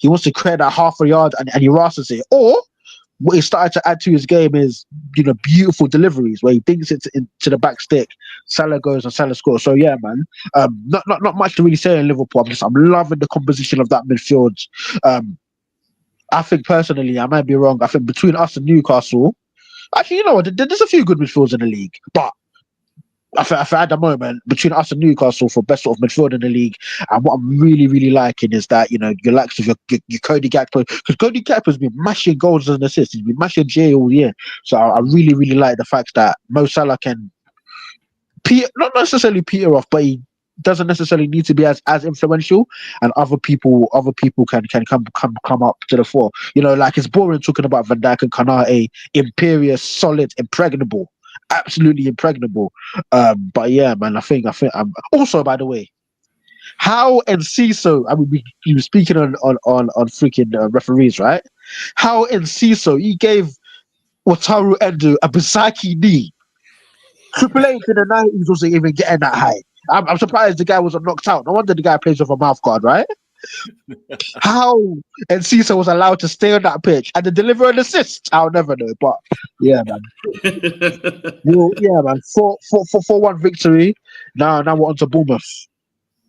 He wants to create that half a yard and he rashes it. Or what he started to add to his game is, beautiful deliveries where he dinks it into the back stick. Salah goes and Salah scores. So yeah, man, not much to really say in Liverpool. I'm loving the composition of that midfield. I think personally, I might be wrong. I think between us and Newcastle, actually, you know what? There's a few good midfields in the league, but I think at the moment, between us and Newcastle for best sort of midfield in the league, and what I'm really, really liking is that, your likes of your Cody Gakpo, because Cody Gakpo's been mashing goals and assists. He's been mashing J all year. So I really, really like the fact that Mo Salah can, not necessarily peter off, but he doesn't necessarily need to be as influential, and other people can come up to the fore. Like it's boring talking about Van Dijk and Konate, imperious, solid, impregnable. Absolutely impregnable. But yeah, man, I think also, by the way, how Enciso, I mean, we were speaking on freaking referees, right? How Enciso, he gave Wataru Endo a Bisaki knee. Triple H in the 90s wasn't even getting that high. I'm surprised the guy wasn't knocked out. No wonder the guy plays with a mouth guard, right? How Enciso was allowed to stay on that pitch and to deliver an assist, I'll never know. But yeah, man. Well, yeah, man. 4-1 victory. Now we're on to Bournemouth.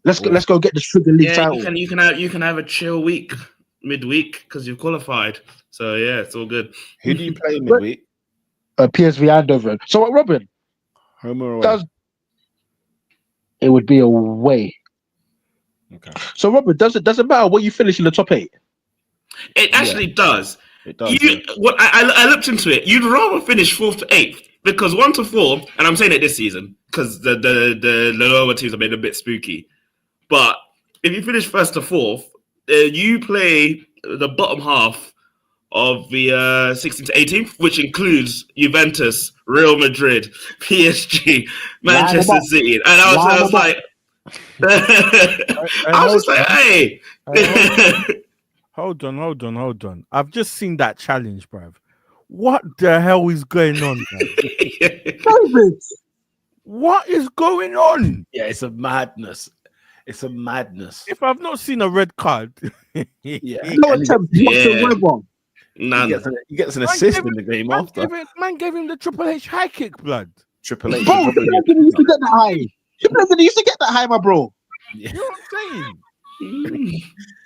Let's go get the Sugar League title. You can have a chill week midweek because you've qualified. So yeah, it's all good. Who do you play midweek? PSV Eindhoven. So what, Robin? Home or away? It would be away. Okay. So Robert, does it matter what you finish in the top 8? It actually does. It does. I looked into it. You'd rather finish 4th to 8th because 1 to 4, and I'm saying it this season because the lower teams have been a bit spooky. But if you finish 1st to 4th, you play the bottom half of the 16th to 18th, which includes Juventus, Real Madrid, PSG, Manchester City, and I was like. I was just like, hey. Hold on. I've just seen that challenge, bruv. What the hell is going on, bruv? What is going on? Yeah, it's a madness. If I've not seen a red card, He gets an assist in the game after. Man gave him the Triple H high kick, blood. Triple H. Bro, he used to get that high. He used to get that high, my bro. You know what I'm saying?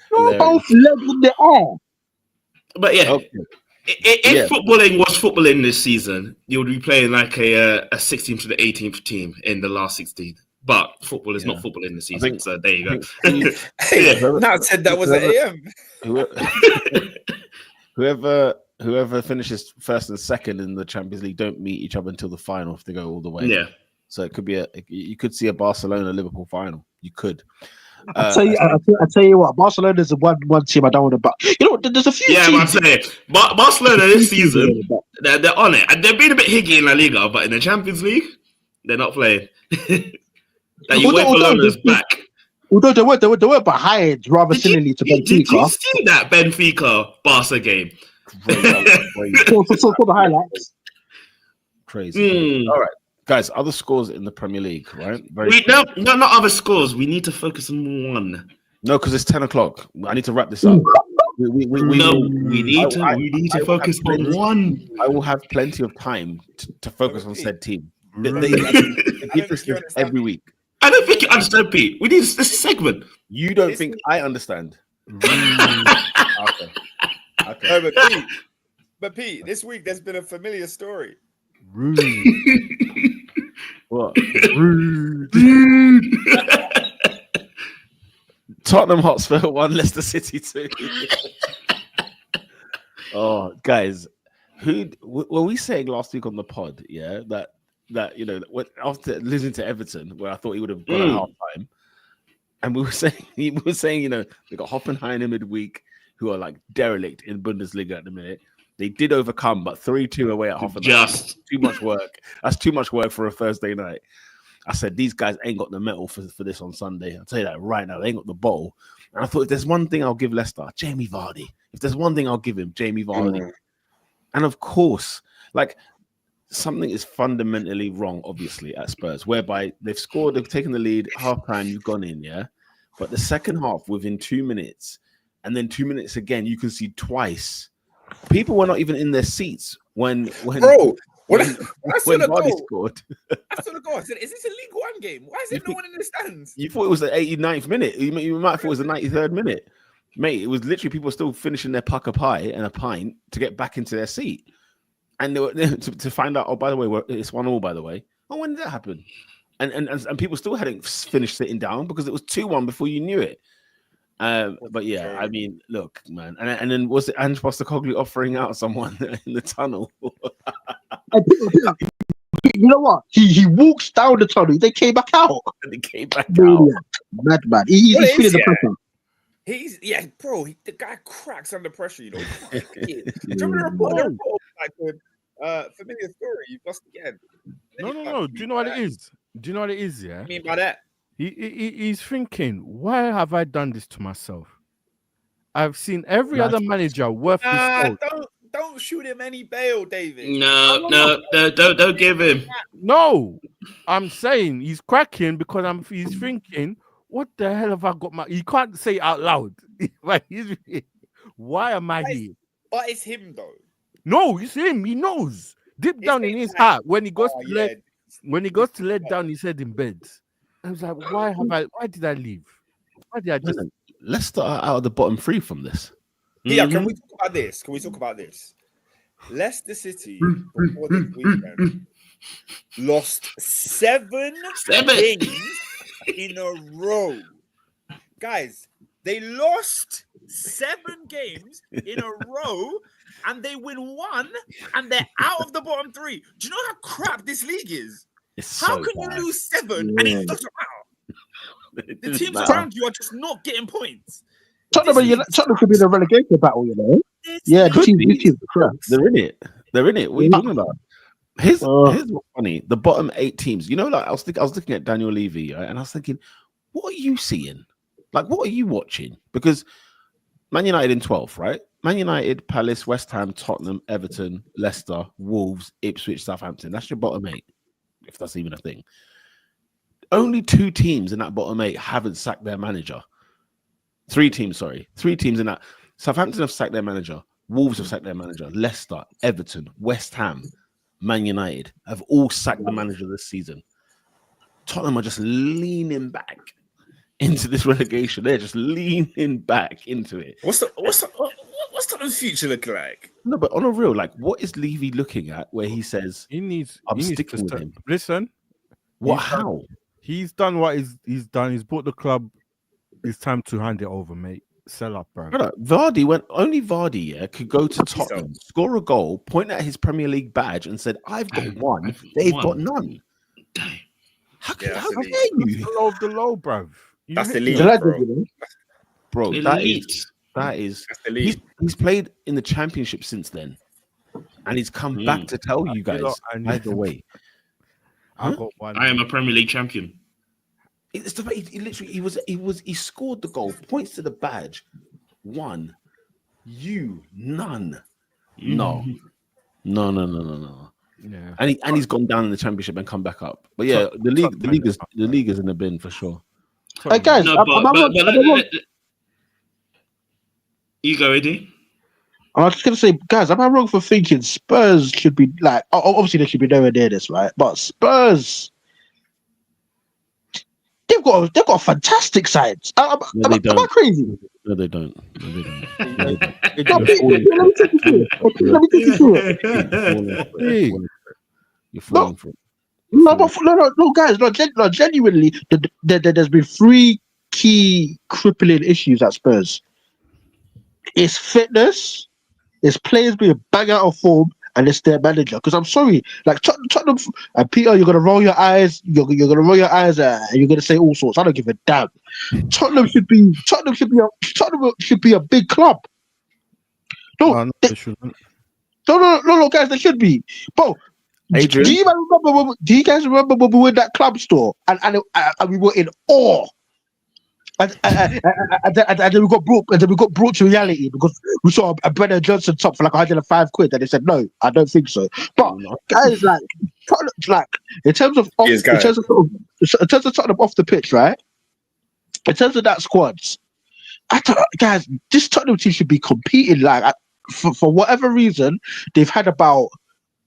You're both legs in the air. But yeah, If footballing was footballing this season, you would be playing like a 16th to the 18th team in the last 16. But football is not footballing this season, so there you go. Hey, Nat said that was an AM. Whoever finishes first and second in the Champions League don't meet each other until the final if they go all the way. Yeah. So it could be you could see a Barcelona-Liverpool final. You could. I tell you what, Barcelona is the one team I don't want to back. You know, there's a few. Yeah, teams. I'm saying Barcelona this season, they're on it, and they've been a bit higgy in La Liga, but in the Champions League, they're not playing. Barcelona's back. Although they were behind rather similarly to Benfica. Did you see that Benfica Barca game? Crazy. For the highlights. Crazy. All right. Guys, other scores in the Premier League, right? No, not other scores. We need to focus on one. No, because it's 10 o'clock. I need to wrap this up. We need to focus on one. I will have plenty of time to focus on said team. They give this every week. I don't think you understand, Pete. We need this segment. You don't think I understand? Okay. No, but Pete, this week there's been a familiar story. Ruud. What? Tottenham Hotspur 1, Leicester City 2. Oh, guys, were we saying last week on the pod? Yeah, that you know, after losing to Everton, where I thought he would have gone at half time, and we were saying, you know, they got Hoffenheim in midweek, who are like derelict in Bundesliga at the minute. They did overcome, but 3-2 away at Hoffenheim. Just too much work. That's too much work for a Thursday night. I said, these guys ain't got the metal for this on Sunday. I'll tell you that right now. They ain't got the ball. And I thought, if there's one thing I'll give Leicester, Jamie Vardy. If there's one thing I'll give him, Jamie Vardy. And of course, like, something is fundamentally wrong, obviously, at Spurs, whereby they've scored, they've taken the lead, half time, you've gone in, yeah? But the second half, within 2 minutes, and then 2 minutes again, you can see twice. People were not even in their seats when Vardy scored. I saw the goal. I said, "Is this a League One game? Why is there no one in the stands?" You thought it was the 89th minute. You might have thought it was the 93rd minute. Mate, it was literally people still finishing their pucker pie and a pint to get back into their seat. And they were to find out, oh, by the way, it's 1-1, by the way. Oh, when did that happen? And people still hadn't finished sitting down because it was 2-1 before you knew it. But yeah, I mean, look, man, and then was it Ange Postecoglou offering out someone in the tunnel? You know what? He walks down the tunnel. They came back out. And they came back out. Madman. He's feeling the pressure. The guy cracks under pressure. You know. Do you remember the report? Like familiar story. You've lost again. No. Do you know what it is? Yeah. What do you mean by that? He's thinking, why have I done this to myself? I've seen every other manager worth his salt. Don't shoot him any bail, David. No, don't give him. No, I'm saying he's cracking because he's thinking, what the hell have I got He can't say it out loud. Why am I here? But it's him though. No, it's him. He knows. Deep down in his heart, when he goes to let down his head in bed. I was like, why did I leave? Why did I just... Leicester are out of the bottom three from this. Yeah, can we talk about this? Leicester City before this weekend lost seven games in a row. Guys, they lost 7 games in a row and they win 1 and they're out of the bottom 3. Do you know how crap this league is? How can you lose 7 and it doesn't matter? The teams around you are just not getting points. Tottenham could be in a relegation battle, you know. Yeah, the teams are crap. They're in it. What are you talking about? Here's what's funny. The bottom 8 teams. You know, like I was looking at Daniel Levy, right, and I was thinking, what are you seeing? Like, what are you watching? Because Man United in 12th, right? Man United, Palace, West Ham, Tottenham, Everton, Leicester, Wolves, Ipswich, Southampton. That's your bottom 8, if that's even a thing. Only 2 teams in that bottom 8 haven't sacked their manager. 3 teams, sorry. 3 teams in that. Southampton have sacked their manager. Wolves have sacked their manager. Leicester, Everton, West Ham, Man United have all sacked the manager this season. Tottenham are just leaning back into this relegation. They're just leaning back into it. What's What's Tottenham's future looking like? No, but on a real, like, what is Levy looking at where he says, He needs. I'm he needs sticking to with step- him? Listen, What? He's done- How? he's done what he's done. He's bought the club. It's time to hand it over, mate. Sell up, bro. Brother, only Vardy could go to Tottenham, score a goal, point at his Premier League badge, and said, "I've got one. They've got none." Damn. How Yeah, dare that's you, The low of the low, bro. That's the He's league, a legend, bro. you know? bro? Elite. That is. That's the league. He's played in the Championship since then, and he's come back to tell you guys either way. I got one. I am a Premier League champion. It's the he literally he scored the goal, points to the badge, one, you none, no. Yeah. And he's gone down in the Championship and come back up. But yeah, the league is in the bin for sure. Hey guys, No, am but I wrong? you go, Eddie. I was just gonna say, guys, am I wrong for thinking Spurs should be like? Obviously, they should be nowhere near this, right? But Spurs, they've got a fantastic side. Am I crazy? No, they don't. No, let me take you through it. Let me take you through it. You're falling for it. No, guys, genuinely, there's been three key crippling issues at Spurs. It's fitness, it's players being bang out of form, and it's their manager. Because I'm sorry, like Tottenham and Peter, you're gonna roll your eyes, and you're gonna say all sorts. I don't give a damn. Tottenham should be a big club. No, they shouldn't. no, guys, they should be. Bro, Adrian? do you guys remember when we were in that club store and we were in awe? And then we got brought to reality because we saw a Brennan Johnson top for like 105 quid, and they said no, I don't think so. But guys, like in terms of Tottenham off the pitch, right? In terms of that squads, guys, this Tottenham team should be competing. Like for whatever reason, they've had about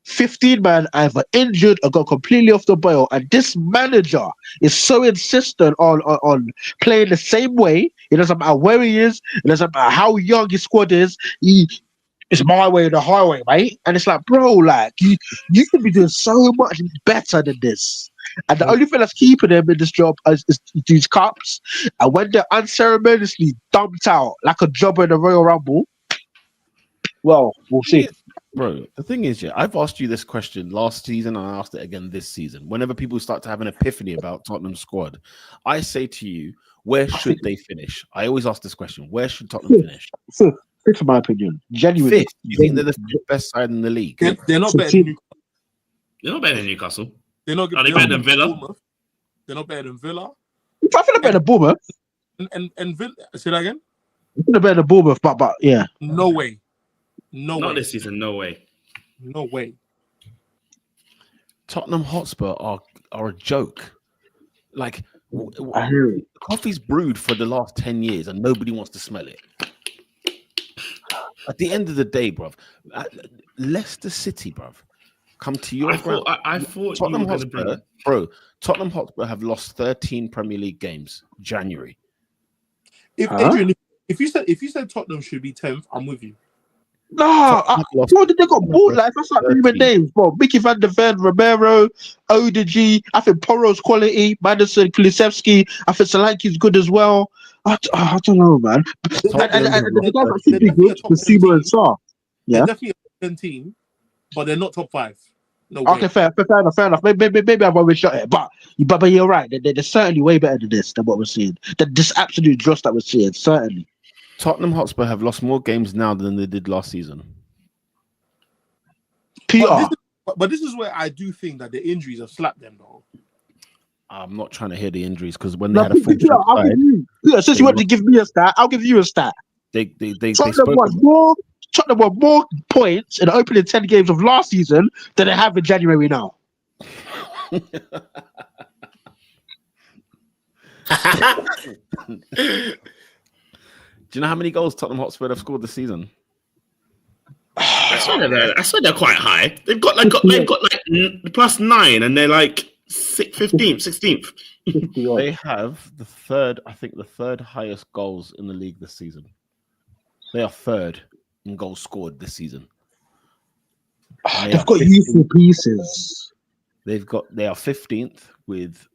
15 men either injured or got completely off the boil, and this manager is so insistent on playing the same way. It doesn't matter where he is, it doesn't matter how young his squad is. It's my way or the highway, mate. And it's like, bro, like you could be doing so much better than this. And the only thing that's keeping them in this job is these cups. And when they're unceremoniously dumped out like a jobber in the Royal Rumble, well, we'll see. Bro, the thing is, I've asked you this question last season and I asked it again this season. Whenever people start to have an epiphany about Tottenham's squad, I say to you, where should they finish? I always ask this question. Where should Tottenham finish? Fifth, in my opinion. Genuinely. Fifth. You think they're the best side in the league? They're not better than Newcastle. They're not better than Newcastle. Are they better than Villa? Bournemouth. They're not better than Villa. I feel better than Bournemouth. And Villa. Say that again. I feel better than Bournemouth, but yeah. No way. Not this season. No way. No way. Tottenham Hotspur are a joke. Like, I hear it. coffee's brewed for the last 10 years and nobody wants to smell it. At the end of the day, bruv, Leicester City, bruv, come to your ground. I thought Tottenham Hotspur, bro, Tottenham Hotspur have lost 13 Premier League games January. Adrian, if you said Tottenham should be 10th, I'm with you. No, bro, they got bought like that's like human names, bro. Mickey van der Ven, Romero, Odeji. I think Poro's quality, Madison, Kulusevski. I think Solanke's good as well. I don't know, man. And the guys that should be good, Basuma and Sarr. Yeah, They're definitely a 10 team, but they're not top 5. No way. okay, fair enough. Maybe I've always shot it, but you're right. They're certainly way better than what we're seeing. This absolute dross that we're seeing, certainly. Tottenham Hotspur have lost more games now than they did last season. But this is where I do think that the injuries have slapped them, though. I'm not trying to hear the injuries because when they had a full since you want to give me a stat, I'll give you a stat. Tottenham won more points in the opening 10 games of last season than they have in January now. Do you know how many goals Tottenham Hotspur have scored this season? I swear they're quite high. They've got like +9, and they're like 15th, 16th. They have the third highest goals in the league this season. They are third. in goals scored this season. They've got youthful pieces. They are 15th with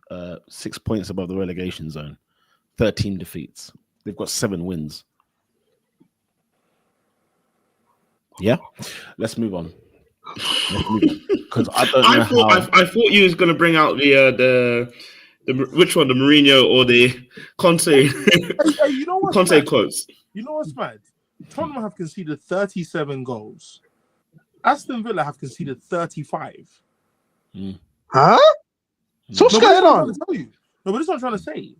6 points above the relegation zone, 13 defeats. They've got 7 wins. Yeah, let's move on. Because I don't know I thought you was going to bring out the which one, the Mourinho or the Conte? Hey, you know what's Conte mad? quotes. You know what's mad? Tottenham have conceded 37 goals. Aston Villa have conceded 35. Huh? So what's going on? No, but this is what I'm trying to say.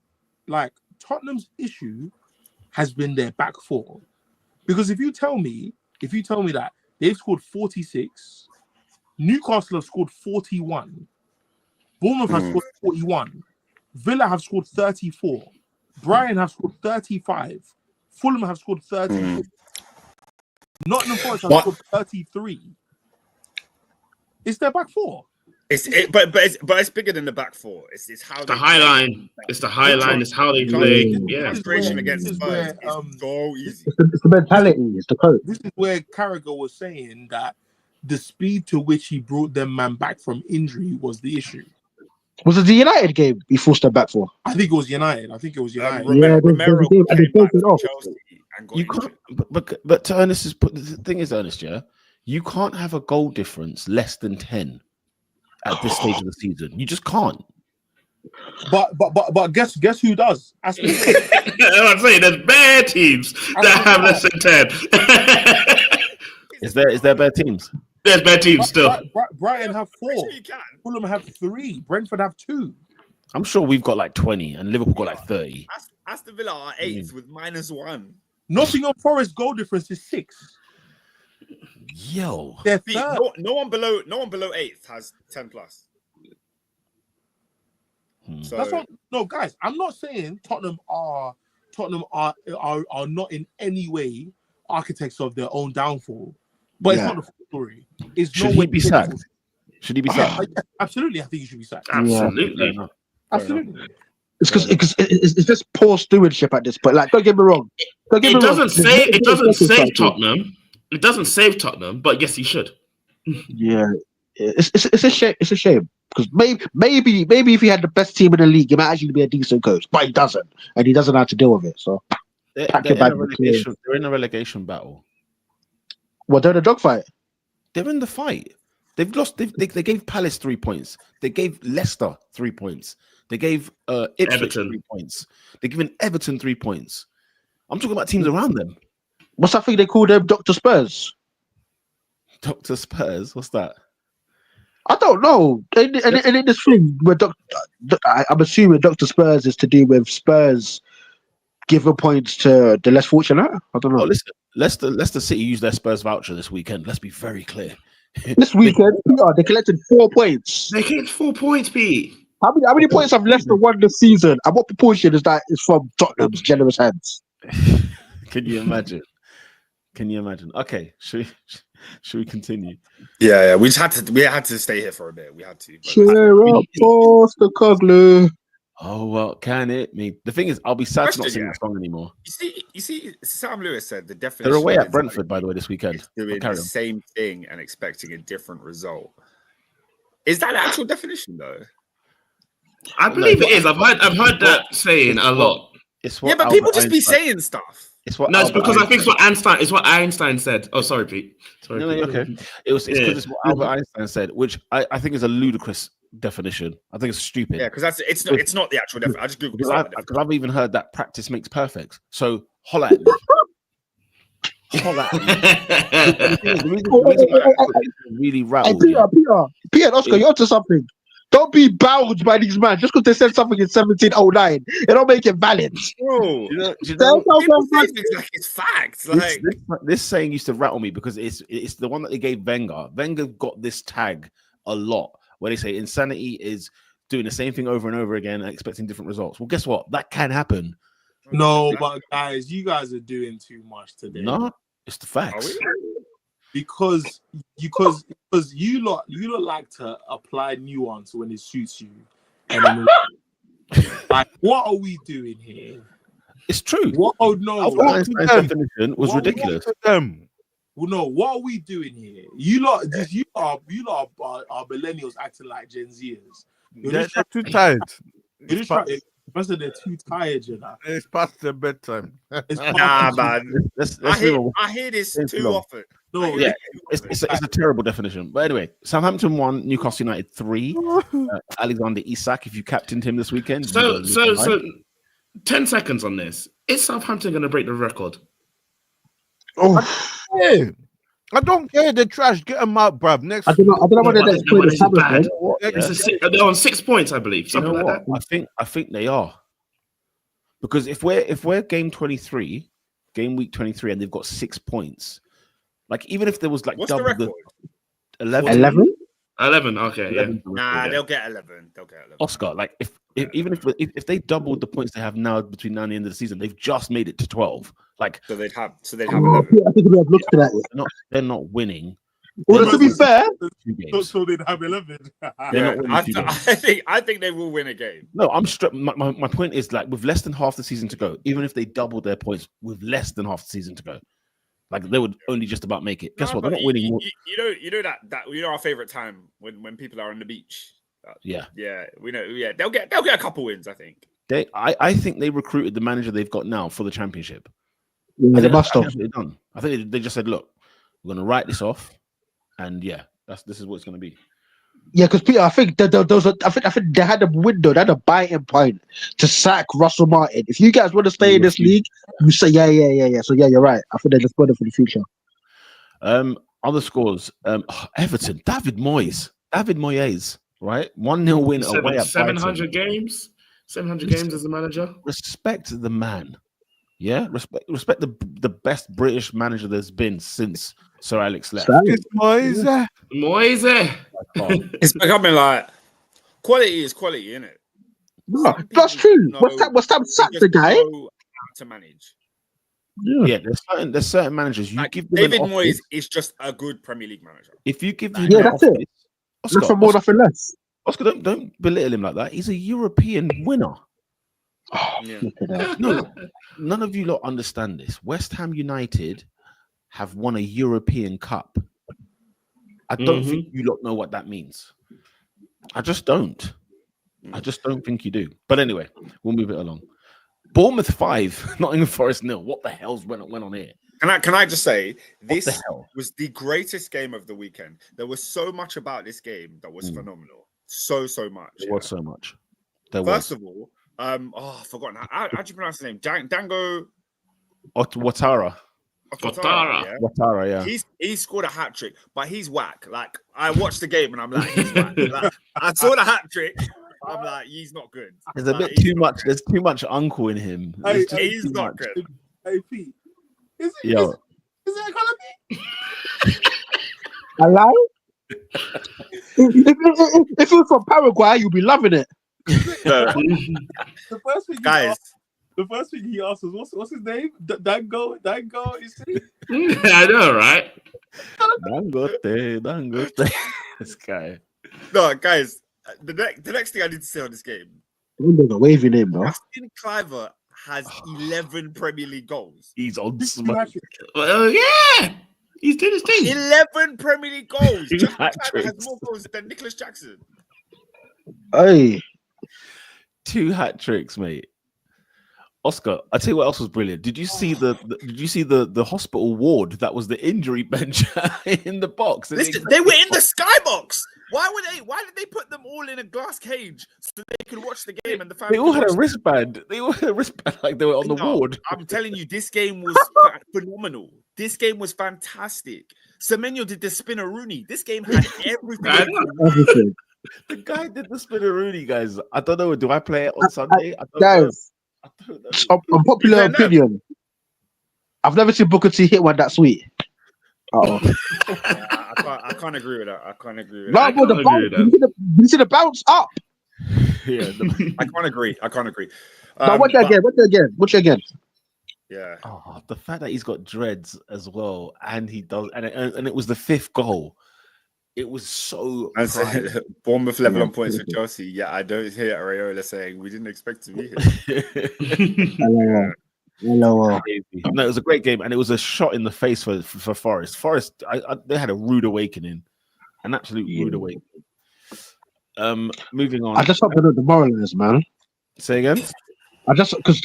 Like, Tottenham's issue has been their back four. Because if you tell me that they've scored 46, Newcastle have scored 41, Bournemouth have scored 41, Villa have scored 34, Brighton have scored 35, Fulham have scored 30, Nottingham Forest have scored 33. It's their back four. But it's bigger than the back four. It's how The high line. It's the high line. It's how they play. Yeah. Inspiration against Spurs is so easy. It's the mentality. It's the coach. This is where Carragher was saying that the speed to which he brought them man back from injury was the issue. Was it the United game he forced them back for? I think it was United. Romero came back from Chelsea and got you can't. But to Ernest's the thing is, Ernest, yeah, you can't have a goal difference less than 10 at this stage of the season. You just can't. But guess who does? I'm saying there's bare teams that have less than 10. Is there bad teams? There's bad teams still. Brighton have 4. Fulham have 3. Brentford have 2. I'm sure we've got like 20 and Liverpool got like 30. Aston Villa are 8th with -1. Nottingham Forest goal difference is 6. Yo, They're no one below 8th has 10 plus. So that's what. No, guys, I'm not saying Tottenham are not in any way architects of their own downfall, but it's not the full story. Should he be sacked? Should he be sacked? Absolutely, I think he should be sacked. Absolutely. Absolutely. It's because it's just poor stewardship at this point. Like, don't get me wrong. It doesn't save Tottenham. It doesn't save Tottenham, but yes, he should. Yeah, it's a shame. It's a shame because maybe if he had the best team in the league, he might actually be a decent coach, but he doesn't, and he doesn't know how to deal with it. So they're in a relegation battle. What, they're in a dogfight? They're in the fight. They've lost. They gave Palace 3 points. They gave Leicester 3 points. They gave Ipswich 3 points. They're giving Everton 3 points. I'm talking about teams around them. What's that thing they call them? Dr. Spurs? Dr. Spurs? What's that? I don't know. And in this thing, where I'm assuming Dr. Spurs is to do with Spurs giving points to the less fortunate. I don't know. Oh, listen, Leicester City used their Spurs voucher this weekend. Let's be very clear. This weekend, they collected 4 points. They collected 4 points, Pete. How many points have Leicester won this season? And what proportion is from Tottenham's generous hands? Can you imagine? Okay, should we continue? Yeah. We had to stay here for a bit. We had to. Cheer up, Postecoglou. Oh, well, can it mean? The thing is, I'll be sad to not sing that song anymore. You see, Sam Lewis said the definition. They're away at Brentford, by the way, this weekend. Doing the same thing and expecting a different result. Is that the actual definition, though? I believe it is. I've heard that saying a lot. But people just be saying stuff. It's because I think it's what Einstein said. Oh, sorry, Pete. Sorry. No, okay. It's because it's what Albert Einstein said, which I think is a ludicrous definition. I think it's stupid. Yeah, because it's not the actual definition. I just googled because I've even heard that practice makes perfect. So holla at me. Really rattled. Peter, Oscar, you're onto something. Don't be bound by these man just because they said something in 1709. It don't make it valid. Bro, people say things like it's facts. Like this saying used to rattle me because it's the one that they gave Wenger. Wenger got this tag a lot where they say insanity is doing the same thing over and over again and expecting different results. Well, guess what? That can happen. No, but guys, you guys are doing too much today. No, it's the facts. Because you lot like to apply nuance when it suits you. And like, what are we doing here? It's true. What? Oh no! Einstein's definition was ridiculous. Well, no, what are we doing here? You lot are millennials acting like Gen Zers. They're too tired. You're just trying. They're too tired, you know. It's past their bedtime. Nah, man. Let's I move on. hear this It's too long. often. No, Yeah, it's a terrible definition. But anyway, Southampton 1, Newcastle United 3. Alexander Isak, if you captained him this weekend. So 10 seconds on this. Is Southampton going to break the record? Hey, I don't care. They're trash. Get them out, bruv. Next. I don't know what the next point is happening. They're on 6 points, I believe. You Something know like what? that. I think they are. Because if we're game 23, game week 23, and they've got 6 points, like even if there was like What's the double record? 11. 11. Okay, yeah. Nah, they'll get 11. Oscar, like even if they doubled the points they have now between now and the end of the season, they've just made it to 12. Like So they'd have I 11. think we have looked at that. they're not winning. Well, to be fair, 2 games. So they'd have 11. They're not winning 2 games. I think they will win a game. No, my point is, like, with less than half the season to go, even if they doubled their points with less than half the season to go, like they would only just about make it. Guess what? They're not winning. You know that our favorite time when people are on the beach. Yeah, we know. Yeah, they'll get a couple wins. I think. I think they recruited the manager they've got now for the championship. they must have. I think they just said, look, we're going to write this off, and this is what it's going to be. Yeah, because Peter, I think I think they had a window, they had a biting point to sack Russell Martin. If you guys want to stay in this league, you say yeah. So you're right. I think they just got it for the future. Other scores: Everton, David Moyes, right? 1-0 win away at 700 games. 700 games as a manager. Respect the man. Yeah, respect the best British manager there's been since Sir Alex left. It's Moise. It's becoming like quality is quality, isn't it? No, that's true. What's that sacked the guy? To manage. Yeah, there's certain managers you give them David an Moyes office. is just a good Premier League manager. If you give him that's office, it. Oscar, Nothing more, nothing less. Oscar, don't belittle him like that. He's a European winner. Yeah. No, none of you lot understand this. West Ham United have won a European Cup. I don't think you lot know what that means. I just don't. I just don't think you do. But anyway, we'll move it along. Bournemouth 5, Nottingham Forest 0. What the hell's went on here? Can I just say this the hell? was the greatest game of the weekend. There was so much about this game that was phenomenal. So much. There was so much. First of all, I've forgotten how do you pronounce his name? Dango Watara. Watara, yeah. He scored a hat trick, but he's whack. Like I watched the game and I'm like, he's whack. Like, I saw the hat trick. I'm like, he's not good. There's a bit too much. There's too much uncle in him. He's not good. Hey Pete, is that gonna be? I lie. If it was from Paraguay, you'd be loving it. The first thing, guys. The first thing he asked was, "What's his name? Dango? You see? I know, right? Dangote. This guy. No, guys. The next thing I need to say on this game. There's a wavy name, bro. Justin Cliver has 11 Premier League goals. He's on smack. Yeah, he's doing his thing. 11 Premier League goals. Justin Cliver hat-tricks. has more goals than Nicholas Jackson. Hey, 2 hat tricks, mate. Oscar, I tell you what else was brilliant. Did you see the hospital ward that was the injury bench in the box? Listen, they were in the skybox. Why did they put them all in a glass cage so they could watch the game and the fans? They all had a wristband. Like they were on the ward. I'm telling you, this game was phenomenal. This game was fantastic. Semenyo did the spinneroonie. This game had everything. The guy did the spinneroonie, guys. I don't know. Do I play it on Sunday? I don't know. Unpopular opinion. I've never seen Booker T hit one that sweet. I can't agree with that. You see the bounce up. Yeah, I can't agree. Watch it again. Yeah. Oh, the fact that he's got dreads as well, and he does, and it was the 5th goal. It was so. Bournemouth level on points with Chelsea. Yeah, I don't hear Areola saying we didn't expect to be here. Hello. No, it was a great game, and it was a shot in the face for Forest. Forest, they had a rude awakening, an absolute rude awakening. Moving on. I just hope they don't demoralize, man. Say again. I just because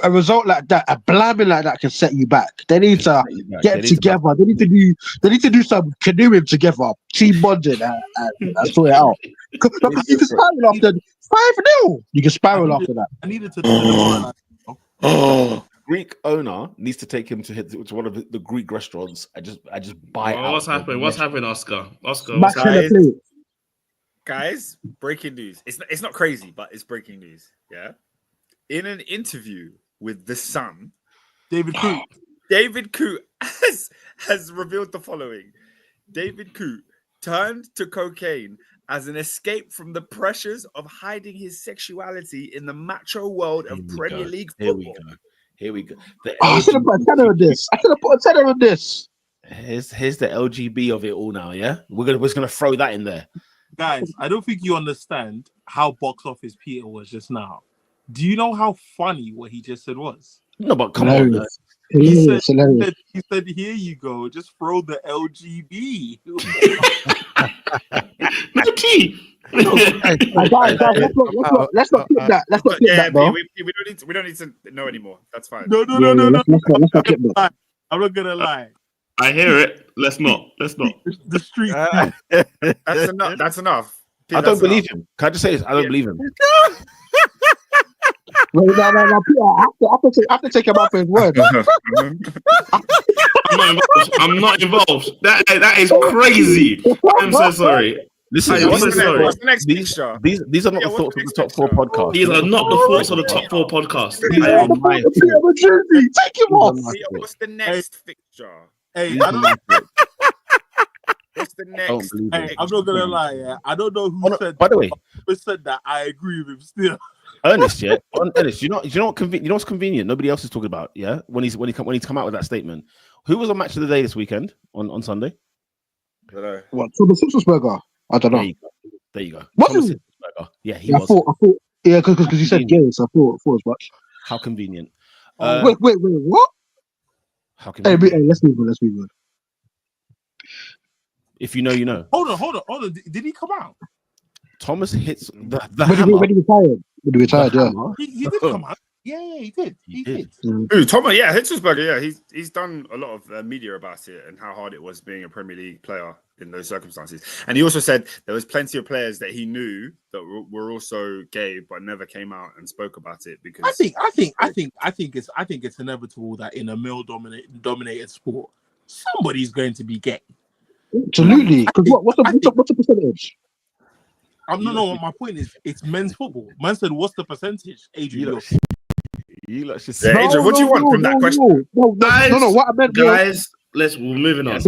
a result like that, a blamming like that, can set you back. They need to get together. They need to do some canoeing together, team bonding, and sort it out. Because you can spiral after 5-0. You can spiral after that. I needed to. Greek owner needs to take him to one of the Greek restaurants. I just buy out. What's happening? What's happening, Oscar? Guys, breaking news. It's not crazy, but it's breaking news. Yeah. In an interview with The Sun, David Coote has revealed the following. David Coote turned to cocaine as an escape from the pressures of hiding his sexuality in the macho world of Premier League football. Here we go. I should have put a tenner on this. Here's the LGB of it all now, yeah? We're just gonna throw that in there. Guys, I don't think you understand how box office Peter was just now. Do you know how funny what he just said was? No, but come on. He said, here you go, just throw the LGB. No key. Let's not clip that. Let's not clip that, bro. We don't need to know anymore. That's fine. No. Let's not clip that. I'm not gonna lie. I hear it. Let's not. The street. That's enough. That's enough. I don't believe him. Can I just say this? I don't believe him. No, Peter, I have to take him up for his word. I'm not involved. That is crazy. I'm so sorry. Listen, what's the next fixture? These are not the thoughts of the top 4 podcast. These are not the thoughts of the top 4 podcast. Take him off. What's the next fixture? Hey, what's the next? Hey, I'm not gonna lie. Yeah, I don't know who said. By the way, who said that. I agree with him still. Ernest, yeah. Ernest, you know what's convenient? Nobody else is talking about, yeah. When he's come out with that statement. Who was on match of the day this weekend on Sunday? I don't know. What? Thomas Hitzelsberger? I don't know. There you go. What? Thomas Hitzelsberger. Yeah, he was. I thought. Yeah, because you said gay, so I thought as much. How convenient. Wait, what? How convenient. Hey, let's move on. If you know, you know. Hold on. Did he come out? Thomas hits the hammer. When he retired, yeah. He did come out. Yeah, he did. He did. Ooh, Thomas, yeah, Hitzelsberger, yeah, he's done a lot of media about it and how hard it was being a Premier League player in those circumstances. And he also said there was plenty of players that he knew that were also gay but never came out and spoke about it because I think it's inevitable that in a male dominated sport, somebody's going to be gay. Absolutely. Because what's the percentage? No. My point is, it's men's football. Man said, "What's the percentage?" Adrian, Adrian, what do you want from that question? No. What I meant, guys, we're moving on.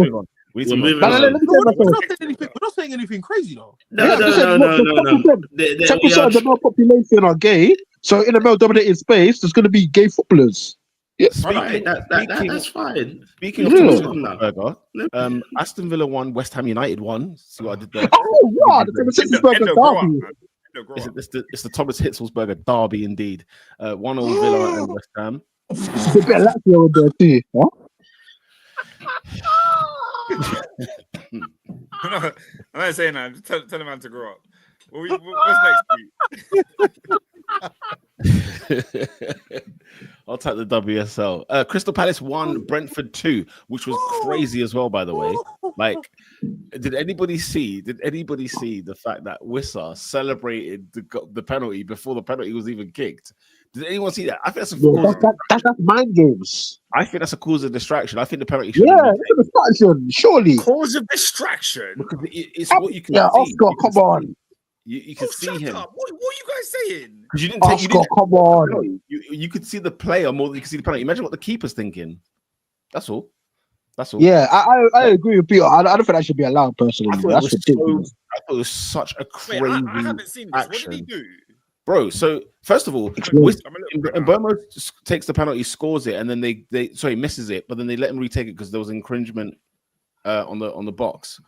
We're moving on. We're not saying anything crazy though. No. 10% of the male population are gay, so in a male-dominated space, there's going to be gay footballers. Yes, that's fine. Speaking of Hitzelsberger, Aston Villa won, West Ham United won. See what I did there? Oh, wow! The It's the Thomas Hitzelsberger derby indeed. 1-0 Villa and West Ham. It's a bit of Lazio in there too, huh? I'm not saying that. Tell the man to grow up. What's next week? I'll take the WSL. Crystal Palace 1, Brentford 2, which was crazy as well, by the way. Like, did anybody see the fact that Wissa celebrated the penalty before the penalty was even kicked? Did anyone see that? I think that's mind games. I think that's a cause of distraction. I think the penalty should it's a distraction, surely. Cause of distraction? Because it's what you can see. Oscar, come on. You can see him. Up. What are you guys saying? Because you didn't take. Oscar, come on. You could see the player more than you could see the penalty. Imagine what the keeper's thinking. That's all. Yeah, I agree with Peter. I don't think that should be allowed personally. I thought it was such a crazy. Wait, I haven't seen this. Action. What did he do? Bro, so first of all, and Bournemouth takes the penalty, scores it, and then they misses it, but then they let him retake it because there was infringement on the box.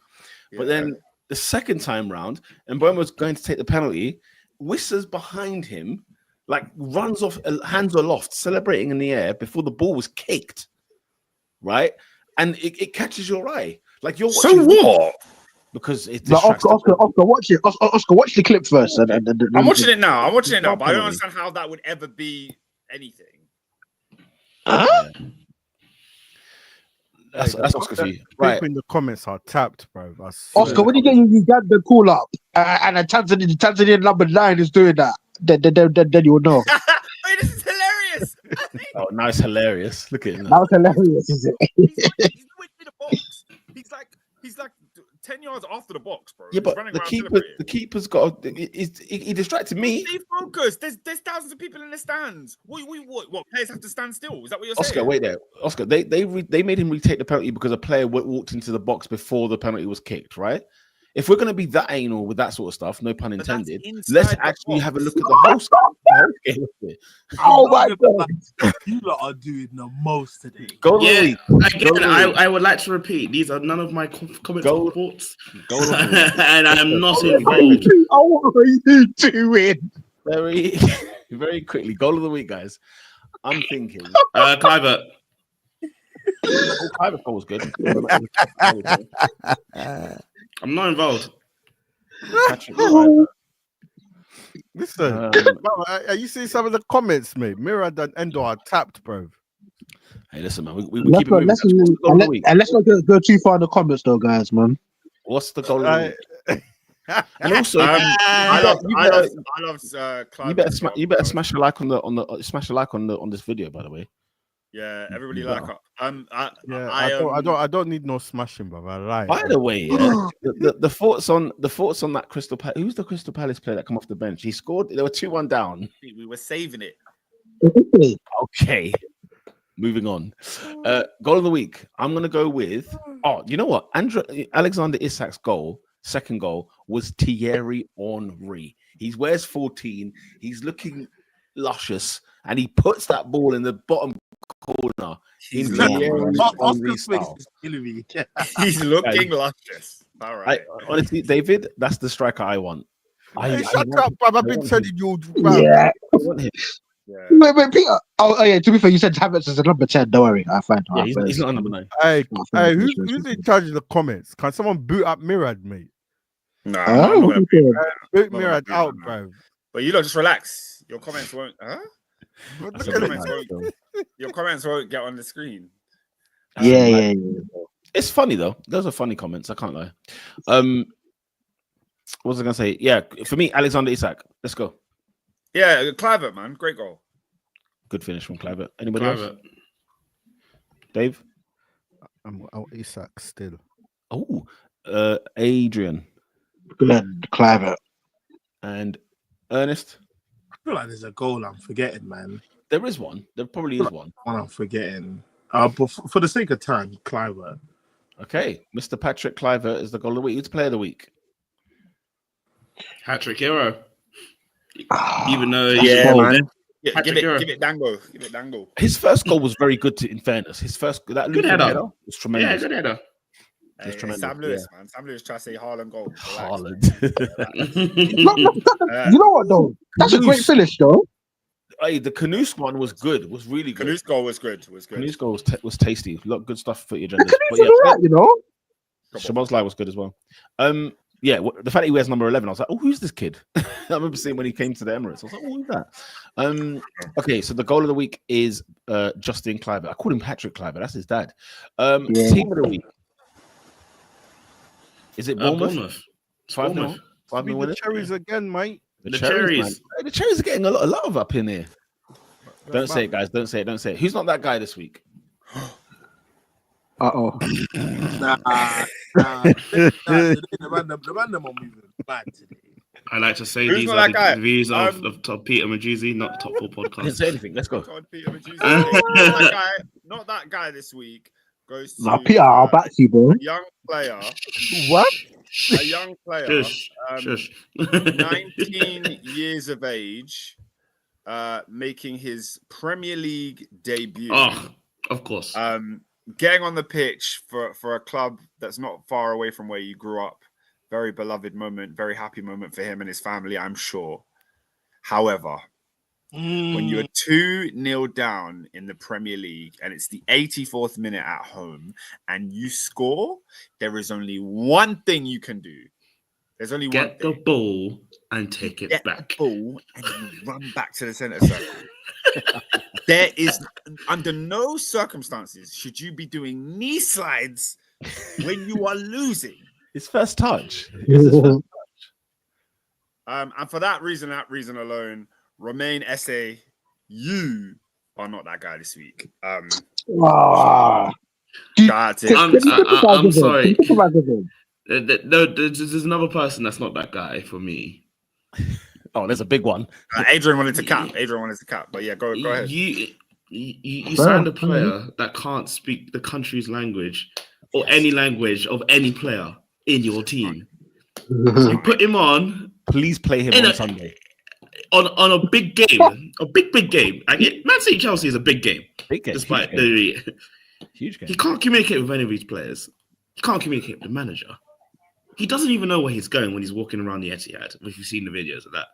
Yeah. But then the second time round, and Bournemouth's going to take the penalty, Wissa's behind him, like runs off, hands aloft, celebrating in the air before the ball was kicked, right? And it catches your eye. Like you're watching. So what? Because it Like, distracts. Oscar, watch it. Oscar, watch the clip first. I'm watching it now. But I don't understand how that would ever be anything. Huh? That's Oscar for you. People Right. in the comments are tapped, bro. Oscar, when you get your Uganda call up and a Tanzanian number 9 is doing that, then you'll know. Wait, this is hilarious. Oh, now it's hilarious. Look at him. That was hilarious, is it? He's in the box. He's like 10 yards after the box, bro. Yeah, He's but running the around keeper's got. He distracted me. Stay focused. There's thousands of people in the stands. What players have to stand still? Is that what you're Oscar, saying? wait there. Oscar, they made him retake the penalty because a player walked into the box before the penalty was kicked, right? If we're going to be that anal with that sort of stuff, no pun intended, let's actually have a look at the whole game. Oh my God. You lot are doing the most today. Again, I would like to repeat, these are none of my comments or thoughts. And I'm not involved. Oh, what are you doing? Very, very quickly. Goal of the week, guys. I'm thinking. Clivert. Clivert's goal was good. I'm not involved. Patrick Clivert. Listen, are you seeing some of the comments, mate? Mirad and Endo are tapped, bro. Hey, listen, man. We keep it moving. What's the goal of the week? And let's not go too far in the comments, though, guys, man. What's the goal of the week? And also, you better smash a like on this video, by the way. Yeah, everybody like up. I don't need no smashing, bro. I lie. By the way, yeah, the thoughts on that Crystal Palace. Who's the Crystal Palace player that come off the bench? He scored. They were 2-1 down. We were saving it. Okay, moving on. Goal of the week. I'm gonna go with. Oh, you know what? Alexander Isak's second goal was Thierry Henry. He wears 14. He's looking luscious, and he puts that ball in the bottom corner. He's looking luscious. All right. Honestly, David, that's the striker I want. Shut up, bro. I've been telling you. Yeah. I want him. Yeah. Wait, Peter. Oh, yeah. To be fair, you said Havertz is a number 10. Don't worry, I find. Yeah, he's not a number 9. Hey, who's in charge of the comments? Can someone boot up Mirad, mate? No, boot Mirad out, bro. But you lot just relax. Your comments won't. Your comments won't get on the screen. Yeah. It's funny though. Those are funny comments. I can't lie. What was I gonna say? Yeah, for me, Alexander Isak. Let's go. Yeah, Clivert, man, great goal. Good finish from Clivert. Anybody else? Dave? I'm Isak still. Oh, Adrian. Clivert. And Ernest. I feel like there's a goal I'm forgetting, man. There is one. There probably is one. One I'm forgetting. But for the sake of time, Clivert. Okay, Mr. Patrick Clivert is the goal of the week. Who's player of the week? Patrick Hero. Even though, man. Give it Dango. Give it Dango. His first goal was very good. In fairness, his first good header was tremendous. Yeah, good header. Sam Lewis, man. Sam Lewis trying to say Haaland goal. Haaland. You know what though? That's a great finish though. Hey, the Canoes one was good. Was really good. Canoes goal was good. Canoes goal was tasty. A lot of good stuff for your agenda. But yeah, right, you know. Shabazz was good as well. Yeah, the fact that he wears number 11, I was like, oh, who's this kid? I remember seeing when he came to the Emirates. I was like, oh, who's that? Okay, so the goal of the week is Justin Clivert. I called him Patrick Clivert. That's his dad. Team of the week. Is it Bournemouth? 5-0. 5-0 winners. The Cherries again, mate. The Cherries. Man. The Cherries are getting a lot of up in here. Don't say it, guys. Don't say it. Who's not that guy this week? Uh-oh. Nah. The random are moving bad today. I like to say these are the views of Top Peter Majuzi, not Top 4 Podcast. I didn't say anything. Let's go. Not that guy this week. Goes to Peter, I'll back you, bro. A young player. What? A young player. Shush. 19 years of age, making his Premier League debut. Oh, of course. Getting on the pitch for a club that's not far away from where you grew up. Very beloved moment, very happy moment for him and his family, I'm sure. However, When you're 2-0 down in the Premier League and it's the 84th minute at home and you score, there is only one thing you can do. There's only one Get the thing. ball and take it Get back. the ball and you run back to the centre circle. There is, under no circumstances, should you be doing knee slides when you are losing. His first touch. It's his first And for that reason alone, Romain Esse, you are not that guy this week. I'm sorry. No, there's another person that's not that guy for me. Oh, there's a big one. Adrian wanted to cap. But yeah, go ahead. You signed a player that can't speak the country's language or any language of any player in your team. You put him on. Please play him on Sunday. On a big game, a big game. Man City Chelsea is a big game. Big game. Despite huge game. He can't communicate with any of these players. He can't communicate with the manager. He doesn't even know where he's going when he's walking around the Etihad. If you've seen the videos of that,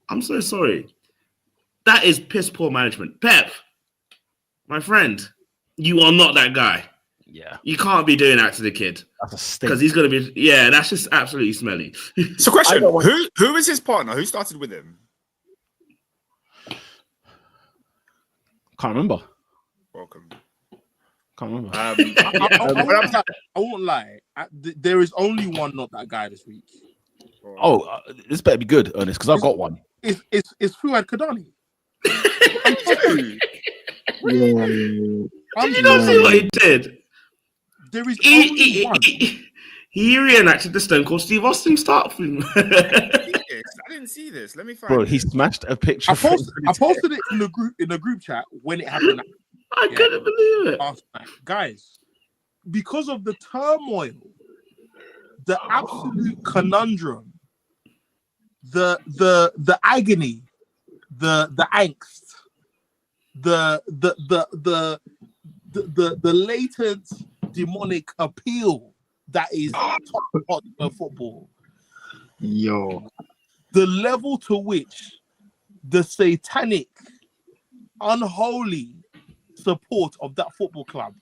I'm so sorry. That is piss poor management. Pep, my friend, you are not that guy. Yeah, you can't be doing that to the kid. That's a stink. Because he's gonna be. Yeah, that's just absolutely smelly. So, question: Who is his partner? Who started with him? Can't remember. Welcome. Can't remember. I won't lie. There is only one not that guy this week. This better be good, Ernest, because I've got one. It's Fuad Kadani. Did you not see what he did? There is only one. He reenacted the Stone Cold Steve Austin start film. I didn't see this. Let me find. Bro, he smashed a picture. I posted it in the group chat when it happened. I couldn't believe it. Last night. Guys, because of the turmoil, the absolute conundrum, the agony, the angst, the latent demonic appeal that is Tottenham football. Yo. The level to which the satanic, unholy support of that football club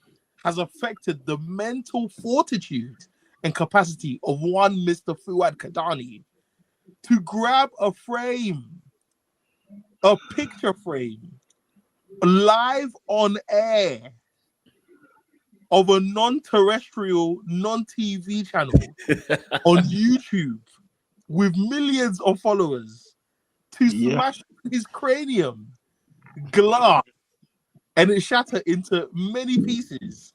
has affected the mental fortitude and capacity of one Mr. Fuad Kadani to grab a frame, a picture frame, live on air of a non-terrestrial, non-TV channel on YouTube with millions of followers to smash his cranium, glass, and it shatter into many pieces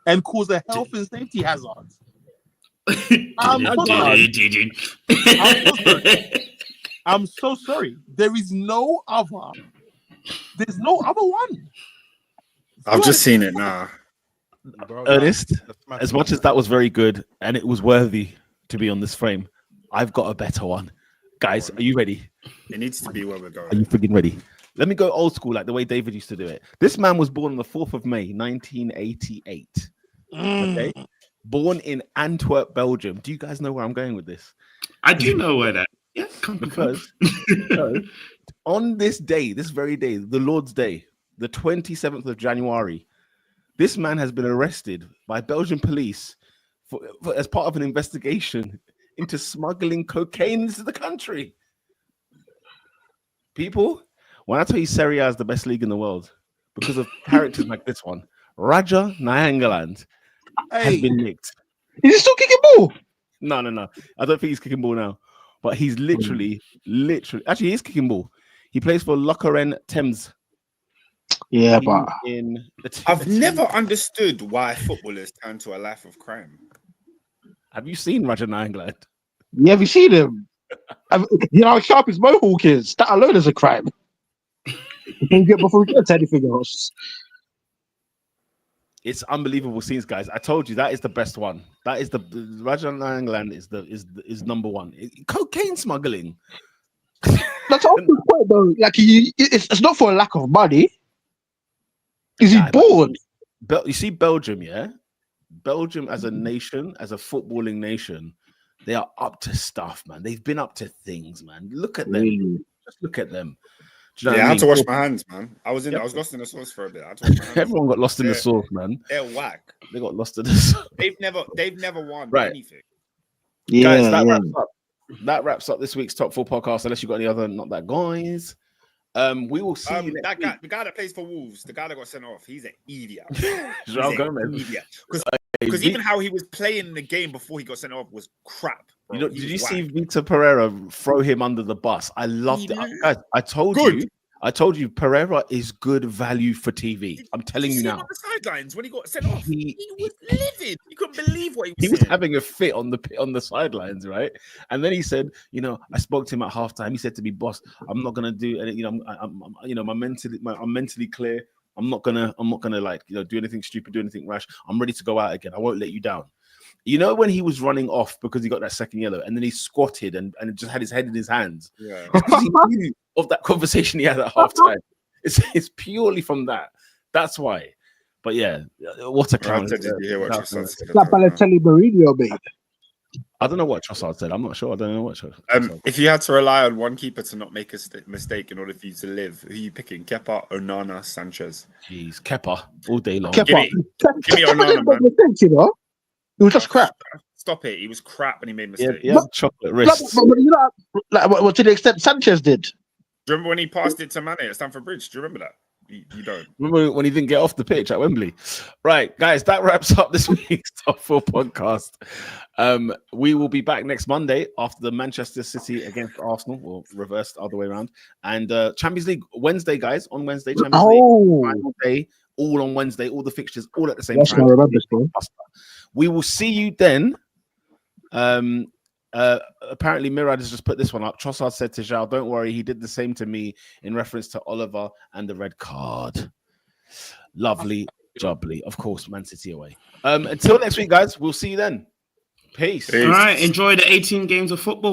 and cause a health and safety hazard. I'm so sorry. There's no other one. I've just seen it now. Ernest, as much as that was very good and it was worthy to be on this frame, I've got a better one. Guys, are you ready? It needs to be where we're going. Are you freaking ready? Let me go old school, like the way David used to do it. This man was born on the 4th of May, 1988. Okay? Born in Antwerp, Belgium. Do you guys know where I'm going with this? I do know where that. Yeah, because on this day, this very day, the Lord's Day, the 27th of January, this man has been arrested by Belgian police for as part of an investigation into smuggling cocaine into the country. People, when I tell you Serie A is the best league in the world, because of characters like this one, Raja Nainggolan has been nicked. Is he still kicking ball? No. I don't think he's kicking ball now. But he's literally, actually, he's kicking ball. He plays for Lokeren Thames. Yeah, but I've never understood why footballers turn to a life of crime. Have you seen Raja Nainggolan? Yeah, have you seen him? You know how sharp his mohawk is? That alone is a crime. Before we get to anything else. It's unbelievable scenes, guys. I told you that is the best one. That is the Raja Nainggolan is number one. Cocaine smuggling. That's also the point, though. Like it's not for a lack of money. Is he bored? You see, Belgium, yeah. Belgium as a nation, as a footballing nation, they are up to stuff, man. They've been up to things, man. Look at them. Just look at them. Do you know Yeah, I what had to mean? wash my hands, man. I was Yep. lost in the sauce for a bit. I had to wash my hands. Everyone got lost in the sauce, man. They're whack. They got lost in the sauce. They've never won Right. anything. Guys, that wraps up this week's Top 4 podcast. Unless you got any other, not that guys. We will see you next week. The guy that plays for Wolves, the guy that got sent off, he's an idiot. João Gomez. Because even how he was playing the game before he got sent off was crap. Bro. Did you see Vitor Pereira throw him under the bus? I loved it. Guys, I told you Pereira is good value for TV. I'm telling you now. On the sidelines when he got sent off, he was livid. He couldn't believe what he was was having a fit on the sidelines, right? And then he said, I spoke to him at halftime. He said to me, "Boss, I'm not gonna do any. I'm mentally clear. I'm not gonna do anything stupid, do anything rash. I'm ready to go out again. I won't let you down." When he was running off because he got that second yellow, and then he squatted and just had his head in his hands. Yeah. He knew of that conversation he had at halftime. It's purely from that. That's why. But yeah, what a clown. Did you hear what Trossard said? That Balotelli Mourinho, mate. I don't know what Trossard said. I'm not sure. I don't know what Trossard said. If you had to rely on one keeper to not make a mistake in order for you to live, who are you picking? Kepa, Onana, Sanchez? Jeez, Kepa all day long. Give me Onana, man. It was just crap. Stop it. He was crap and he made mistakes. Yeah, chocolate wrists. What to the extent Sanchez did. Do you remember when he passed it to Mane at Stamford Bridge? Do you remember that? You don't. Remember when he didn't get off the pitch at Wembley? Right, guys, that wraps up this week's Top 4 podcast. We will be back next Monday after the Manchester City against Arsenal, or reversed the other way around. And Champions League Wednesday, guys, on Wednesday. Champions League final day, all on Wednesday, all the fixtures, all at the same time. I remember this. We will see you then. Apparently Mirad has just put this one up. Trossard said to João, "Don't worry, he did the same to me," in reference to Oliver and the red card. Lovely jubbly. Of course, Man City away. Until next week, guys, we'll see you then. Peace. All right, enjoy the 18 games of football.